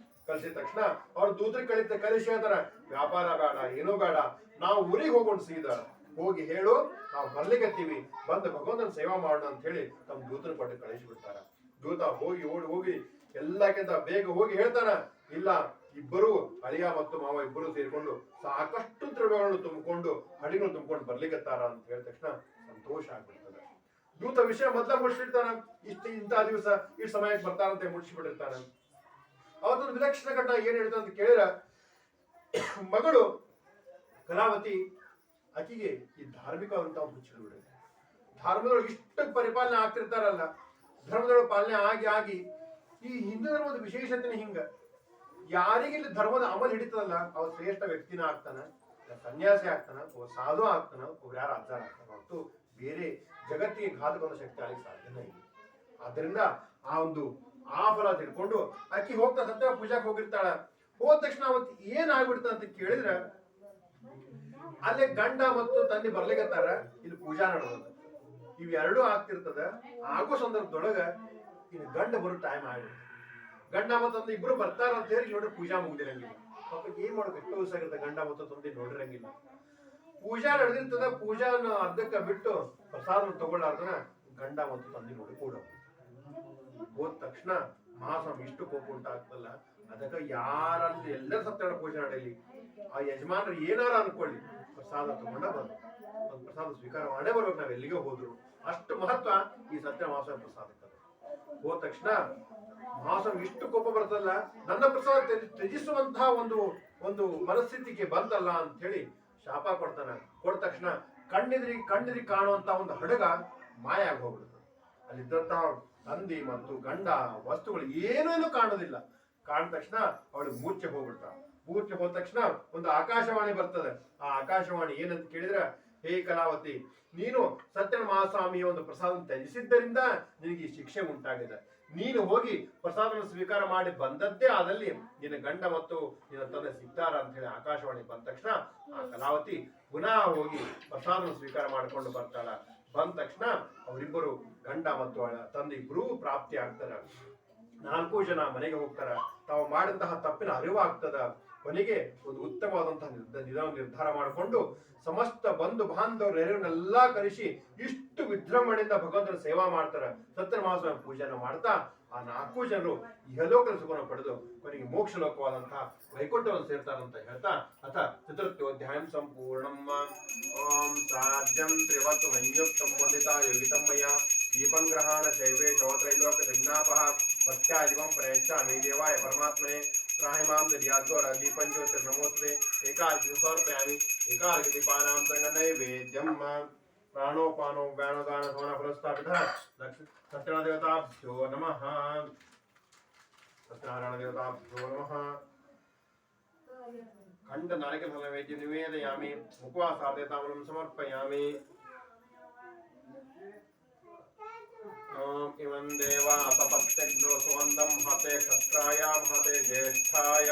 ಕಲಿಸಿದ ತಕ್ಷಣ ಅವ್ರು ದೂತರಿಗೆ ಕಲಿಸಿ ಹೇಳ್ತಾರ, ವ್ಯಾಪಾರ ಬೇಡ, ಏನೂ ಬೇಡ, ನಾವು ಊರಿಗೆ ಹೋಗೋಣ, ಸೀದಾ ಹೋಗಿ ಹೇಳು ನಾವು ಬರ್ಲಿಕ್ಕತ್ತೀವಿ, ಬಂದು ಭಗವಂತನ ಸೇವಾ ಮಾಡೋಣ ಅಂತ ಹೇಳಿ ತಮ್ಮ ದೂತನ ಕೊಟ್ಟು ಕಳಿಸಿಬಿಡ್ತಾರ. ದೂತ ಹೋಗಿ ಎಲ್ಲಕ್ಕಿಂತ ಬೇಗ ಹೋಗಿ ಹೇಳ್ತಾನ, ಇಲ್ಲ, ಇಬ್ಬರು ಅಳಿಯ ಮತ್ತು ಮಾವ ಇಬ್ಬರು ಸೇರಿಕೊಂಡು ಸಾಕಷ್ಟು ದ್ರವ್ಯಗಳನ್ನು ತುಂಬಿಕೊಂಡು ಹಡಿಗಳು ತುಂಬಿಕೊಂಡು ಬರ್ಲಿಕ್ಕತ್ತಾರ ಅಂತ ಹೇಳಿದ ತಕ್ಷಣ ಸಂತೋಷ ಆಗ್ಬಿಡ್ತದೆ. ದೂತ ವಿಷಯ ಮೊದಲ ಮುಡಿಸಿರ್ತಾನ, ಇಂಥ ದಿವಸ ಇಷ್ಟು ಸಮಯಕ್ಕೆ ಬರ್ತಾರಂತೆ ಮುಡಿಸಿಬಿಟ್ಟಿರ್ತಾನ. ಅವತ್ತೊಂದು ವಿಲಕ್ಷಣ ಘಟ್ಟ ಏನ್ ಹೇಳ್ತಾನ ಅಂತ ಕೇಳಿದ್ರ, ಮಗಳು ಕಲಾವತಿ ಆಕಿಗೆ ಈ ಧಾರ್ಮಿಕವಂತ ಹುಚ್ಚಿಡು ಬಿಡುತ್ತೆ. ಧರ್ಮದೊಳಗೆ ಇಷ್ಟು ಪರಿಪಾಲನೆ ಆಗ್ತಿರ್ತಾರಲ್ಲ, ಧರ್ಮದೊಳಗೆ ಪಾಲನೆ ಆಗಿ ಈ ಹಿಂದೂ ಧರ್ಮದ ವಿಶೇಷತೆ ಹಿಂಗ, ಯಾರಿಗೆ ಇಲ್ಲಿ ಧರ್ಮದ ಅಮಲ್ ಹಿಡಿತದಲ್ಲ ಅವ ಶ್ರೇಷ್ಠ ವ್ಯಕ್ತಿನ ಆಗ್ತಾನ, ಸನ್ಯಾಸಿ ಆಗ್ತಾನ, ಒಬ್ಬ ಸಾಧು ಆಗ್ತಾನ, ಒಬ್ರು ಯಾರು ಅಜ್ಜಾರ ಆಗ್ತಾನ, ಹೊರತು ಬೇರೆ ಜಗತ್ತಿಗೆ ಘಾತಕವಾದ ಶಕ್ತಿ ಆಗಲಿಕ್ಕೆ ಸಾಧ್ಯನೇ ಇಲ್ಲ. ಆದ್ರಿಂದ ಆ ಫಲ ತಿಳ್ಕೊಂಡು ಅಕ್ಕಿ ಹೋಗ್ತಾ ಸತ್ಯ ಪೂಜಾಕ್ ಹೋಗಿರ್ತಾಳ. ಹೋದ ತಕ್ಷಣ ಅವತ್ತು ಏನ್ ಆಗ್ಬಿಡ್ತ ಅಂತ ಕೇಳಿದ್ರ, ಅಲ್ಲೇ ಗಂಡ ಮತ್ತು ತಂದೆ ಬರ್ಲಿಕ್ಕತ್ತಾರ, ಇಲ್ಲಿ ಪೂಜಾ ನಡೆದ, ಇವೆರಡೂ ಆಗ್ತಿರ್ತದ. ಆಗೋ ಸಂದರ್ಭದೊಳಗ ಇನ್ನು ಗಂಡ ಬರೋ ಟೈಮ್ ಆಗಿರುತ್ತೆ. ಗಂಡ ಮತ್ತು ತಂದೆ ಇಬ್ರು ಬರ್ತಾರ ಅಂತ ಹೇಳಿ ನೋಡ್ರಿ ಪೂಜಾ ಮುಗ್ದಿರಂಗಿಲ್ಲ. ಪಾಪ ಏನ್ ಮಾಡ್ಬೇಕು, ಎಷ್ಟು ದಿವಸ ಆಗಿರುತ್ತೆ ಗಂಡ ಮತ್ತು ತಂದೆ ನೋಡಿರಂಗಿಲ್ಲ. ಪೂಜಾ ನಡೆದಿರ್ತದ, ಪೂಜಾನ ಅರ್ಧಕ್ಕ ಬಿಟ್ಟು ಪ್ರಸಾದ ತಗೊಳ್ಳಾರ್ದನ ಗಂಡ ಮತ್ತು ತಂದೆ ನೋಡಿ ಕೂಡ ಹೋದ ತಕ್ಷಣ ಮಹಾಸ್ವಾಮಿ ಇಷ್ಟು ಕೋಪ ಉಂಟಾಗ್ತಲ್ಲ. ಅದಕ್ಕ ಯಾರಲ್ಲಿ ಎಲ್ಲರ ಸತ್ಯಗಳ ಪೂಜೆ ನಡೆಯಲಿ, ಆ ಯಜಮಾನರು ಏನಾರ ಅನ್ಕೊಳ್ಳಿ, ಪ್ರಸಾದ ತಗೊಂಡ ಬಂದು ಒಂದು ಪ್ರಸಾದ ಸ್ವೀಕಾರ ಮಾಡೇ ಬರ್ಬೇಕು. ನಾವ್ ಎಲ್ಲಿಗೆ ಹೋದ್ರು ಅಷ್ಟು ಮಹತ್ವ ಈ ಸತ್ಯ ಮಹಾಸ್ವಾಮಿ ಪ್ರಸಾದಕ್ಕೆ. ಹೋದ ತಕ್ಷಣ ಮಹಾಸ್ವಾಮಿ ಇಷ್ಟು ಕೋಪ ಬರ್ತಲ್ಲ, ನನ್ನ ಪ್ರಸಾದ ತ್ಯಜಿಸುವಂತಹ ಒಂದು ಮನಸ್ಥಿತಿಗೆ ಬಂತಲ್ಲ ಅಂತ ಹೇಳಿ ಶಾಪ ಕೊಡ್ತಾನ. ಕೊಟ್ಟ ತಕ್ಷಣ ಕಣ್ಣಿದ್ರಿ ಕಾಣುವಂತ ಒಂದು ಹಡಗ ಮಾಯ ಆಗಿ ಹೋಗ್ಬಿಡುತ್ತೆ. ಅಲ್ಲಿದ್ದಂತಹ ತಂದೆ ಮತ್ತು ಗಂಡ ವಸ್ತುಗಳು ಏನೇನು ಕಾಣೋದಿಲ್ಲ. ಕಾಣಿದ ತಕ್ಷಣ ಅವಳಿಗೆ ಮೂರ್ಛೆ ಹೋಗ್ಬಿಡ್ತಾಳ. ಮೂರ್ಛೆ ಹೋದ ತಕ್ಷಣ ಒಂದು ಆಕಾಶವಾಣಿ ಬರ್ತದೆ. ಆ ಆಕಾಶವಾಣಿ ಏನಂತ ಕೇಳಿದ್ರೆ, ಹೇ ಕಲಾವತಿ, ನೀನು ಸತ್ಯನ ಮಹಾಸ್ವಾಮಿಯ ಒಂದು ಪ್ರಸಾದ ತ್ಯಜಿಸಿದ್ದರಿಂದ ನಿನಗೆ ಈ ಶಿಕ್ಷೆ ಉಂಟಾಗಿದೆ. ನೀನು ಹೋಗಿ ಪ್ರಸಾದನ ಸ್ವೀಕಾರ ಮಾಡಿ ಬಂದದ್ದೇ ಆದಲ್ಲಿ ನಿನ್ನ ಗಂಡ ಮತ್ತು ನಿನ್ನ ತಂದೆ ಸಿಗ್ತಾರ ಅಂತ ಹೇಳಿ ಆಕಾಶವಾಣಿ ಬಂದ ತಕ್ಷಣ ಆ ಕಲಾವತಿ ಪುನಃ ಹೋಗಿ ಪ್ರಸಾದನ ಸ್ವೀಕಾರ ಮಾಡಿಕೊಂಡು ಬರ್ತಾಳ. ಬಂದ ತಕ್ಷಣ ಅವರಿಬ್ಬರು ಗಂಡ ಮತ್ತು ತಂದೆ ಇಬ್ಬರೂ ಪ್ರಾಪ್ತಿ ಆಗ್ತಾರ. 4 ಜನ ಮನೆಗೆ ಹೋಗ್ತಾರ. ತಾವು ಮಾಡಿದಂತಹ ತಪ್ಪಿನ ಅರಿವು ಆಗ್ತದ. ಕೊನೆಗೆ ಒಂದು ಉತ್ತಮವಾದಂತಹ ನಿರ್ಧಾರ ಮಾಡಿಕೊಂಡು ಸಮಸ್ತ ಬಂಧು ಬಾಂಧವರು ನೆರವನ್ನೆಲ್ಲ ಕರೆಸಿ ಇಷ್ಟು ವಿಜೃಂಭಣೆಯಿಂದ ಭಗವಂತನ ಸೇವಾ ಮಾಡ್ತಾರೆ. ಸತ್ಯನಾರಾಯಣ ಪೂಜೆನ ಮಾಡ್ತಾ ಆ 4 ಜನರು ಇಹಲೋಕದ ಸುಖವನ್ನು ಪಡೆದು ಕೊನೆಗೆ ಮೋಕ್ಷ ಲೋಕವಾದಂತಹ ವೈಕುಂಠವನ್ನು ಸೇರ್ತಾರಂತ ಹೇಳ್ತಾ ಅಥ ಚತುರ್ಥೋಧ್ಯಾಯ ಸಂಪೂರ್ಣಂ. ಓಂ ಸಾಧ್ಯಂ ತ್ರಿವತ್ತು ಸಂಯುಕ್ತಂ ವಂದಿತಾ ಯೋಗಿತಂ ಮಯ ದೀಪಂ ಗ್ರಹಣ ಶೈವೇ ಶ್ರೋತ್ರೈಲೋಕ ತ್ರಿಜ್ಞಾಪಃ ಭಕ್ತ್ಯಾದಿವಂ ಪ್ರಯಚ್ಛಾಮಿ ದೇವಾಯ ಪರಮಾತ್ಮನೆ त्राहिमां दर्याद्वार दीपं ज्योतिर्नमोस्तुते एकार्घ्यं समर्पयामि एकार्घ्यदीपानां नैवेद्यं प्राणोपानो व्यानोदान समनफलस्थापितः सत्यनारायणदेवताभ्यो नमः. सत्यनारायणदेवताभ्यो नमः. खण्ड नारिकेलफलनैवेद्यं निवेदयामि उपवासार्थताम्बूलं समर्पयामि. ओम इमं देवा सपत्यग्नो सुवन्दं हते क्षत्राय महते ज्येष्ठाय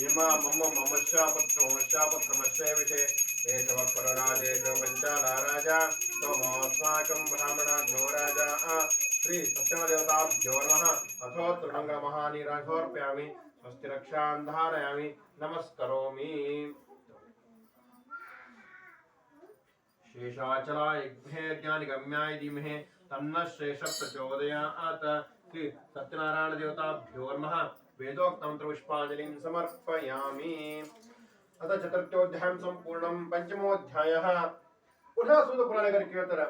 इमा मम ममश्चापत्रमश्चापत्रमश्चे विषे एषवक्परराजेश पञ्चाला राजा त्वमस्माकं ब्राह्मणाग्नो राजा श्री सत्यनारायणदेवताभ्यो नमः. अथोऽत्र मङ्गलमहानीरान् समर्पयामि. स्वस्ति रक्षां धारयामि नमस्करोमि. शेषाचलाय ज्ञानिगम्याय धीमहि तन्नः शेष प्रचोदयात्. श्री सत्यनारायण देवताभ्यो नमः. वेदोक्तं पुष्पांजलिं समर्पयामि. अथ चतुर्थोध्याय संपूर्णं. पंचमोध्यायः. पुनः सूत ಪುರಾಣಿಕರು ಕೇಳ್ತಾರೆ,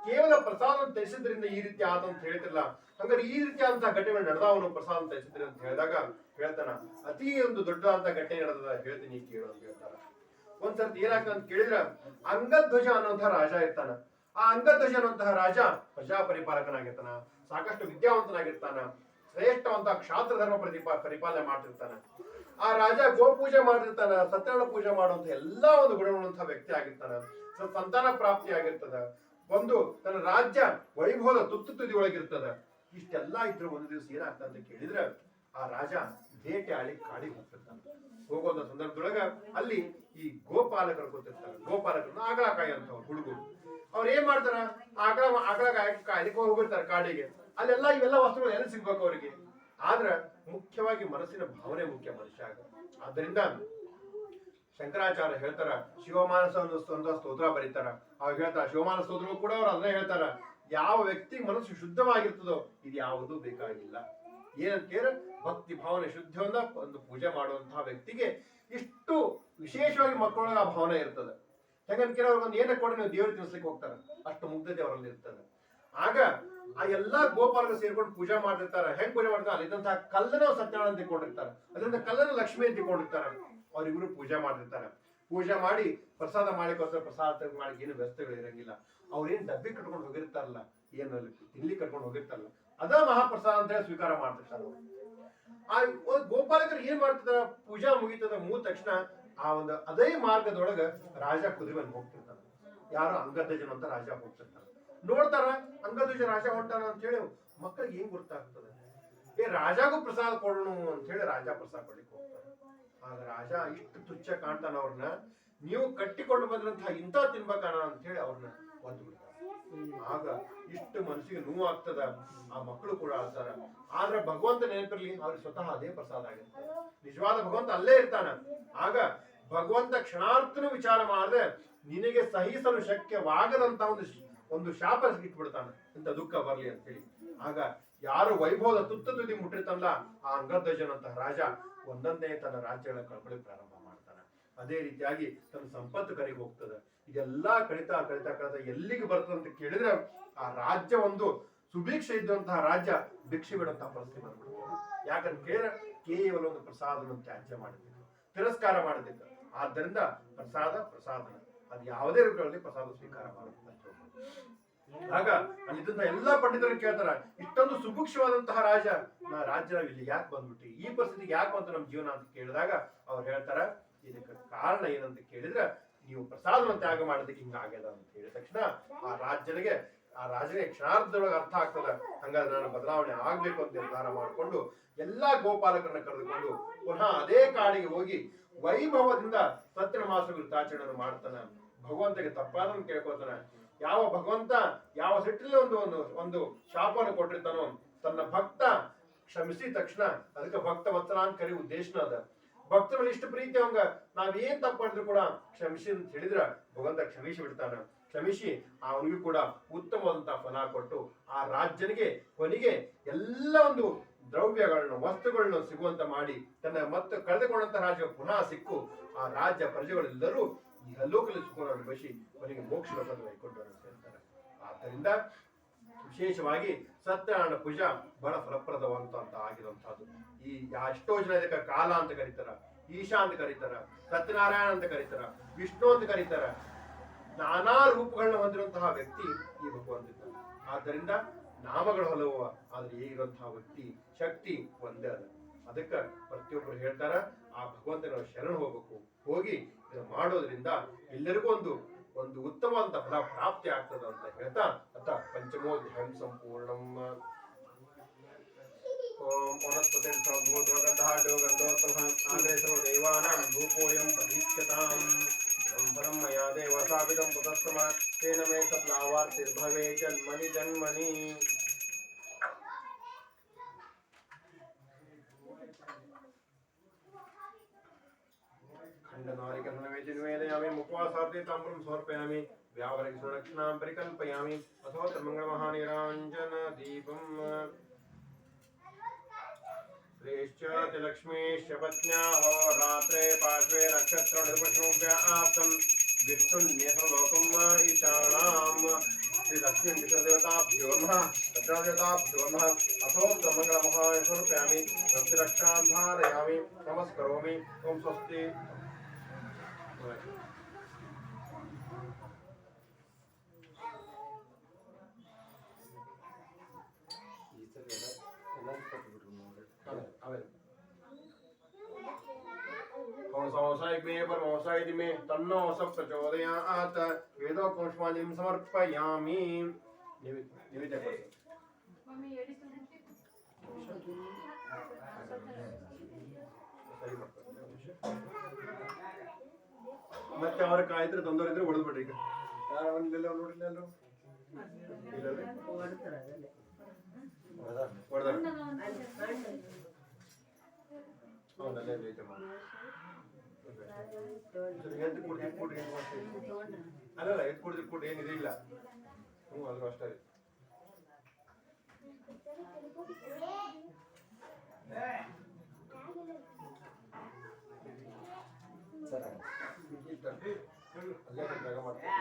ಕೇವಲ ಪ್ರಸಾದ ತ್ಯಜಿಸಿದ್ರಿಂದ ಈ ರೀತಿ ಆತ ಅಂತ ಹೇಳ್ತಿರಲ್ಲ, ಹಂಗಾರೆ ಈ ರೀತಿಯಾದಂತಹ ಘಟನೆ ನಡೆದವನು ಪ್ರಸಾದ ತ್ಯಜಿಸಿದ್ರಿ ಅಂತ ಹೇಳಿದಾಗ ಹೇಳ್ತಾನ, ಅತಿ ಒಂದು ದೊಡ್ಡದಾದಂತಹ ಘಟನೆ ನಡೆದ ಹೇಳ್ತೀನಿ ಕೇಳು ಅಂತ ಹೇಳ್ತಾರ. ಒಂದ್ಸರ್ತಿ ಏನಾಗ್ತದೆ ಅಂತ ಕೇಳಿದ್ರೆ, ಅಂಗಧ್ವಜ ಅನ್ನುವಂತಹ ರಾಜ ಇರ್ತಾನ. ಆ ಅಂಗಧ್ವಜ ಅನ್ನುವಂತಹ ರಾಜ ಪ್ರಜಾ ಪರಿಪಾಲಕನಾಗಿರ್ತಾನ, ಸಾಕಷ್ಟು ವಿದ್ಯಾವಂತನಾಗಿರ್ತಾನ, ಶ್ರೇಷ್ಠವಂತಹ ಕ್ಷಾತ್ರ ಧರ್ಮ ಪರಿಪಾಲನೆ ಮಾಡ್ತಿರ್ತಾನ. ಆ ರಾಜ ಗೋ ಪೂಜೆ ಮಾಡಿರ್ತಾನ, ಸತ್ಯನಾರಾಯಣ ಪೂಜೆ ಮಾಡುವಂತ ಎಲ್ಲಾ ಒಂದು ಗುಣങ്ങളുವಂತಹ ವ್ಯಕ್ತಿ ಆಗಿರ್ತಾನ. ಸಂತಾನ ಪ್ರಾಪ್ತಿ ಆಗಿರ್ತದ, ಒಂದು ತನ್ನ ರಾಜ್ಯ ವೈಭವದ ತುದಿ ಒಳಗಿರ್ತದ. ಇಷ್ಟೆಲ್ಲಾ ಇದ್ರು ಒಂದು ದಿವಸ ಏನಾಗ್ತದೆ ಅಂತ ಕೇಳಿದ್ರೆ, ಆ ರಾಜ ಬೇಟೆ ಆಳಿ ಕಾಡಿಗೆ ಹೋಗ್ತಿರ್ತಾನೆ. ಹೋಗುವಂತ ಸಂದರ್ಭದೊಳಗ ಅಲ್ಲಿ ಈ ಗೋಪಾಲಕರು ಕೂತಿರ್ತಾರೆ. ಗೋಪಾಲಕರನ್ನ ಆಕಳ ಕಾಯುವಂತವ್ರು ಹುಡುಗರು. ಅವ್ರು ಏನ್ ಮಾಡ್ತಾರ, ಆಕಳ ಕಾಯ್ಲಿಕ್ಕೆ ಹೋಗಿರ್ತಾರೆ ಕಾಡಿಗೆ. ಅಲ್ಲೆಲ್ಲ ಇವೆಲ್ಲ ವಸ್ತುಗಳು ಎಲ್ಲಿ ಸಿಗ್ಬೇಕು ಅವ್ರಿಗೆ. ಆದ್ರ ಮುಖ್ಯವಾಗಿ ಮನಸ್ಸಿನ ಭಾವನೆ ಮುಖ್ಯ ಮನುಷ್ಯ. ಆದ್ದರಿಂದ ಶಂಕರಾಚಾರ್ಯ ಹೇಳ್ತಾರ, ಶಿವಮಾನಸ ಒಂದು ಸ್ತೋತ್ರ ಬರೀತಾರ. ಅವ್ರು ಹೇಳ್ತಾರ, ಶಿವಮಾನಸ ಸ್ತೋತ್ರಗಳು ಕೂಡ ಅವ್ರು ಅದನ್ನೇ ಹೇಳ್ತಾರ, ಯಾವ ವ್ಯಕ್ತಿ ಮನಸ್ಸು ಶುದ್ಧವಾಗಿರ್ತದೋ ಇದು ಯಾವುದೂ ಬೇಕಾಗಿಲ್ಲ. ಏನಂತ ಕೇಳ, ಭಕ್ತಿ ಭಾವನೆ ಶುದ್ಧವನ್ನ ಒಂದು ಪೂಜೆ ಮಾಡುವಂತಹ ವ್ಯಕ್ತಿಗೆ ಇಷ್ಟು ವಿಶೇಷವಾಗಿ ಮಕ್ಕಳೊಳಗೆ ಆ ಭಾವನೆ ಇರ್ತದೆ. ಯಾಕಂತ ಕೇಳೋರ್ಗೊಂದು ಏನ ಕೊಡ ನೀವು ದೇವ್ರಿಗೆ ತಿನ್ಸ್ಲಿಕ್ಕೆ ಹೋಗ್ತಾರೆ, ಅಷ್ಟು ಮುಗ್ಧತೆ ಅವರಲ್ಲಿ ಇರ್ತದೆ. ಆಗ ಆ ಎಲ್ಲಾ ಗೋಪಾಲಕರು ಸೇರ್ಕೊಂಡು ಪೂಜೆ ಮಾಡ್ತಿರ್ತಾರೆ. ಹೆಂಗ್ ಪೂಜೆ ಮಾಡ್ತಾರೆ, ಅಲ್ಲಿದ್ದಂತಹ ಕಲ್ಲನ್ನು ಸತ್ಯನಾರಾಯಣ ತಿಳ್ಕೊಂಡಿರ್ತಾರೆ, ಅದರಿಂದ ಕಲ್ಲನ್ನು ಲಕ್ಷ್ಮಿ ಅಂತ ತಿಳ್ಕೊಂಡಿರ್ತಾರೆ. ಅವ್ರಿಬ್ರು ಪೂಜೆ ಮಾಡಿರ್ತಾರೆ. ಪೂಜೆ ಮಾಡಿ ಪ್ರಸಾದ ಮಾಡಿಕೋಸ್ಕರ ಪ್ರಸಾದ ಮಾಡಿ ಏನು ವ್ಯವಸ್ಥೆಗಳು ಇರಂಗಿಲ್ಲ. ಅವ್ರೇನ್ ಡಬ್ಬಿ ಕಟ್ಕೊಂಡು ಹೋಗಿರ್ತಾರಲ್ಲ, ಏನು ತಿನ್ಲಿ ಕಟ್ಕೊಂಡು ಹೋಗಿರ್ತಾರಲ್ಲ, ಅದ ಮಹಾಪ್ರಸಾದ ಅಂತ ಹೇಳಿ ಸ್ವೀಕಾರ ಮಾಡ್ತಿರ್ತಾರೆ. ಆ ಗೋಪಾಲಕರು ಏನ್ ಮಾಡ್ತಿದಾರ, ಪೂಜಾ ಮುಗಿತದ ಮುಗಿದ ತಕ್ಷಣ ಆ ಒಂದು ಅದೇ ಮಾರ್ಗದೊಳಗ ರಾಜ ಕುದುರೆ ಮೇಲೆ ಹೋಗ್ತಿರ್ತಾನೆ. ಯಾರು ಅಂಗಧ್ವಜನ ಅಂತ ರಾಜ ಹೋಗ್ತಿರ್ತಾರ. ನೋಡ್ತಾರ ಅಂಗಧ್ವಜ ರಾಜ ಹೊಂಟಾನ ಅಂತ ಹೇಳಿ ಮಕ್ಕಳಿಗೆ ಏನ್ ಗೊತ್ತಾಗ್ತದೆ, ರಾಜಾಗೂ ಪ್ರಸಾದ ಕೊಡೋಣ ಅಂತ ಹೇಳಿ ರಾಜ ಪ್ರಸಾದ ಕೊಡ್ಲಿಕ್ಕೆ ಹೋಗ್ತಾರೆ. ಆಗ ರಾಜ ಇಷ್ಟು ತುಚ್ಛ ಕಾಣ್ತಾನ ಅವ್ರನ್ನ, ನೀವು ಕಟ್ಟಿಕೊಂಡು ಬಂದ್ರಂತಹ ಇಂಥ ತಿನ್ಬೇಕಾನ ಅಂತ ಹೇಳಿ ಅವ್ರನ್ನ ಒದ್ದು ಬಿಡ್ತಾರೆ. ಆಗ ಇಷ್ಟು ಮನಸ್ಸಿಗೆ ನೋವು ಆಗ್ತದ. ಆ ಮಕ್ಕಳು ಕೂಡ ಆಡ್ತಾರ. ಆದ್ರೆ ಭಗವಂತ ನೆನಪಿರ್ಲಿ, ಅವ್ರಿಗೆ ಸ್ವತಃ ಅದೇ ಪ್ರಸಾದ ಆಗಿರ್ತಾರೆ. ನಿಜವಾದ ಭಗವಂತ ಅಲ್ಲೇ ಇರ್ತಾನ. ಆಗ ಭಗವಂತ ಕ್ಷಣಾರ್ಥನು ವಿಚಾರ ಮಾಡದೆ ನಿನಗೆ ಸಹಿಸಲು ಶಕ್ಯವಾಗದಂತ ಒಂದು ಶಾಪ ಇಟ್ಬಿಡ್ತಾನೆ, ಇಂಥ ದುಃಖ ಬರ್ಲಿ ಅಂತ ಹೇಳಿ. ಆಗ ಯಾರು ವೈಭವದ ತುದಿ ಮುಟ್ಟಿರ್ತಾನಲ್ಲ, ಆ ಅಂಗಧ್ವಜನಂತಹ ರಾಜ ಒಂದೊಂದೇ ತನ್ನ ರಾಜ್ಯಗಳ ಕಳ್ಕೊಳ್ಳಿಕ್ ಪ್ರಾರಂಭ ಮಾಡ್ತಾನೆ. ಅದೇ ರೀತಿಯಾಗಿ ತನ್ನ ಸಂಪತ್ತು ಕರೆಗೆ ಹೋಗ್ತದೆ. ಇದೆಲ್ಲಾ ಕಳಿತಾ ಎಲ್ಲಿಗೆ ಬರ್ತದೆ ಅಂತ ಕೇಳಿದ್ರೆ, ಆ ರಾಜ್ಯ ಒಂದು ಸುಭಿಕ್ಷೆ ಇದ್ದಂತಹ ರಾಜ್ಯ ಭಿಕ್ಷೆ ಬಿಡುವಂತಹ ಪರಿಸ್ಥಿತಿ ಬಂದ್ಬಿಡ್ತದೆ. ಯಾಕಂತ ಕೇಳಿದ್ರೆ ಕೇವಲ ಒಂದು ಪ್ರಸಾದವನ್ನು ತ್ಯಾಜ್ಯ ಮಾಡಿದ್ರು, ತಿರಸ್ಕಾರ ಮಾಡಿದ್ರು. ಆದ್ದರಿಂದ ಪ್ರಸಾದ ಅದು ಯಾವುದೇ ರೂಪಗಳಲ್ಲಿ ಪ್ರಸಾದ ಸ್ವೀಕಾರ ಮಾಡುತ್ತೆ. ಆಗ ಅಲ್ಲಿದ್ದಂತ ಎಲ್ಲಾ ಪಂಡಿತರು ಕೇಳ್ತಾರ, ಇಷ್ಟೊಂದು ಸುಭಿಕ್ಷವಾದಂತಹ ರಾಜ್ಯ ನಾವು ಇಲ್ಲಿ ಯಾಕೆ ಬಂದ್ಬಿಟ್ಟಿ, ಈ ಪರಿಸ್ಥಿತಿಗೆ ಯಾಕೆ ಬಂತು ನಮ್ಮ ಜೀವನ ಅಂತ ಕೇಳಿದಾಗ ಅವ್ರು ಹೇಳ್ತಾರ, ಇದಕ್ಕೆ ಕಾರಣ ಏನಂತ ಕೇಳಿದ್ರೆ ನೀವು ಪ್ರಸಾದವನ್ನು ತ್ಯಾಗ ಮಾಡೋದಕ್ಕೆ ಹಿಂಗಾಗ್ಯದ ಅಂತ ಹೇಳಿದ ತಕ್ಷಣ ಆ ರಾಜನಿಗೆ ಕ್ಷಣಾರ್ಧದೊಳಗೆ ಅರ್ಥ ಆಗ್ತದ. ಹಂಗಾದ್ರೆ ನಾನು ಬದಲಾವಣೆ ಆಗ್ಬೇಕು ಅಂತ ನಿರ್ಧಾರ ಮಾಡಿಕೊಂಡು ಎಲ್ಲಾ ಗೋಪಾಲಕರನ್ನ ಕರೆದುಕೊಂಡು ಪುನಃ ಅದೇ ಕಾಡಿಗೆ ಹೋಗಿ ವೈಭವದಿಂದ ಸತ್ಯನಾರಾಯಣ ವ್ರತಾಚರಣೆ ಮಾಡ್ತಾನ. ಭಗವಂತಗೆ ತಪ್ಪಾದನ್ನು ಕೇಳ್ಕೊತಾನ. ಯಾವ ಭಗವಂತ ಯಾವ ಸಿಟ್ಟಿನಲ್ಲಿ ಒಂದು ಶಾಪವನ್ನು ಕೊಟ್ಟಿರ್ತಾನೋ, ತನ್ನ ಭಕ್ತ ಕ್ಷಮಿಸಿ ತಕ್ಷಣ ಅದಕ್ಕೆ ಭಕ್ತ ವತ್ಸಲ ಅಂತ ಕರಿ ಉದ್ದೇಶನ ಅದ. ಭಕ್ತರಲ್ಲಿ ಇಷ್ಟು ಪ್ರೀತಿ ಅವಂಗ ನಾವೇನ್ ತಪ್ಪು ಮಾಡಿದ್ರು ಕೂಡ ಕ್ಷಮಿಸಿ ಅಂತ ಹೇಳಿದ್ರ ಭಗವಂತ ಕ್ಷಮಿಸಿ ಬಿಡ್ತಾನ. ಕ್ಷಮಿಸಿ ಅವನಿಗೂ ಕೂಡ ಉತ್ತಮವಾದಂತಹ ಫಲ ಕೊಟ್ಟು ಆ ರಾಜ್ಯನಿಗೆ ಕೊನೆಗೆ ಎಲ್ಲ ಒಂದು ದ್ರವ್ಯಗಳನ್ನು ವಸ್ತುಗಳನ್ನು ಸಿಗುವಂತ ಮಾಡಿ ತನ್ನ ಮತ್ತೆ ಕಳೆದುಕೊಂಡಂತ ರಾಜ್ಯ ಪುನಃ ಸಿಕ್ಕು ಆ ರಾಜ್ಯ ಪ್ರಜೆಗಳೆಲ್ಲರೂ ಈ ಲೋಕದಲ್ಲಿ ಸುಖವನ್ನು ಅನುಭವಿಸಿ ಕೊನೆಗೆ ಮೋಕ್ಷ ಲೋಕದಲ್ಲಿ ಕೈಕೊಂಡು ಅಂತ ಹೇಳ್ತಾರೆ. ಆದ್ದರಿಂದ ವಿಶೇಷವಾಗಿ ಸತ್ಯನಾರಾಯಣ ಪೂಜಾ ಬಹಳ ಫಲಪ್ರದವಂತ ಆಗಿರುವಂತಹದ್ದು. ಈ ಎಷ್ಟೋ ಜನ ಇದಕ್ಕೆ ಕಾಲ ಅಂತ ಕರೀತಾರ, ಈಶಾ ಅಂತ ಕರೀತಾರ, ಸತ್ಯನಾರಾಯಣ ಅಂತ ಕರೀತಾರ, ವಿಷ್ಣು ಅಂತ ಕರೀತಾರ. ನಾನಾ ರೂಪಗಳನ್ನ ಹೊಂದಿರುವಂತಹ ವ್ಯಕ್ತಿ ಈ ಭಗವಂತ. ಆದ್ದರಿಂದ ನಾಮಗಳು ಹಲವು, ಆದ್ರೆ ಈಗಿರುವಂತಹ ವ್ಯಕ್ತಿ ಶಕ್ತಿ ಒಂದೇ ಅದ. ಅದಕ್ಕೆ ಪ್ರತಿಯೊಬ್ಬರು ಹೇಳ್ತಾರ ಆ ಭಗವಂತನ ಶರಣ ಹೋಗ್ಬೇಕು. ಹೋಗಿ ಇದನ್ನು ಮಾಡೋದ್ರಿಂದ ಎಲ್ಲರಿಗೂ ಒಂದು ಉತ್ತಮವಾದ ಫಲ ಪ್ರಾಪ್ತಿ ಆಗ್ತದ ಅಂತ ಹೇಳ್ತಾ ಅಥ ಪಂಚಮೋಧ್ಯಾಯ ಸಂಪೂರ್ಣಂ. ಓಂ ವನಸ್ಪತಿಂ ಗಂಧೋ ಗಂಧೋತ್ತಮಃ ಆಗ್ರೇಸರೋ ದೇವಾನಾಂ ಧೂಪೋಯಂ ಪ್ರದೀಪ್ಯತಾಂ ಪರಂ ಮಯಾ ದೇವ ಸ್ಥಾಪಿತಂ ಪುತಸ್ತಮ ತೇನ ಮೇ ಸಪ್ಲಾವಾರ್ತಿರ್ಭವೇ ಜನ್ಮನಿ ಜನ್ಮನಿ. खण्डनारिकर्णवेदिन्वेदयामि मुखवासार्थे ताम्रं समर्पयामि व्यावरति सुरक्षणां परिकल्पयामि अथो मंगलमहानिराञ्जनदीपं श्रेश्च लक्ष्मीश्च पत्न्याहो रात्रे पार्श्वे नक्षत्रनिर्पशुव्याप्तं विष्णुन्यसलोकं ईशानां श्रीलक्ष्मीं विष्णुदेवताभ्यो नमः भद्रदेवताभ्यो नमः अथो मंगलमहानि समर्पयामि रक्षां धारयामि नमस्करोमि ओम स्वस्ति. परमोसायिमे तन्नो सब प्रचोदयात् वेदो पुष्पांजलिं समर्पयामि. ಮತ್ತೆ ಅವ್ರ ಕಾಯ್ತಾರೆ ತೊಂದರೆ ಇದ್ರೆ ಹೊಡೆದ್ಬಿಟ್ರಿ. ಈಗ ಯಾರು ಒಂದಿಲ್ಲ ನೋಡಿಲ್ಲ ಎಲ್ಲರೂ ಅಲ್ಲಲ್ಲ ಎದ್ದು ಕುಡಿದು ಏನಿದೆ ಇಲ್ಲ. ಅದ್ರ ಅಷ್ಟೇ. ಅಲ್ಲೇ ಜಾಗ ಮಾಡ್ತಾರೆ.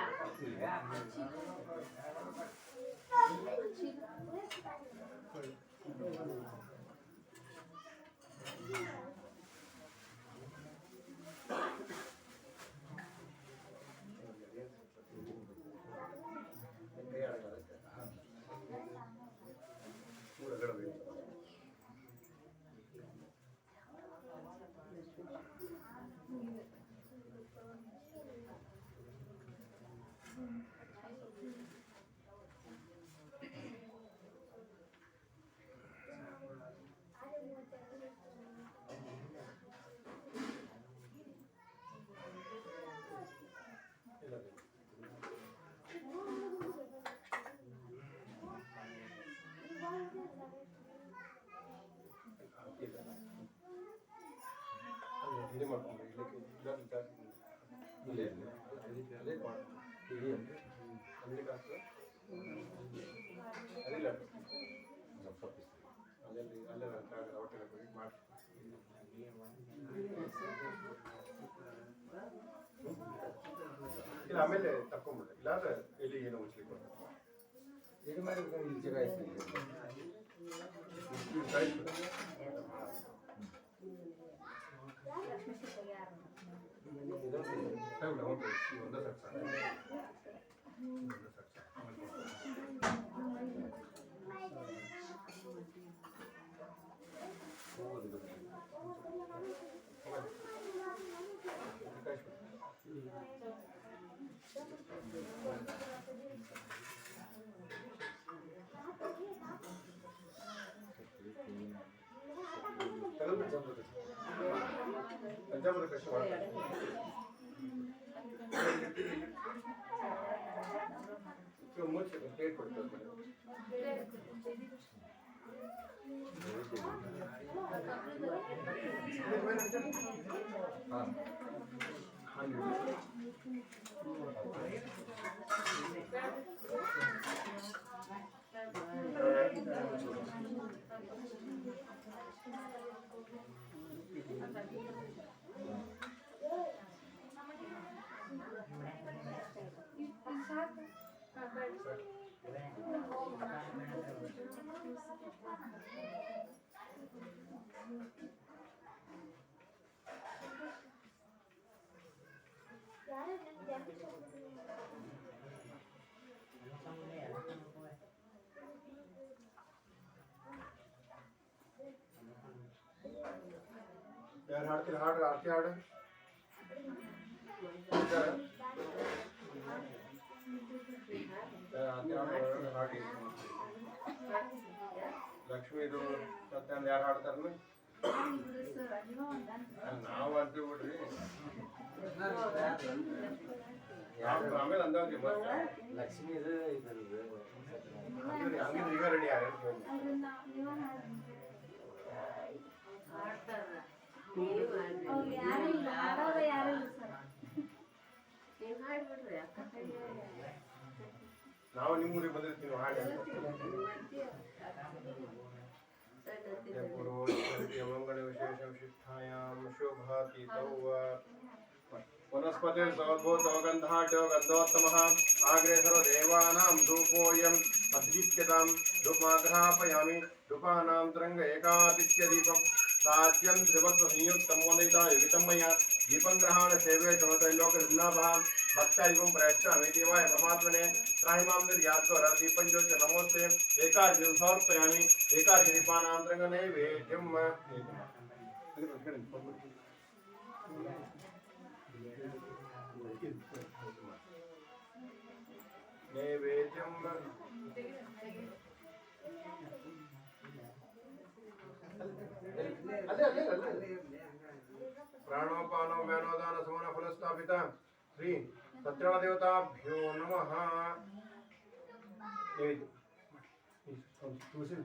ಇದು ಮಾಡ್ಕೊಂಡು ಇಲ್ಲೇ ಅಲ್ಲೇ ಮಾಡ್ತೀವಿ ಅಲ್ಲಿಗೆ ಆಗ್ತದೆ ಅದಿಲ್ಲ ಅಲ್ಲಲ್ಲಿ ಅಲ್ಲೇ ಹೊಟ್ಟೆಲ್ಲ ಕೊಡಿ ಮಾಡಿ ಇಲ್ಲ ಆಮೇಲೆ ತಕ್ಕೊಂಬಿಡ್ರಿ ಇಲ್ಲಾಂದ್ರೆ ಎಲ್ಲಿ ಏನೋ ಉಚ್ಲಿಕ್ಕೆ ಇದು ಮಾಡಿ ಇಲ್ಲಿ ಜಾಗ पंजाब कष्ट मुझे पेट पड़ता है ಯಾರು ಹಾಡ್ತೀರಿ ಹಾಡ್ರಿ ಆರ್ತಿ ಹಾಡು ಹಾಡಿ ಲಕ್ಷ್ಮೀದು ಸತ್ಯಂದ ಯಾರು ಹಾಡ್ತಾರ ನಾವು ಅಂತೀವಿ ಬಿಡ್ರಿ ಆಮೇಲೆ ಅಂದಾಜಿ ಲಕ್ಷ್ಮೀ ಹಂಗಿದ್ರೆ ಈಗ ರೆಡಿ ಯಾರು ನಾವು ನಿಮ್ಮ ಊರಿಗೆ ಬಂದಿರ್ತೀವಿ ಹಾಡಿ ಮಂಗಳ ವಿಶೇಷ ವಿಶಿಷ್ಟಾಯಾಂ ಶೋಭಾತೀತೌ वनस्पति सौद्भूतो गन्धाढ्यो गन्धोत्तमः आग्रे सर्वदेवानां धूपोऽयं तद्दीप्यतां धूपमाग्रापयामि धूपानां तरङ्ग एकादित्यदीपं साध्यं त्रिवक्त्रसंयुक्तं वन्दिता युगितं मया दीपं ग्रहाण सेवे समत्रैलोकनिर्नाभः भक्त्यादिपं प्रयच्छामि देवाय परमात्मने त्राहि मां निर्यातो दीपं ज्योति नमोस्ते एकार्घ्यं समर्पयामि एकार्घ्यदीपानां तरङ्गनैवेद्यं नैवेद्यं प्राणोपानो व्यानोदान समान फलस्थापिता श्री सत्यान देवताभ्यो नमः तुलसी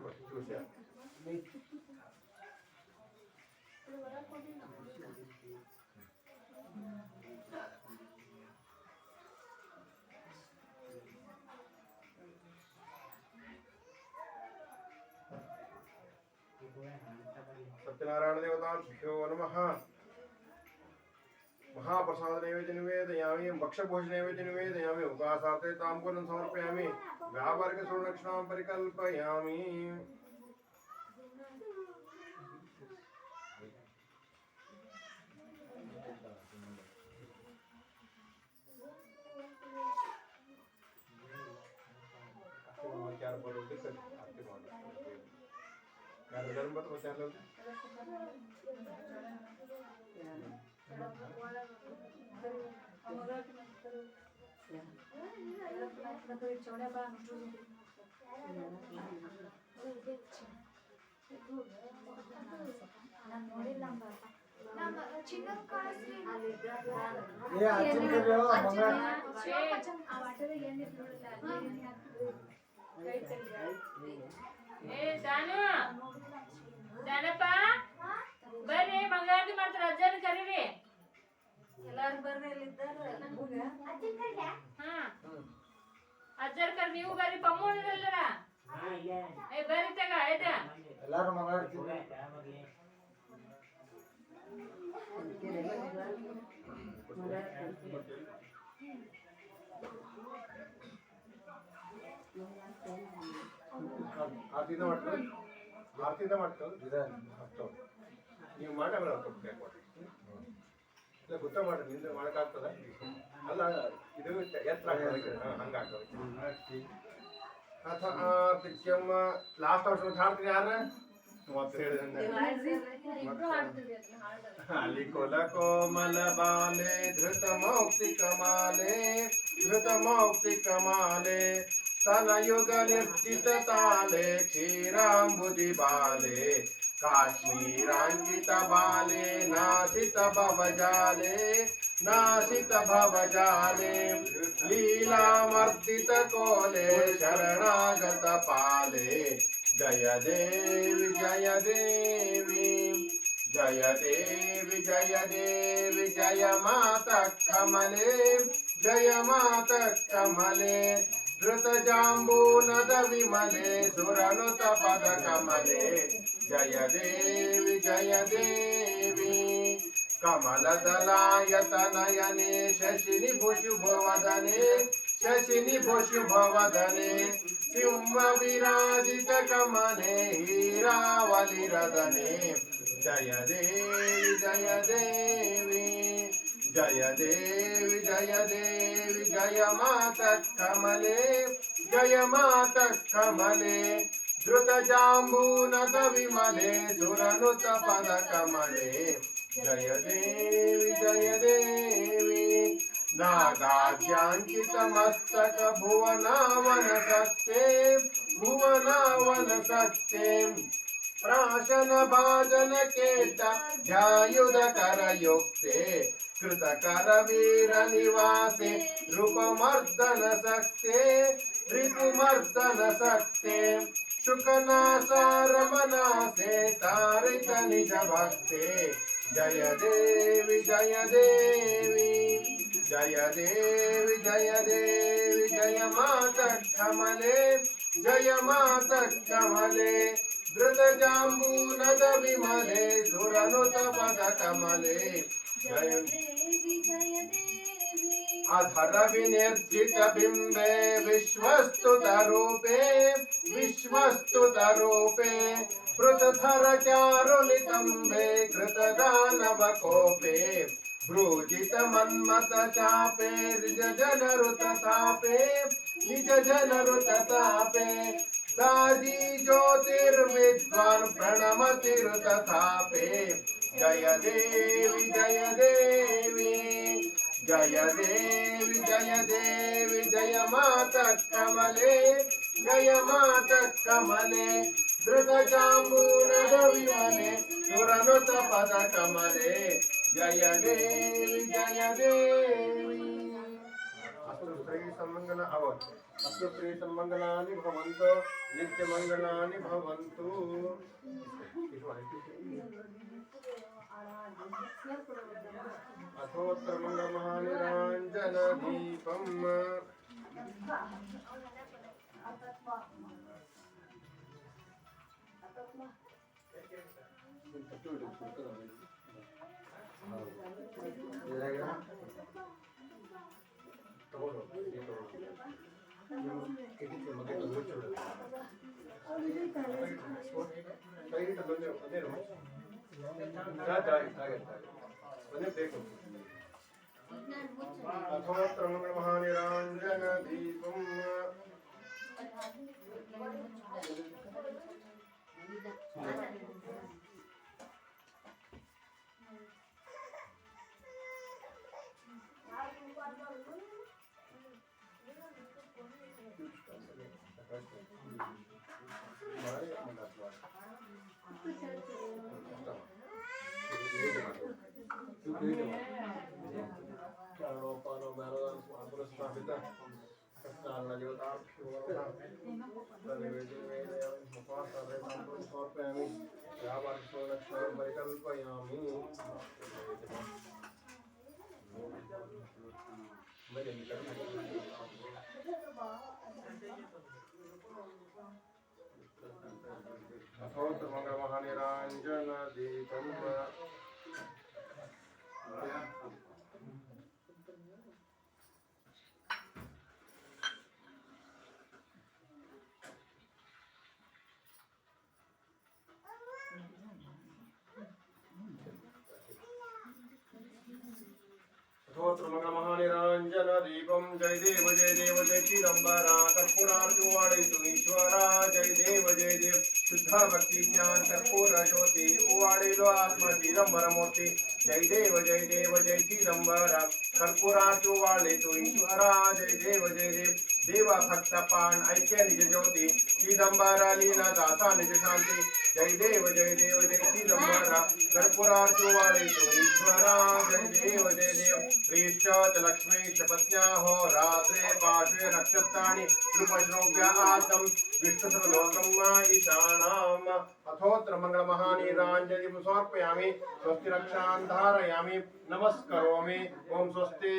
सत्यनारायण देवताभ्यो नमः महाप्रसाद नैवेद्य निवेदयामि भक्षभोज नैवेद्य निवेदयामि उपासार्थे ताम्बूलं समर्पयामि व्यावर्ग सुवर्णक्षणां परिकल्पयामि ಬರ್ರಿ ಮಂಗಳಾರತಿ ಮಾಡ್ತಾರ ಅಜ್ಜನ ಕರೀರಿ ಎಲ್ಲಾರು ಬರ್ರಿ ಅಜ್ಜರ್ ಕರ್ ನೀವು ಬರ್ರಿ ಪಮ್ಮೂರಲ್ಲರ ಬರ್ರಿ ತಗ ಆಯ್ತಾ ಎಲ್ಲಾರು ಮಂಗಳಾರತಿ ಆರ್ತಿಯಿಂದ ಮಾಡ್ತಾರೆ ಆರ್ತಿಯಿಂದ ಮಾಡ್ತಾರೆ ನೀವು ಮಾಡಲ್ಲ ಇಲ್ಲ ಗೊತ್ತ ಮಾಡ್ರಿ ನಿಂದ ಮಾಡಕ್ಕಾಗ್ತದ ಅಲ್ಲ ಇದು ಎತ್ತರ ಹಂಗಾಗ್ತದೆ ಅಥ ಆರ್ತಿಕ್ಯಂ ಲಾಸ್ಟ್ ವರ್ಷ ಹಾಡ್ತೀನಿ ಯಾರ ಮತ್ತೆ ಹೇಳಿದ್ರೆ ಅಲ್ಲಿ ಕೊಲ ಕೋಮಲ ಬಾಲೆ ಧೃತ ಮೌಕ್ತಿ ಕಮಾಲೆ ಸ್ತನಯುಗ ನಿರ್ಜಿತ ತಾಲೆ ಕ್ಷೀರಾಂಬುದಿ ಬಾಲೆ काश्मीरांकित बाले नासित भवजाले लीलामर्दित कोले शरणागत पाले जय देवी जय देवी जय माता कमले जय माता कमले धृत जाम्बूनद विमले सुरनुत पद कमले जय देवी कमलदलायतनयने शशिनि भुशुभवदने सिंहविराजित कमले हीरावलिरदने जय देवी जय माता कमले धृत जाम्बूनद विमले सुरनुत पद कमले जय देवी नागाद्यांकित मस्तक भुवनावन सत्ते प्राशन भाजन केत ध्यायुध करयुक्ते कृत कर वीर निवासे रूपमर्दन सक्ते शुकनासा रमनासे तारित निज भक्ते जय देवी जय माता कमले धृत जाम्बूनद विमले सुरनुत पद कमले जय अधर विनिर्जित बिंबे विश्वस्तुतरूपे पृथधर चारुलितंबे कृतदानव कोपे भ्रूजित मन्मथ चापे निज जनरुत तापे दाजी ज्योतिर्विद्वान् प्रणमतिरुत तापे जय देवी जय माता कमले धृत जाम्बूनद विमले सुरनुत पद कमले जय देवी अस्तु स्त्री सम्मंगलानि भवन्तु नित्यमंगलानि भवन्तु अथोत्र मंगलमहानिरांजन दीपम् अथोत्र मंगलमहानिरांजन दीपम् अथोत्र मंगलमहानिरांजन दीपम् अथोत्र मंगलमहानिरांजन दीपम् जय देव जय चिदंबरा कर्पूरार्जुवाणितु ईश्वरा जय देव शुद्ध भक्ति ज्ञान कर्पूर ज्योति उवाड़िलो आत्म चिदंबर मूर्ति जय देव जय चिदंबरा कर्पूरार्जुवाणितु ईश्वरा जय देव देव भक्त पाण ऐक्य निज ज्योति चिदंबर लीना दासा निज शांति जय देव जय चिदंबर कर्पूरार्चो वाले तो ईश्वरा जय देव श्रीश्च लक्ष्मी शपत्न्या हो रात्रे पार्श्वे नक्षत्राणि रूपश्रोव्य आतम विष्णुसर्वलोकम् ईशानाम् अथोत्र मंगलमहानीराञ्जलिं समर्पयामि स्वस्ति रक्षां धारयामि नमस्करोमि ओम स्वस्ति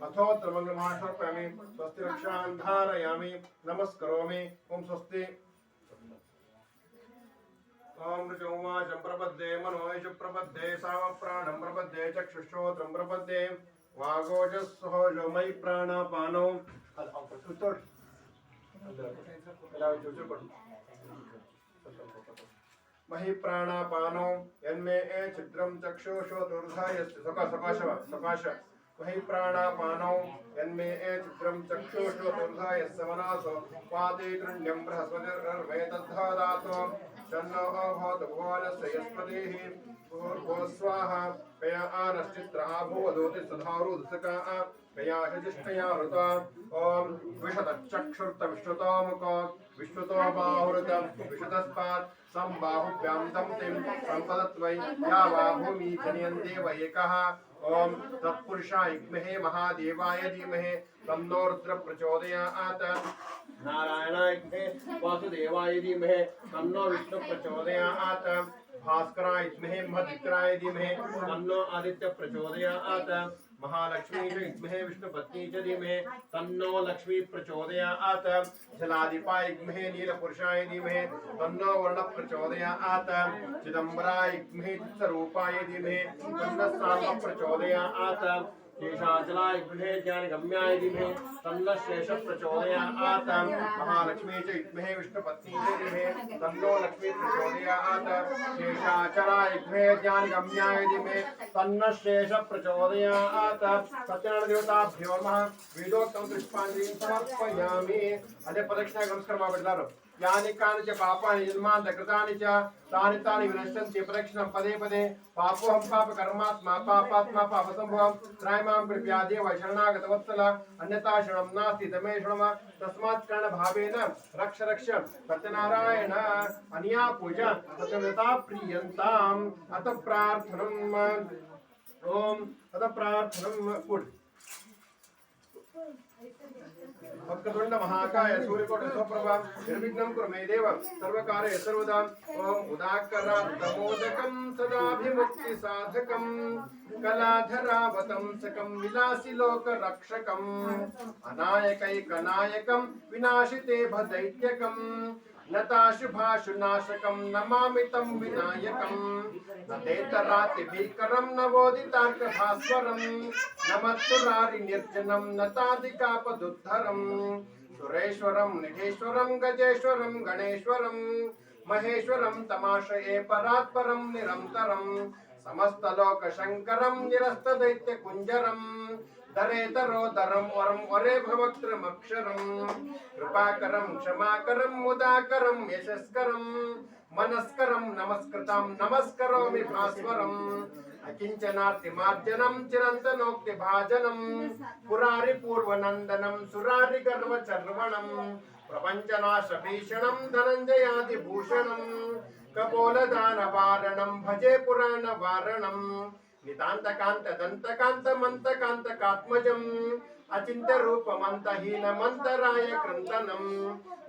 अथोत्र मंगलमहां समर्पयामि स्वस्ति रक्षां धारयामि नमस्करोमि ओम स्वस्ति ओम ऋचोमाशं प्रपद्ये मनोयश प्रपद्ये सामप्राणं प्रपद्ये चक्षुश्रोत्रं प्रपद्ये वागोजस्सहो मयि प्राणापानो महि प्राणापानो यन्मे छिद्रं चक्षुषोतुर्धाय सकाश महि प्राणापानो यन्मे छिद्रं चक्षुषोतुर्धाय समनासो पाते तृण्यं बृहस्पतिर्वेदद्धादातो शन्नो भवतु भुवनस्य यस्पतिः भूर्भुवः स्वाहा पया आनश्चित्रः भूवदोति सधारुदसका पया शजिष्ठया ऋता ॐ विशतचक्षुर्तविश्रुतोमुखो विश्रुतो बाहुरुतं विशतस्पात् संबाहुभ्यां दम्तिं सम्पदत्वै या वा भूमि जनयन्ते व एकः ॐ तत्पुरुषाय विद्महे महादेवाय धीमहि तन्नो रुद्रः प्रचोदयात् नारायणाय विद्महे वासुदेवाय धीमहि तन्नो विष्णुः प्रचोदयात् भास्कराय विद्महे महद्विक्राय धीमहि तन्नो आदित्यः प्रचोदयात् महालक्ष्मी च विद्महे विष्णुपत्नी च धीमहि तन्नो लक्ष्मी प्रचोदयात् जलाधिपाय विद्महे नीलपुरुषाय धीमहि तन्नो वर्णः प्रचोदयात् चिदंबराय विद्महे चित्स्वरूपाय धीमहि तन्नो साम्बः प्रचोदयात् शेषाचलाय विद्महे ज्ञानगम्याय धीमहि तन्नो शेषः प्रचोदयात् महालक्ष्मी च विद्महे विष्णुपत्नी च धीमहि तन्नो लक्ष्मी प्रचोदयात् शेषाचलाय विद्महे ज्ञानगम्याय धीमहि तन्नो शेषः प्रचोदयात् सत्यनारायण देवताभ्यो नमः वेदोक्तं पुष्पाञ्जलिं समर्पयामि अदे प्रदक्षिणा नमस्कार माबिडलारो यानि कानि च पापानि जन्मान्त कृतानि च तानि तानि विनश्यन्ति प्रदक्षिणं पदे पदे पापोऽहं पापकर्मात्मा पापात्मा पापसम्भवं त्रायमां कृपया देव शरणागत वत्सल अन्यथा शरणं नास्ति तमे शृणुम तस्मात् करणभावेन रक्ष रक्ष सत्यनारायण अनया पूजा सत्यव्रता प्रियन्ताम् अत प्रार्थनम् ओम अत प्रार्थनम् कुड भक्तवृंद महाकाय सूर्यकोटि स्वप्रभा निर्विघ्नं कुरु मे देव सर्वकार्ये सर्वदा ओम उदाकरात्तमोदकं सदाभिमुक्ति साधकं कलाधरावतंसकं विलासी लोक रक्षकं अनायकैकनायकं विनाशिते भदैत्यकं नताशुभाशुनाशकं नमामि तं विनायकं नतेतरातिभीकरं नवोदितार्कभास्वरं नमत्सुरारि निर्जनं नतादिकापदुद्धरं सुरेश्वरं निधेश्वरं गजेश्वरं गणेश्वरं महेश्वरं तमाशये परात्परं निरन्तरं समस्तलोकशङ्करं निरस्तदैत्यकुञ्जरं दरेतरोदरं वरं वरे भवक्त्रमक्षरं कृपाकरं क्षमाकरं मुदाकरं यशस्करं मनस्करं नमस्कृतं नमस्करोमि भास्वरम् अकिंचनार्तिमार्जनं चिरन्तनोक्तिभाजनं पुरारिपूर्वनन्दनं सुरारिगर्वचर्वणं प्रपञ्चनाशभीषणं धनञ्जयादिभूषणं कपोलदानवारणं भजे पुराणवारणं नितान्तकान्तदन्तकान्तमन्तकान्तकात्मजम् अचिन्त्यरूपमन्तहीनमन्तराय क्रन्तनं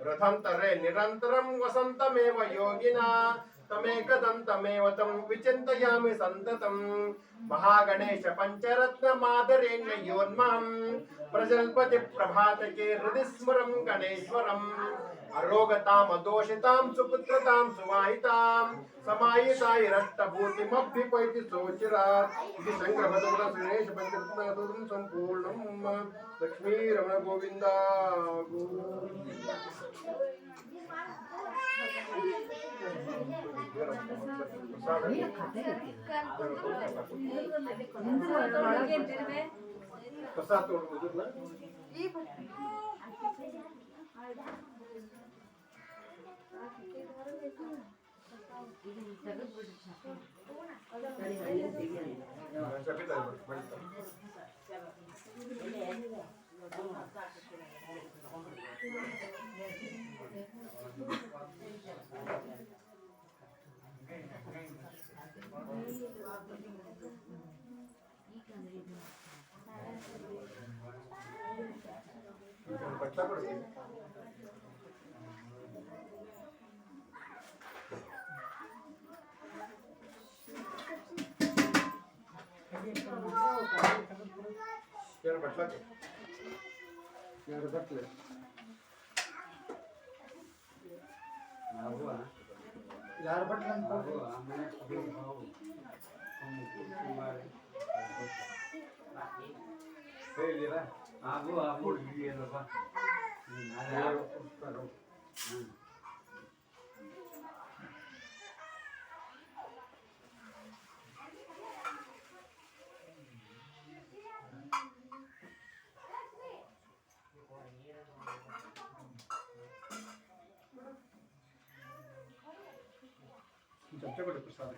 रथन्तरे निरन्तरं वसन्तमेव योगिना तमेकदन्तमेव तं विचिन्तयामि सन्ततं महागणेश पञ्चरत्नमादरेण्य योन्महं प्रजल्पति प्रभातके हृदि स्मरं गणेश्वरम् अरोगतामदोषितां सुपुत्रतां सुवाहितां समाहितायरष्टभूतिमभ्युपैति सोचिरात् इति संग्रहदोष सुरेश पञ्चरत्नसूत्रं सम्पूर्णं लक्ष्मीरमण गोविन्द प्रसाद तोड़ ना ಎರಡು ಬಟ್ಲಕ್ಕೆ ಎರಡು ಬಟ್ಲೆ ಯಾರು ಬಟ್ಲ ಹೇಳಿರ ಆಗು ಆಗು ಏನಪ್ಪ ಚಮಚ ಕೊಡಿ ಪ್ರಸಾದ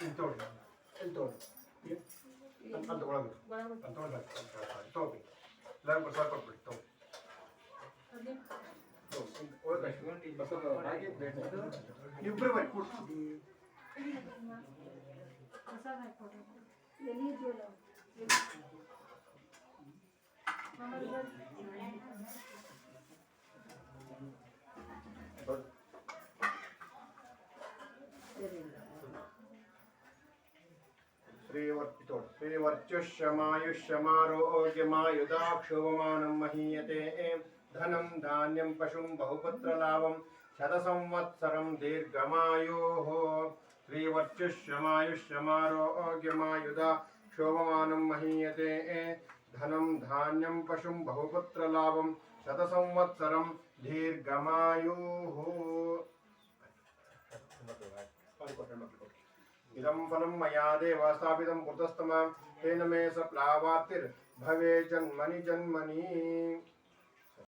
ಇಲ್ಲಿ ತಗೊಳ್ಳಿ ಇಲ್ಲಿ ತಗೊಳ್ಳಿ ಅಂತ ಒಳಗೆ ಅಂತ ತಗೊಳ್ಳಿ ಎಲ್ಲರೂ ಪ್ರಸಾದ ಕೊಟ್ಬಿಡಿ ಇಬ್ಬರು ಬರೀ ಕೂಡ್ಸಿ श्रीवर्चुष्यमायुष्यमारोग्यमायुधाक्षोभमानं महीयते धनं धान्यं पशुं बहुपुत्रलाभं शतसंवत्सरं दीर्घमायुः श्रीवर्चुष्यमायुष्यमारोग्यमायुधाक्षोभमानं महीयते धनं धान्यं पशुं बहुपुत्रलाभं शतसंवत्सरं दीर्घमायुः इदं फलं मया देव स्थापितं पुरतस्तमः तेन मे स प्लावातिर्भवे जन्मनि जन्मनि।